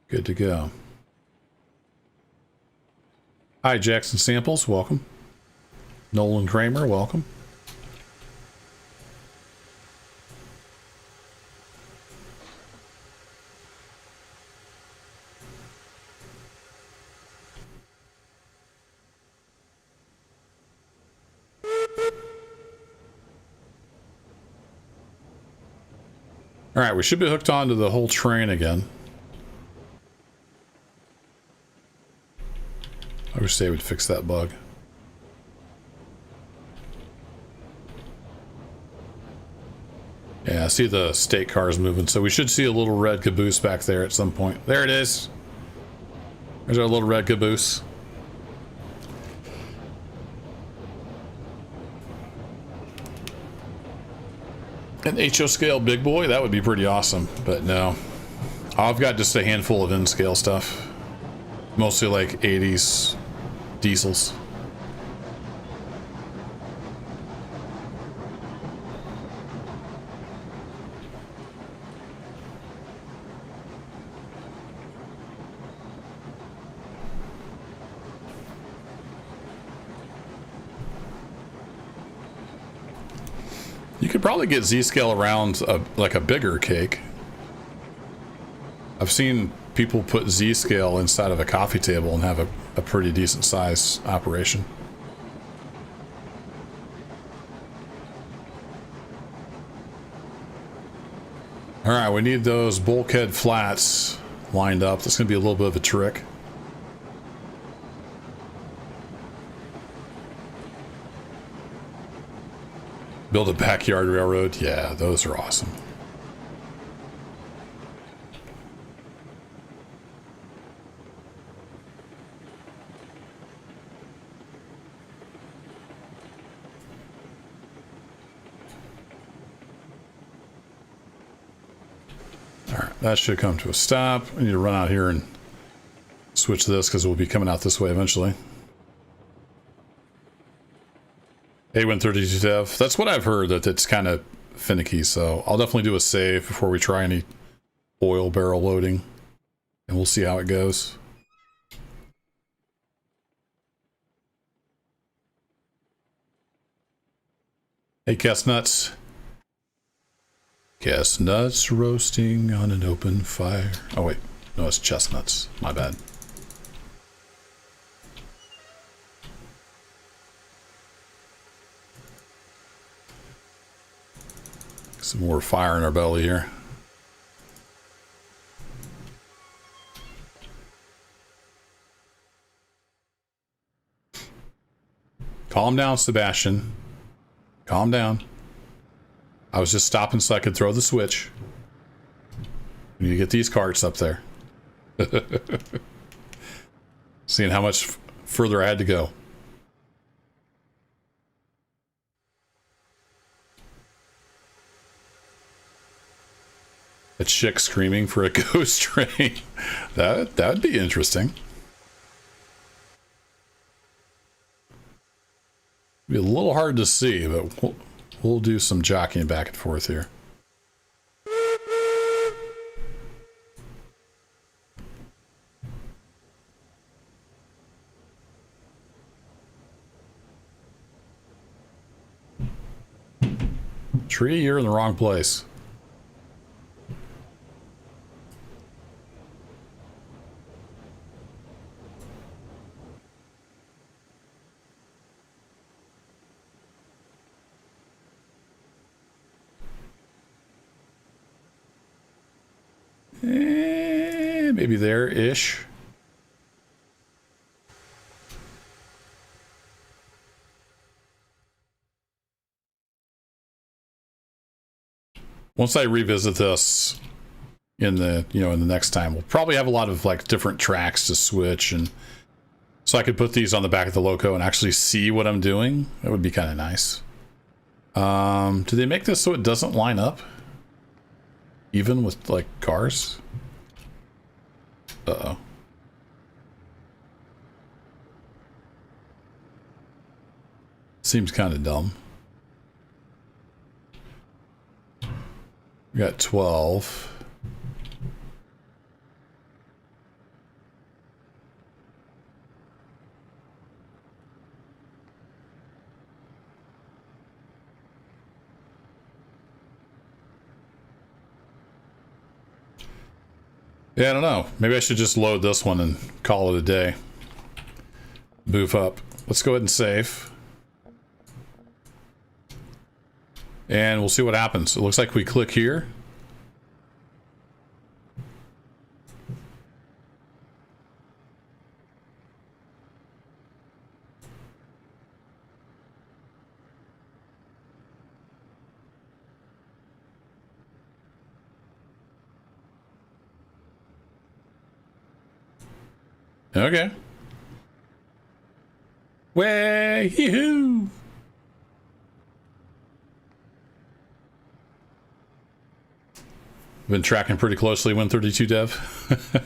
good to go. Hi, Jackson Samples, welcome. Nolan Kramer, welcome. All right, we should be hooked onto the whole train again. I wish they would fix that bug. Yeah, I see the state cars moving, so we should see a little red caboose back there at some point. There it is. There's our little red caboose. An HO scale big boy, that would be pretty awesome, but no. I've got just a handful of N scale stuff. Mostly like 80s diesels. You could probably get Z-scale around like a bigger cake. I've seen people put Z-scale inside of a coffee table and have a pretty decent size operation. All right, we need those bulkhead flats lined up. That's going to be a little bit of a trick. Build a backyard railroad. Yeah, those are awesome. All right, that should come to a stop. I need to run out here and switch this because we'll be coming out this way eventually. A132 dev. That's what I've heard, that it's kind of finicky, so I'll definitely do a save before we try any oil barrel loading, and we'll see how it goes. Hey, chestnuts. Chestnuts roasting on an open fire. Oh, wait. No, it's chestnuts. My bad. Some more fire in our belly here. Calm down, Sebastian. Calm down. I was just stopping so I could throw the switch. We need to get these carts up there. Seeing how much further I had to go. A chick screaming for a ghost train. That'd be interesting. Be a little hard to see, but we'll do some jockeying back and forth here. Tree, you're in the wrong place. Maybe there-ish. Once I revisit this in the, in the next time, we'll probably have a lot of like different tracks to switch, and so I could put these on the back of the loco and actually see what I'm doing. That would be kind of nice. Do they make this so it doesn't line up? Even with like cars? Uh-oh. Seems kind of dumb. We got 12. Yeah, I don't know. Maybe I should just load this one and call it a day. Move up. Let's go ahead and save. And we'll see what happens. It looks like we click here. Okay. Way, hee-hoo! Been tracking pretty closely 132 dev.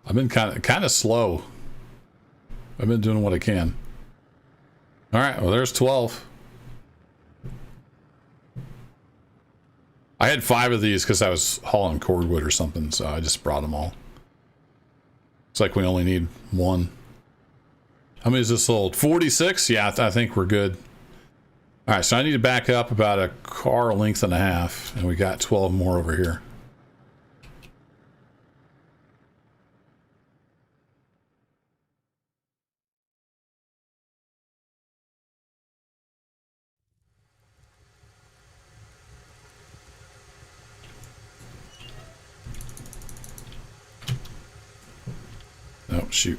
I've been kind of slow. I've been doing what I can. All right, well there's 12. I had 5 of these because I was hauling cordwood or something, so I just brought them all. It's like we only need 1. How many is this sold? 46? Yeah, I think we're good. All right, so I need to back up about a car length and a half, and we got 12 more over here. Oh, shoot.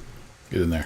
Get in there.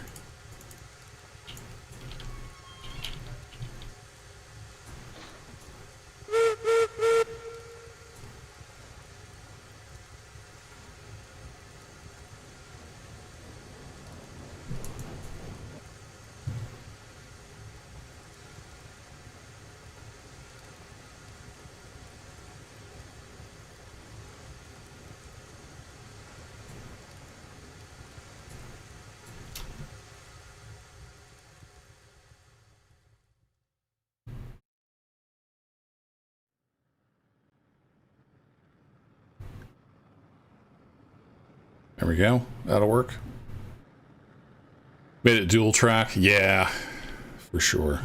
There we go. That'll work. Made it dual track? Yeah, for sure.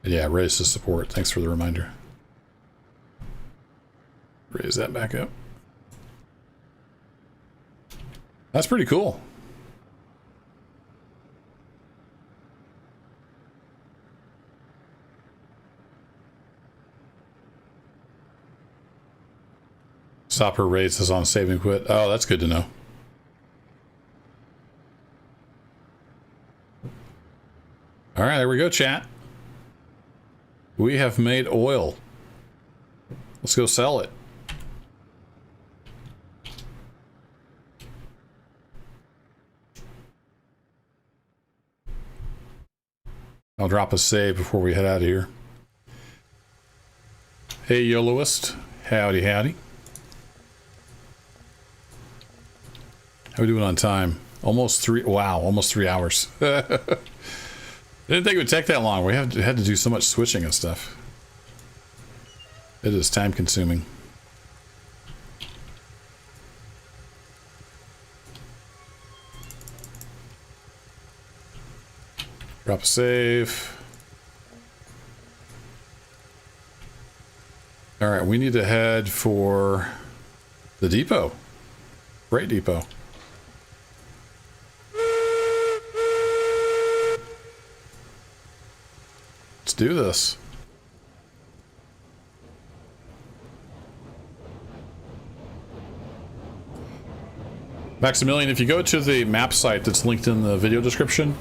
Yeah, raise the support. Thanks for the reminder. Raise that back up. That's pretty cool. Stop her raises on save and quit. Oh, that's good to know. All right, there we go, chat. We have made oil. Let's go sell it. I'll drop a save before we head out of here. Hey, YOLOist. Howdy, howdy. How we doing on time? Almost 3. Wow, almost 3 hours. Didn't think it would take that long. We had to do so much switching and stuff. It is time consuming. Drop a save. All right, we need to head for the depot. Freight depot. Let's do this. Maximilian, if you go to the map site that's linked in the video description,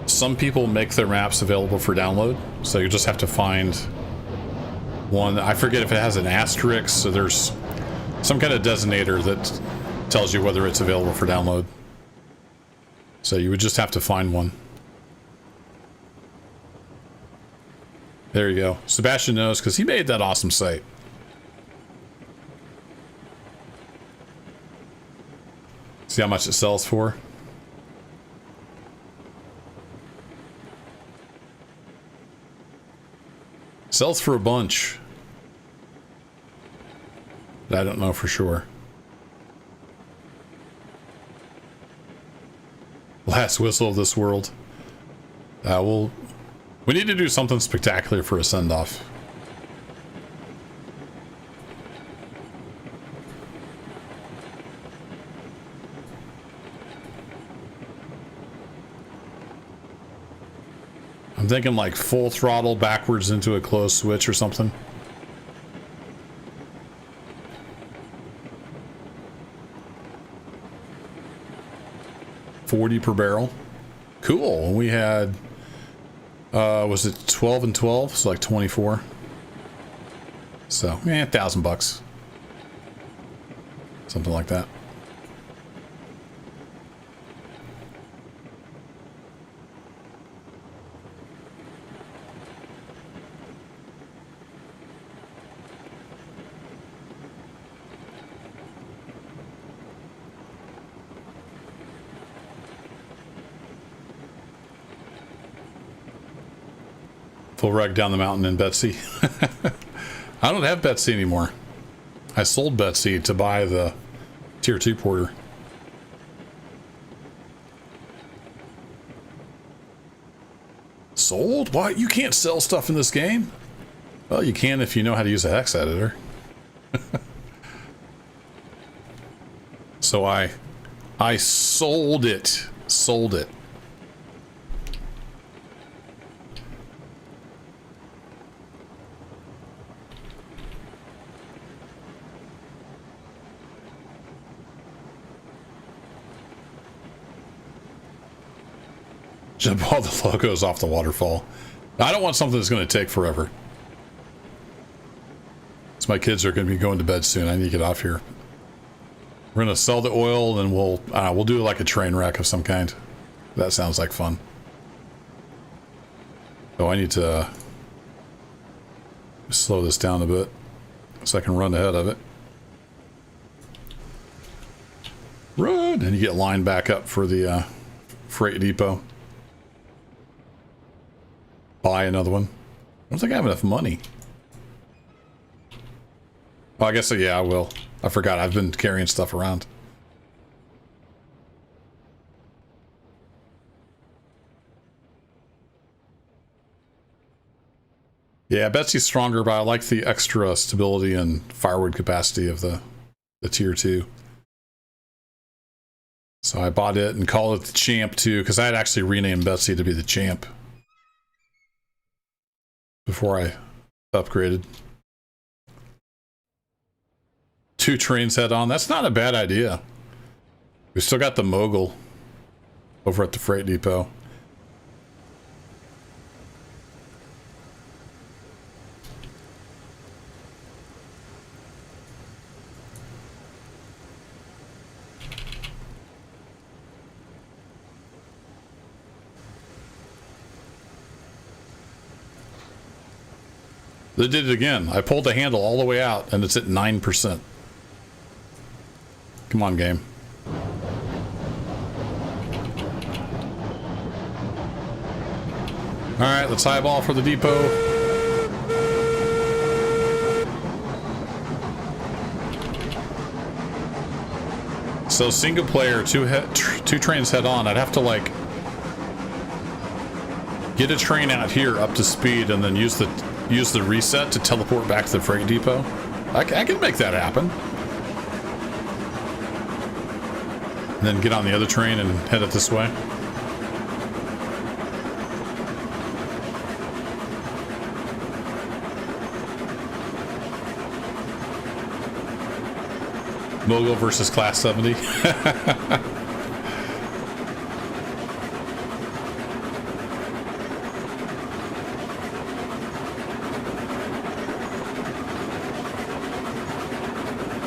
some people make their maps available for download, so you just have to find one. I forget if it has an asterisk, so there's some kind of designator that tells you whether it's available for download. So you would just have to find one. There you go. Sebastian knows because he made that awesome site. See how much it sells for? Sells for a bunch. But I don't know for sure. Last whistle of this world. We need to do something spectacular for a send-off. I'm thinking like full throttle backwards into a closed switch or something. $40 per barrel. Cool. We had, was it 12 and 12? So like 24. So, yeah, $1,000. Something like that. Full reg down the mountain in Betsy. I don't have Betsy anymore. I sold Betsy to buy the Tier 2 porter. Sold? What? You can't sell stuff in this game? Well, you can if you know how to use a hex editor. So I sold it. Sold it. Jump all the logos off the waterfall. I don't want something that's going to take forever. So my kids are going to be going to bed soon. I need to get off here. We're going to sell the oil, and we'll do like a train wreck of some kind. That sounds like fun. Oh, I need to slow this down a bit so I can run ahead of it. Run! And you get lined back up for the freight depot. Buy another one. I don't think I have enough money. Well, I guess, yeah, I will. I forgot. I've been carrying stuff around. Yeah, Betsy's stronger, but I like the extra stability and firewood capacity of the Tier 2. So I bought it and called it the Champ, too, because I had actually renamed Betsy to be the Champ before I upgraded. 2 trains head on. That's not a bad idea. We still got the mogul over at the freight depot. They did it again. I pulled the handle all the way out and it's at 9%. Come on, game. Alright, let's highball for the depot. So single player, two trains head on. I'd have to like get a train out here up to speed and then use the reset to teleport back to the freight depot. I can make that happen. And then get on the other train and head it this way. Mogul versus Class 70.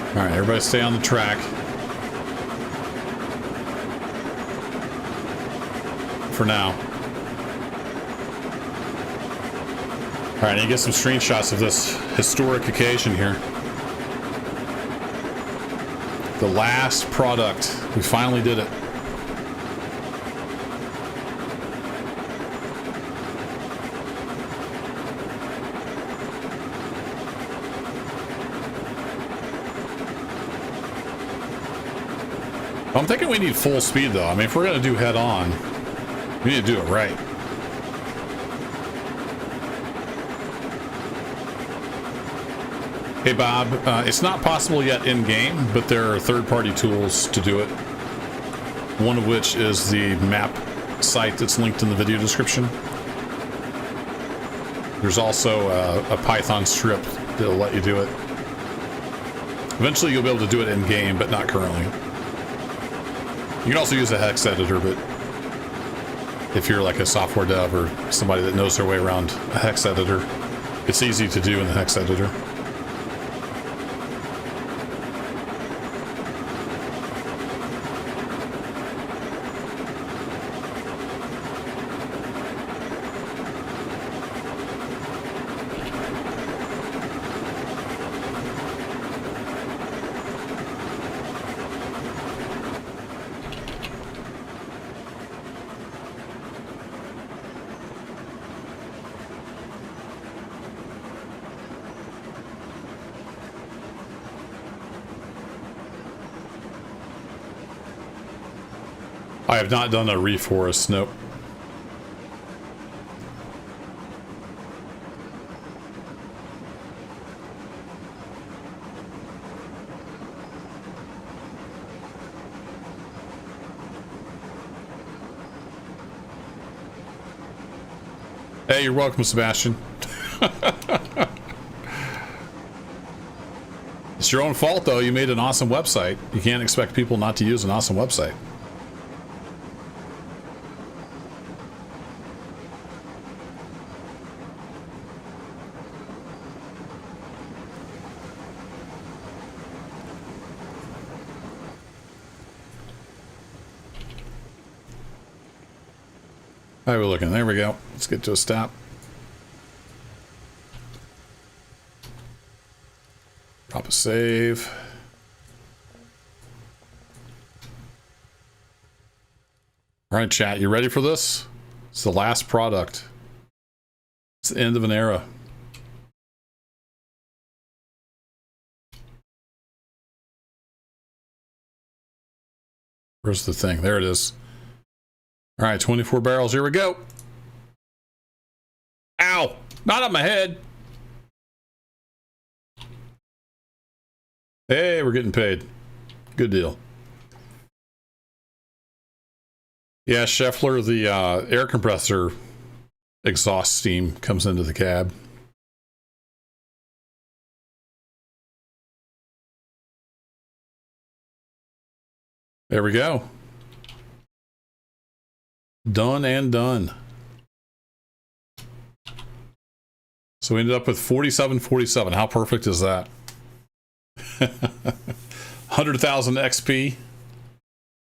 All right, everybody stay on the track. For now. All right, I need to get some screenshots of this historic occasion here. The last product. We finally did it. I'm thinking we need full speed though. I mean, if we're going to do head on, we need to do it right. Hey Bob, it's not possible yet in-game, but there are third-party tools to do it. One of which is the map site that's linked in the video description. There's also a Python script that'll let you do it. Eventually you'll be able to do it in-game, but not currently. You can also use a hex editor, but if you're like a software dev or somebody that knows their way around a hex editor, it's easy to do in the hex editor. I have not done a reforest, nope. Hey, you're welcome, Sebastian. It's your own fault, though. You made an awesome website. You can't expect people not to use an awesome website. How are we looking? There we go. Let's get to a stop. Drop a save. All right, chat, you ready for this? It's the last product. It's the end of an era. Where's the thing? There it is. All right, 24 barrels. Here we go. Ow! Not on my head. Hey, we're getting paid. Good deal. Yeah, Scheffler, the air compressor exhaust steam comes into the cab. There we go. Done and done. So we ended up with 4747. How perfect is that? 100,000 XP.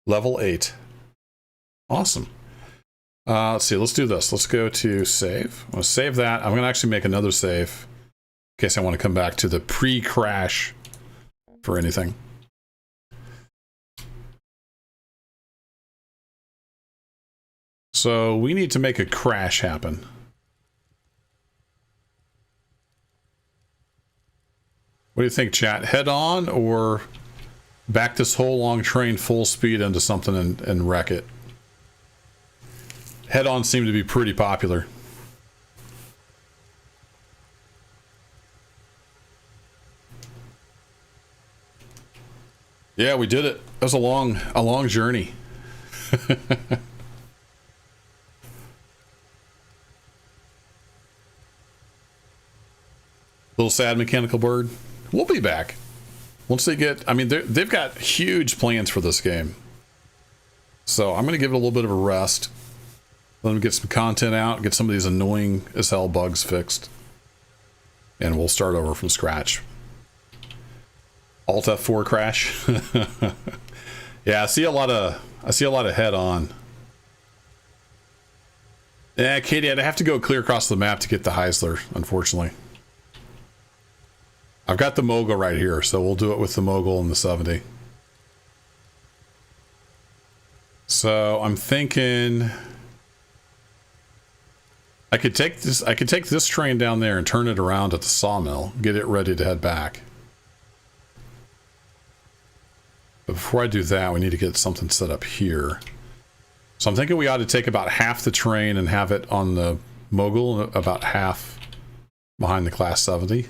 Level 8. Awesome. Let's see. Let's do this. Let's go to save. I'm going to save that. I'm going to actually make another save in case I want to come back to the pre-crash for anything. So we need to make a crash happen. What do you think, chat? Head on or back this whole long train full speed into something and wreck it? Head on seemed to be pretty popular. Yeah, we did it. That was a long journey. Little sad mechanical bird. We'll be back once they get. I mean, they've got huge plans for this game, so I'm going to give it a little bit of a rest. Let them get some content out, get some of these annoying as hell bugs fixed, and we'll start over from scratch. Alt F4 crash. Yeah, I see a lot of head on. Yeah, Katie, I'd have to go clear across the map to get the Heisler, unfortunately. I've got the Mogul right here, so we'll do it with the Mogul and the 70. So I'm thinking I could take this train down there and turn it around at the sawmill, get it ready to head back. But before I do that, we need to get something set up here. So I'm thinking we ought to take about half the train and have it on the Mogul, about half behind the Class 70.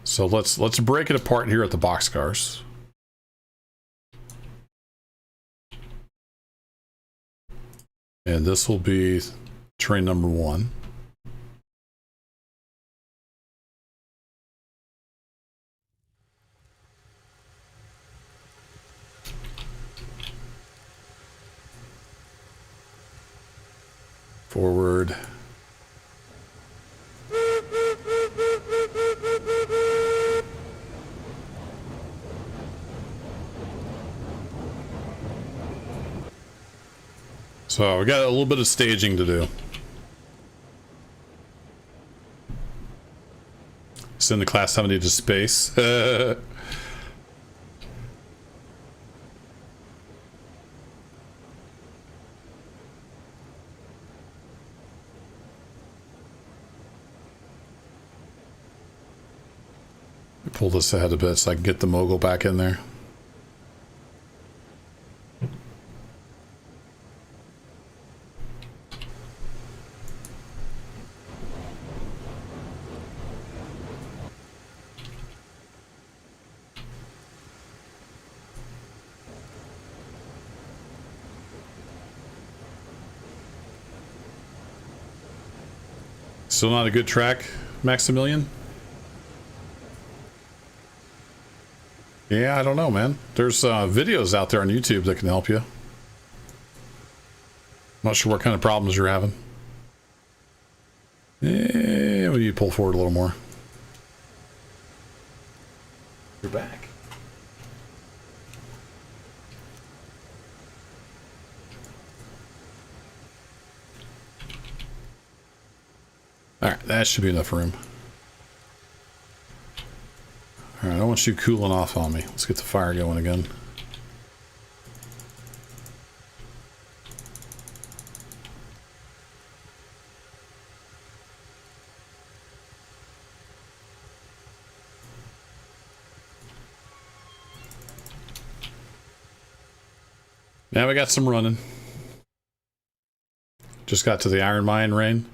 So let's break it apart here at the boxcars. And this will be train number 1. Forward. So we got a little bit of staging to do. Send the Class 70 to space. Pull this ahead a bit so I can get the Mogul back in there. Still not a good track, Maximilian? Yeah, I don't know, man. There's videos out there on YouTube that can help you. Not sure what kind of problems you're having. Yeah, we need to pull forward a little more. You're back. Alright, that should be enough room. Alright, I don't want you cooling off on me. Let's get the fire going again. Now we got some running. Just got to the Iron Mine rain.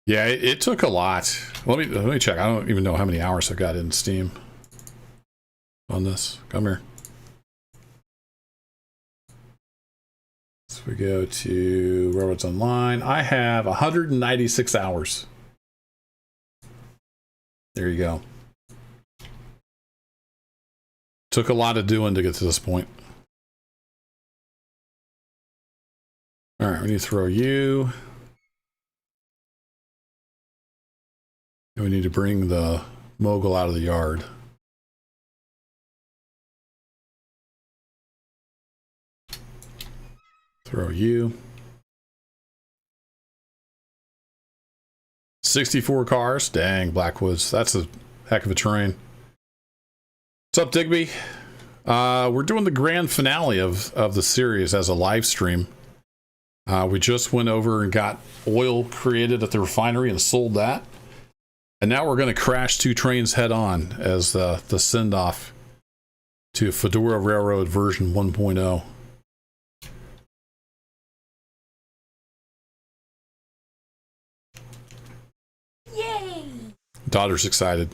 Yeah, it took a lot. Let me check. I don't even know how many hours I've got in Steam on this. Come here. So we go to Railroads Online. I have 196 hours. There you go. Took a lot of doing to get to this point. All right, we need to throw you. And we need to bring the Mogul out of the yard. Throw you. 64 cars. Dang, Blackwoods. That's a heck of a train. What's up, Digby? We're doing the grand finale of the series as a live stream. We just went over and got oil created at the refinery and sold that. And now we're going to crash 2 trains head on as the send-off to Fedora Railroad version 1.0. Yay! Daughter's excited.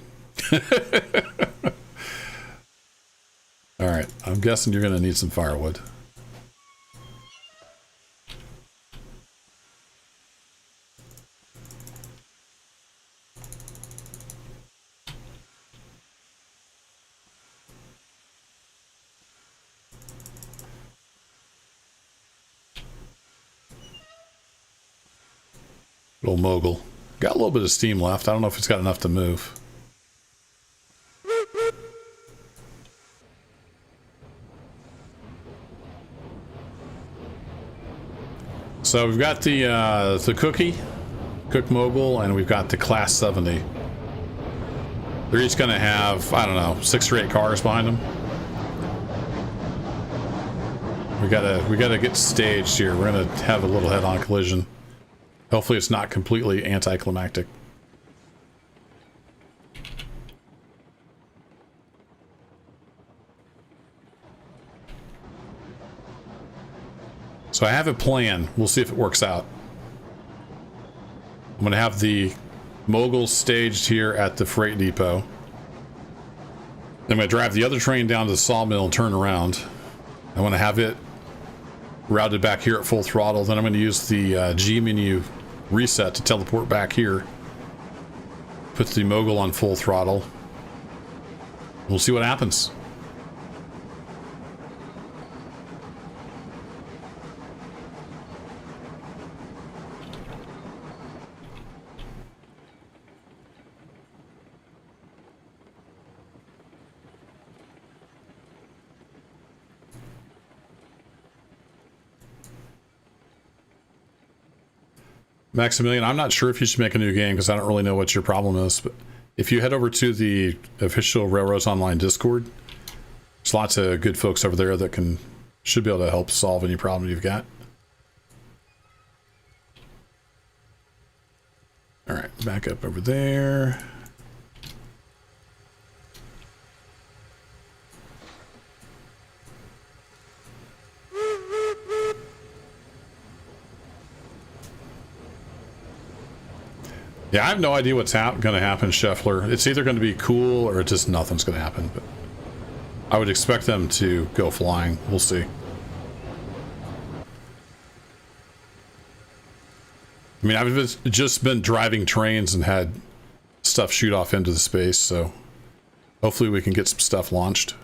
All right, I'm guessing you're going to need some firewood. Little mogul. Got a little bit of steam left. I don't know if it's got enough to move. So we've got the cook mogul, and we've got the class 70. They're each going to have, I don't know, 6 or 8 cars behind them. We gotta get staged here. We're gonna have a little head-on collision. Hopefully it's not completely anticlimactic. So I have a plan. We'll see if it works out. I'm gonna have the moguls staged here at the freight depot. I'm gonna drive the other train down to the sawmill and turn around. I want to have it routed back here at full throttle. Then I'm going to use the G menu reset to teleport back here. Put the mogul on full throttle. We'll see what happens. Maximilian, I'm not sure if you should make a new game because I don't really know what your problem is, but if you head over to the official Railroads Online Discord, there's lots of good folks over there that should be able to help solve any problem you've got. All right, back up over there. Yeah, I have no idea what's going to happen, Scheffler. It's either going to be cool or just nothing's going to happen. But I would expect them to go flying. We'll see. I mean, I've just been driving trains and had stuff shoot off into the space, so hopefully we can get some stuff launched.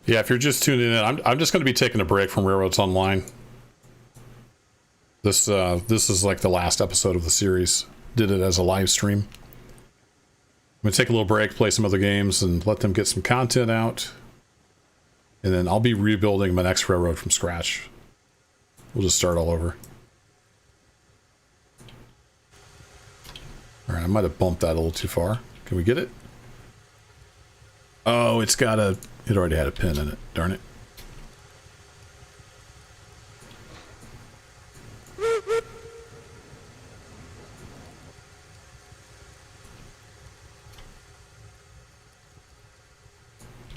Yeah, if you're just tuning in, I'm just going to be taking a break from Railroads Online. This is like the last episode of the series. Did it as a live stream. I'm going to take a little break, play some other games, and let them get some content out. And then I'll be rebuilding my next railroad from scratch. We'll just start all over. All right, I might have bumped that a little too far. Can we get it? Oh, it already had a pin in it. Darn it.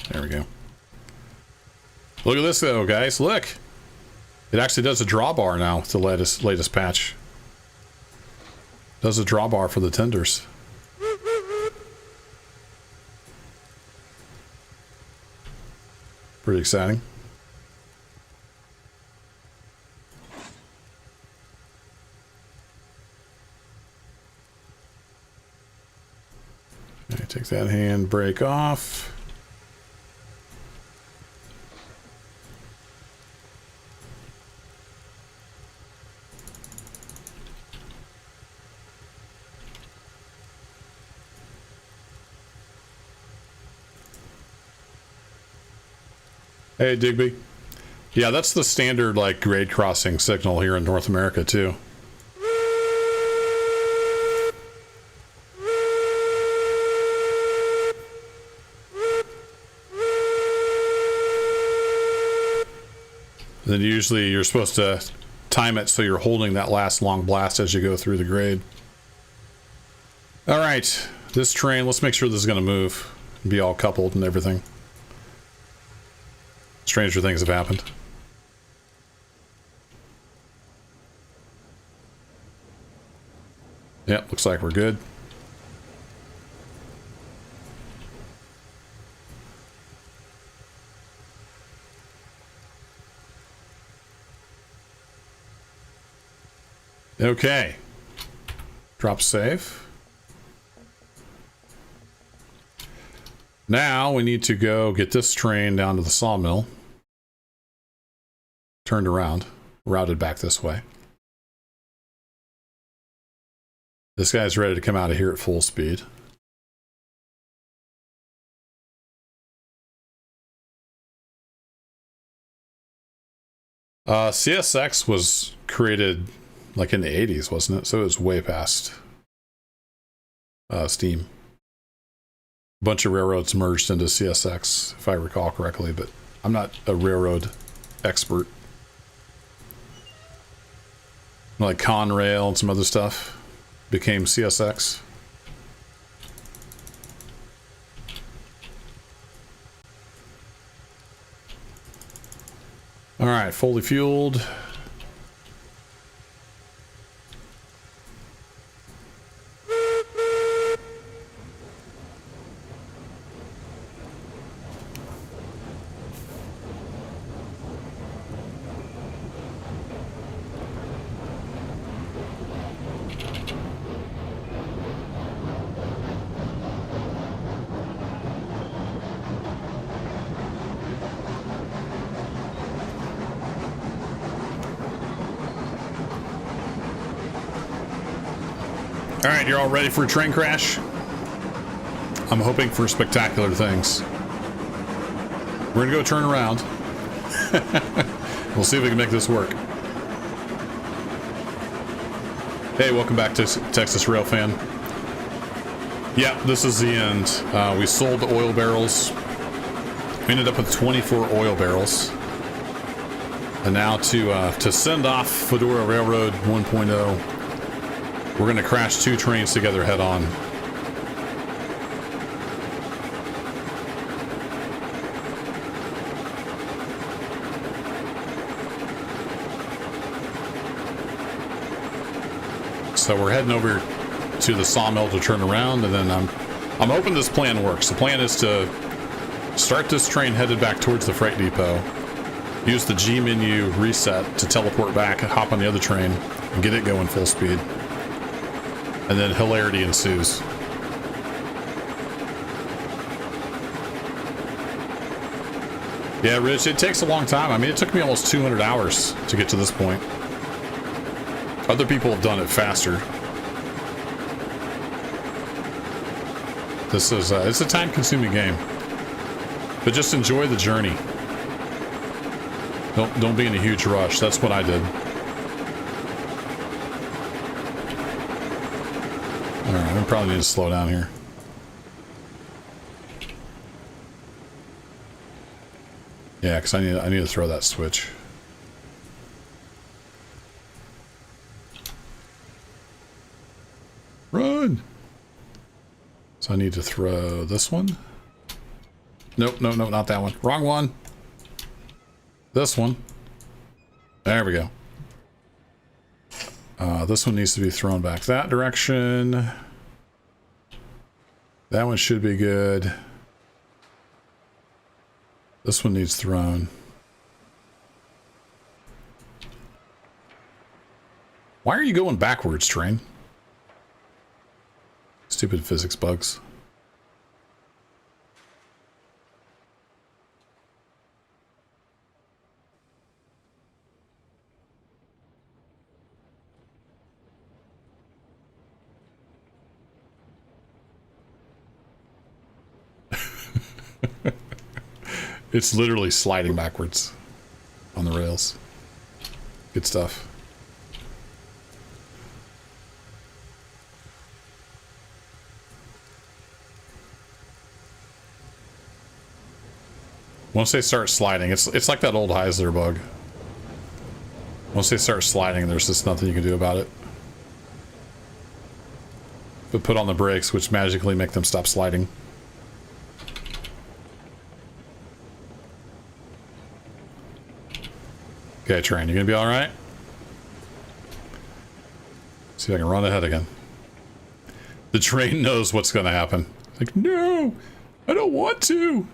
There we go. Look at this though, guys. Look. It actually does a drawbar now with the latest patch. Does a drawbar for the tenders. Pretty exciting. Okay, take that handbrake off. Hey, Digby. Yeah, that's the standard, like, grade crossing signal here in North America, too. Then usually you're supposed to time it so you're holding that last long blast as you go through the grade. All right, this train, let's make sure this is going to move, be all coupled and everything. Stranger things have happened. Yep, looks like we're good. Okay. Drop save. Now we need to go get this train down to the sawmill. Turned around, routed back this way. This guy's ready to come out of here at full speed. CSX was created like in the 80s, wasn't it? So it was way past Steam. A bunch of railroads merged into CSX, if I recall correctly, but I'm not a railroad expert. Like Conrail and some other stuff became CSX. All right, fully fueled. All right, you're all ready for a train crash? I'm hoping for spectacular things. We're gonna go turn around. We'll see if we can make this work. Hey, welcome back to Texas Rail Fan. Yeah, this is the end. We sold the oil barrels. We ended up with 24 oil barrels. And now to send off Fedora Railroad 1.0, we're going to crash two trains together head on. So we're heading over to the sawmill to turn around, and then I'm hoping this plan works. The plan is to start this train headed back towards the freight depot, use the G menu reset to teleport back, hop on the other train, and get it going full speed. And then hilarity ensues. Yeah, Rich, it takes a long time. I mean, it took me almost 200 hours to get to this point. Other people have done it faster. This is, it's a time-consuming game. But just enjoy the journey. Don't be in a huge rush. That's what I did. Alright, I probably need to slow down here. Yeah, because I need to throw that switch. Run! So I need to throw this one. Nope, no, not that one. Wrong one. This one. There we go. This one needs to be thrown back that direction. That one should be good. This one needs thrown. Why are you going backwards, train? Stupid physics bugs. It's literally sliding backwards on the rails. Good stuff. Once they start sliding, it's like that old Heisler bug. Once they start sliding, there's just nothing you can do about it. but put on the brakes, which magically make them stop sliding. Okay, train, you gonna be all right? See if I can run ahead again. The train knows what's gonna happen. Like, no, I don't want to.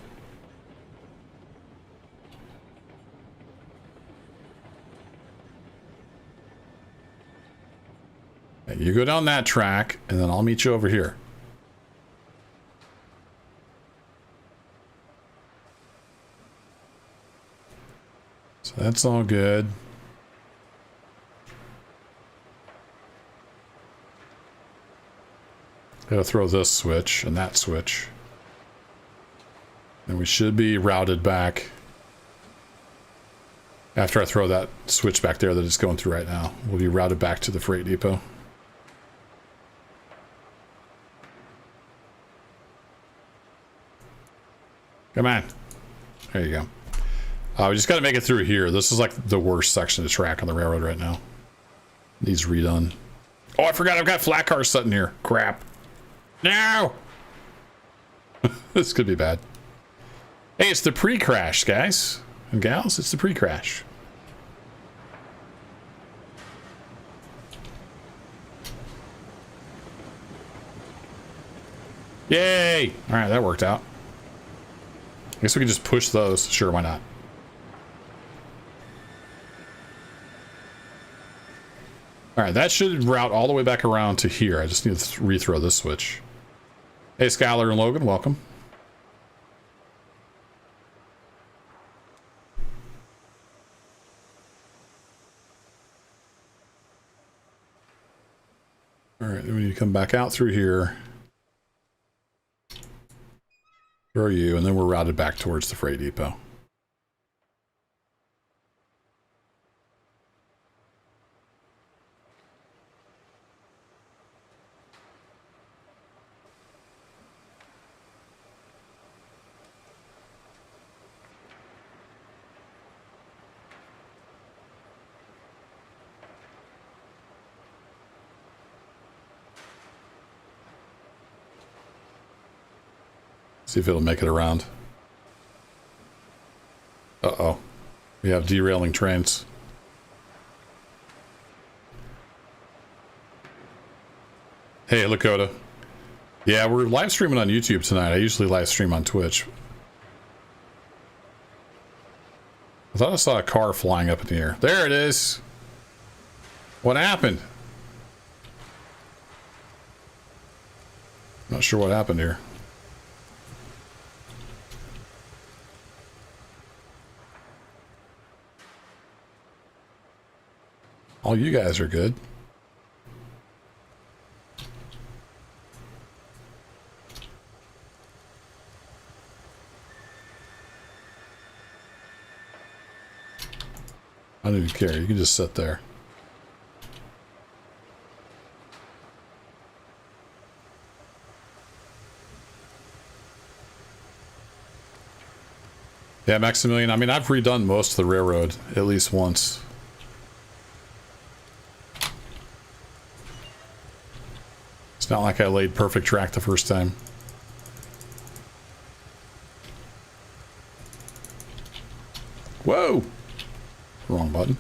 You go down that track, and then I'll meet you over here. So that's all good. Gotta throw this switch and that switch. And we should be routed back. After I throw that switch back there that it's going through right now, we'll be routed back to the freight depot. Come on. There you go. We just got to make it through here. This is like the worst section of track on the railroad right now. Needs redone. Oh, I forgot I've got flat cars sitting here. Crap. No! This could be bad. Hey, it's the pre-crash, guys and gals. It's the pre-crash. Yay! All right, that worked out. I guess we can just push those. Sure, why not? All right, that should route all the way back around to here. I just need to rethrow this switch. Hey, Skylar and Logan, welcome. All right, then we need to come back out through here. Throw you, and then we're routed back towards the freight depot. See if it'll make it around. Uh-oh. We have derailing trains. Hey, Lakota. Yeah, we're live streaming on YouTube tonight. I usually live stream on Twitch. I thought I saw a car flying up in the air. There it is. What happened? Not sure what happened here. All you guys are good. I don't even care. You can just sit there. Yeah, Maximilian, I mean, I've redone most of the railroad at least once. It's not like I laid perfect track the first time. Whoa! Wrong button.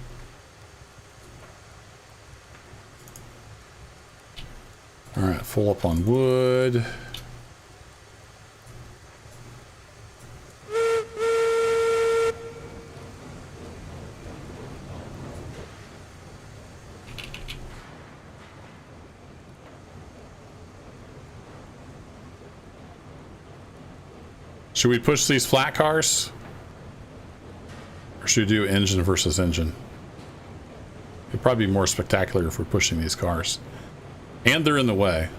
Alright, full up on wood. Should we push these flat cars? Or should we do engine versus engine? It'd probably be more spectacular if we're pushing these cars. And they're in the way.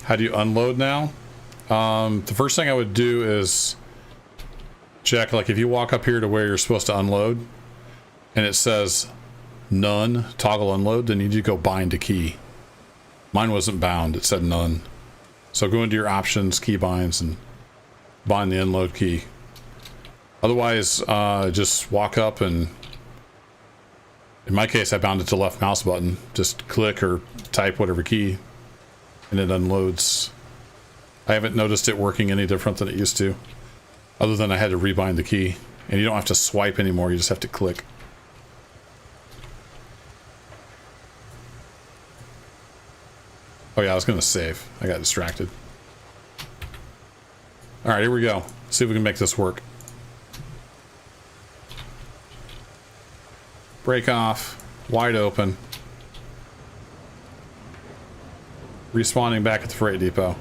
How do you unload now? The first thing I would do is check, like if you walk up here to where you're supposed to unload, and it says none, toggle unload, then you need to go bind a key. Mine wasn't bound, it said none. So go into your options, key binds, and bind the unload key. Otherwise, just walk up and, in my case, I bound it to the left mouse button. Just click or type whatever key, and it unloads. I haven't noticed it working any different than it used to, other than I had to rebind the key. And you don't have to swipe anymore, you just have to click. Oh yeah, I was gonna save. I got distracted. Alright, here we go. See if we can make this work. Break off. Wide open. Respawning back at the freight depot.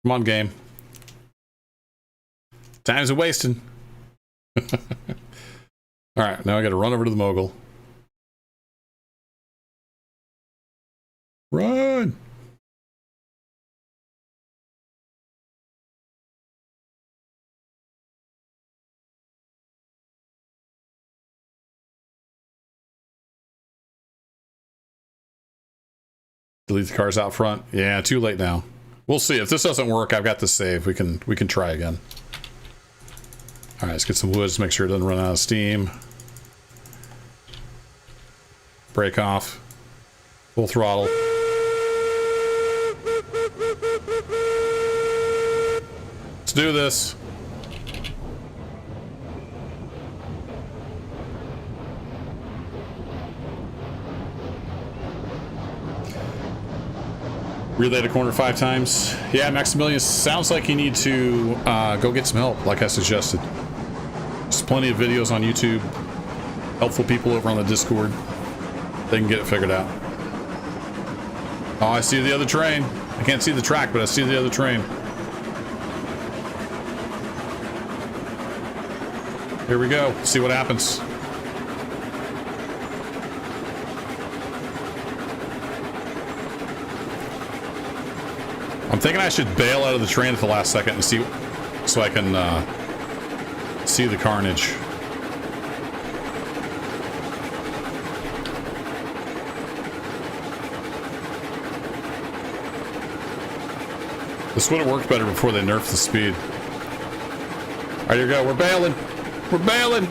Come on, game. Time's a wasting. Alright, now I gotta run over to the mogul. Run! Delete the cars out front. Yeah, too late now. We'll see. If this doesn't work, I've got the save. We can try again. Alright, let's get some woods, make sure it doesn't run out of steam. Break off. Full throttle. Let's do this. Relay the corner 5 times. Yeah, Maximilian, sounds like you need to go get some help, like I suggested. There's plenty of videos on YouTube. Helpful people over on the Discord. They can get it figured out. Oh, I see the other train. I can't see the track, but I see the other train. Here we go. See what happens. I'm thinking I should bail out of the train at the last second and see, so I can see the carnage. This would have worked better before they nerfed the speed. All right, here we go. We're bailing. We're bailing.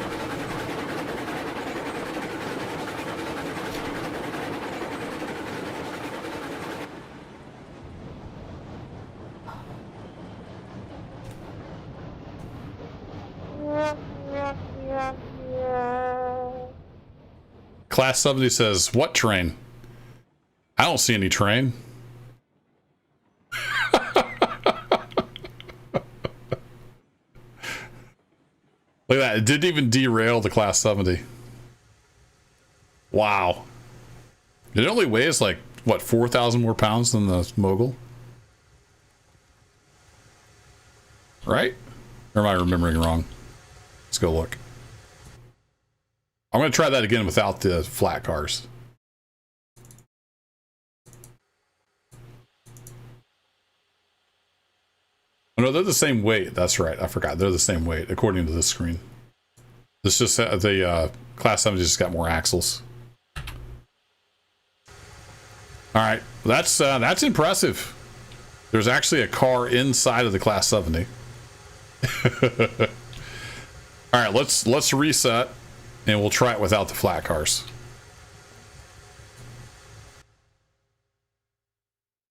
Class 70 says, what train? I don't see any train. Look at that. It didn't even derail the Class 70. Wow. It only weighs like, what, 4,000 more pounds than the Mogul? Right? Or am I remembering wrong? Let's go look. I'm going to try that again without the flat cars. Oh, no, they're the same weight. That's right. I forgot. They're the same weight, according to this screen. This just the Class 70 just got more axles. All right, that's impressive. There's actually a car inside of the Class 70. All right, let's reset, and we'll try it without the flat cars.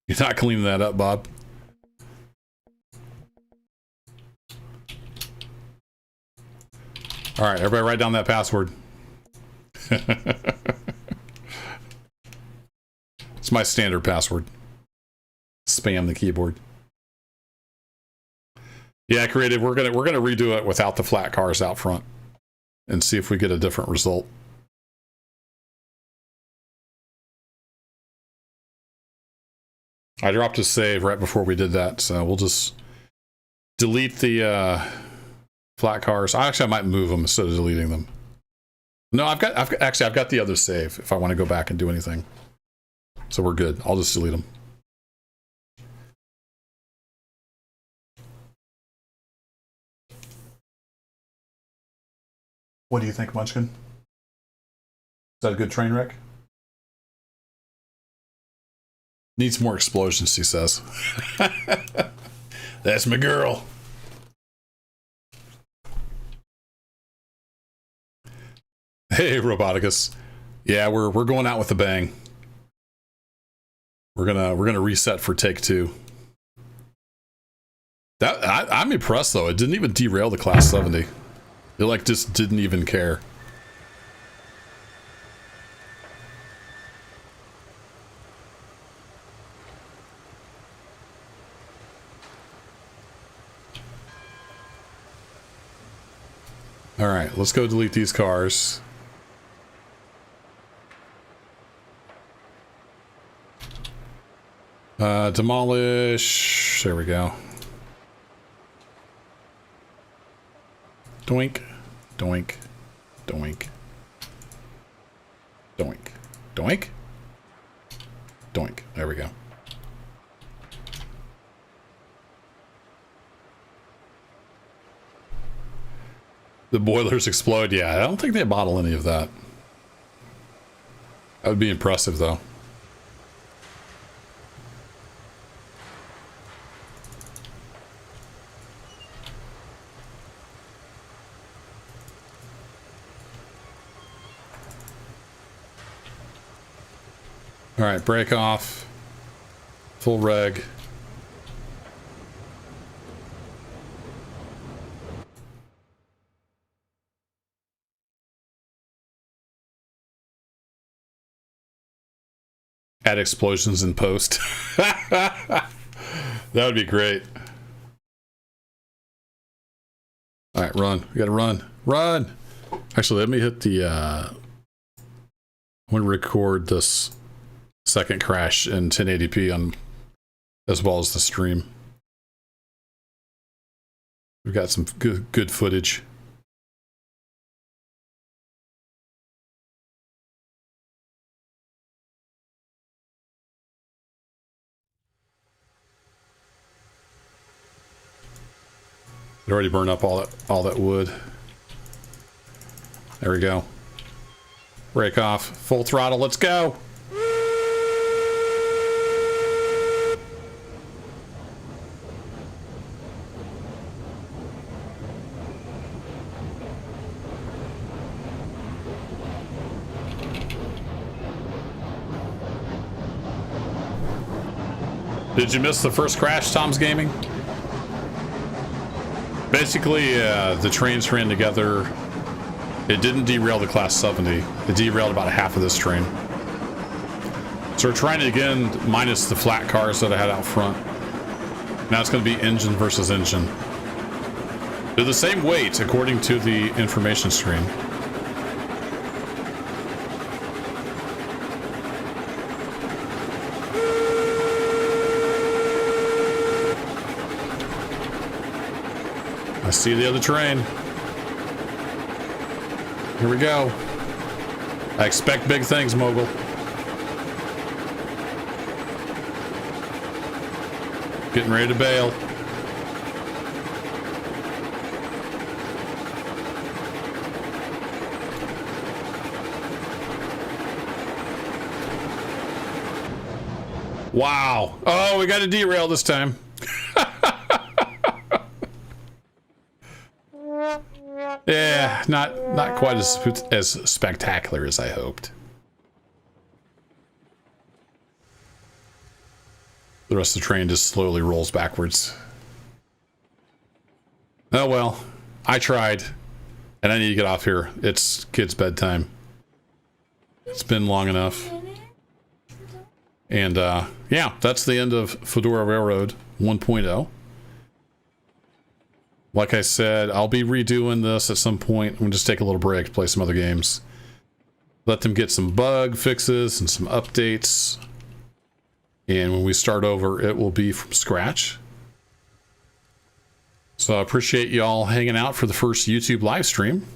You're not cleaning that up, Bob. All right, everybody write down that password. It's my standard password. Spam the keyboard. Yeah, Creative, we're gonna redo it without the flat cars out front and see if we get a different result. I dropped a save right before we did that, so we'll just delete the flat cars. Actually, I might move them instead of deleting them. No, I've got the other save if I want to go back and do anything. So we're good. I'll just delete them. What do you think, Munchkin? that a good train wreck? Needs more explosions, he says. That's my girl. Hey, Roboticus. Yeah, we're going out with a bang. We're gonna reset for take 2. That I'm impressed though. It didn't even derail the class 70. It like just didn't even care. All right, let's go delete these cars. Demolish. There we go. Doink, doink, doink, doink, doink, doink. There we go. The boilers explode. Yeah, I don't think they bottle any of that. That would be impressive, though. All right, break off. Full reg. Add explosions in post. That would be great. All right, run. We gotta run. Run! Actually, let me hit the... I'm gonna record this second crash in 1080p on, as well as the stream. We've got some good footage. It already burned up all that wood. There we go. Break off. Full throttle. Let's go. Did you miss the first crash, Tom's Gaming? Basically, the trains ran together. It didn't derail the class 70. It derailed about half of this train. So we're trying it again, minus the flat cars that I had out front. Now it's going to be engine versus engine. They're the same weight, according to the information screen. I see the other train. Here we go. I expect big things, Mogul. Getting ready to bail. Wow. Oh, we got to derail this time. Yeah, not quite as spectacular as I hoped. The rest of the train just slowly rolls backwards. Oh well, I tried, and I need to get off here. It's kids' bedtime. It's been long enough. And yeah, that's the end of Fedora Railroad 1.0. Like I said, I'll be redoing this at some point. I'm gonna just take a little break, play some other games. Let them get some bug fixes and some updates. And when we start over, it will be from scratch. So I appreciate y'all hanging out for the first YouTube live stream.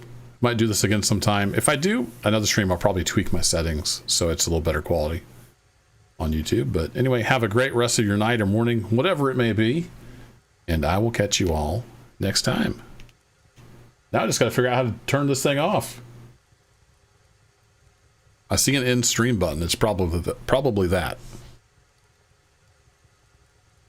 Might do this again sometime. If I do another stream, I'll probably tweak my settings so it's a little better quality on YouTube. But anyway, have a great rest of your night or morning, whatever it may be. And I will catch you all next time. Now I just got to figure out how to turn this thing off. I see an end stream button. It's probably that.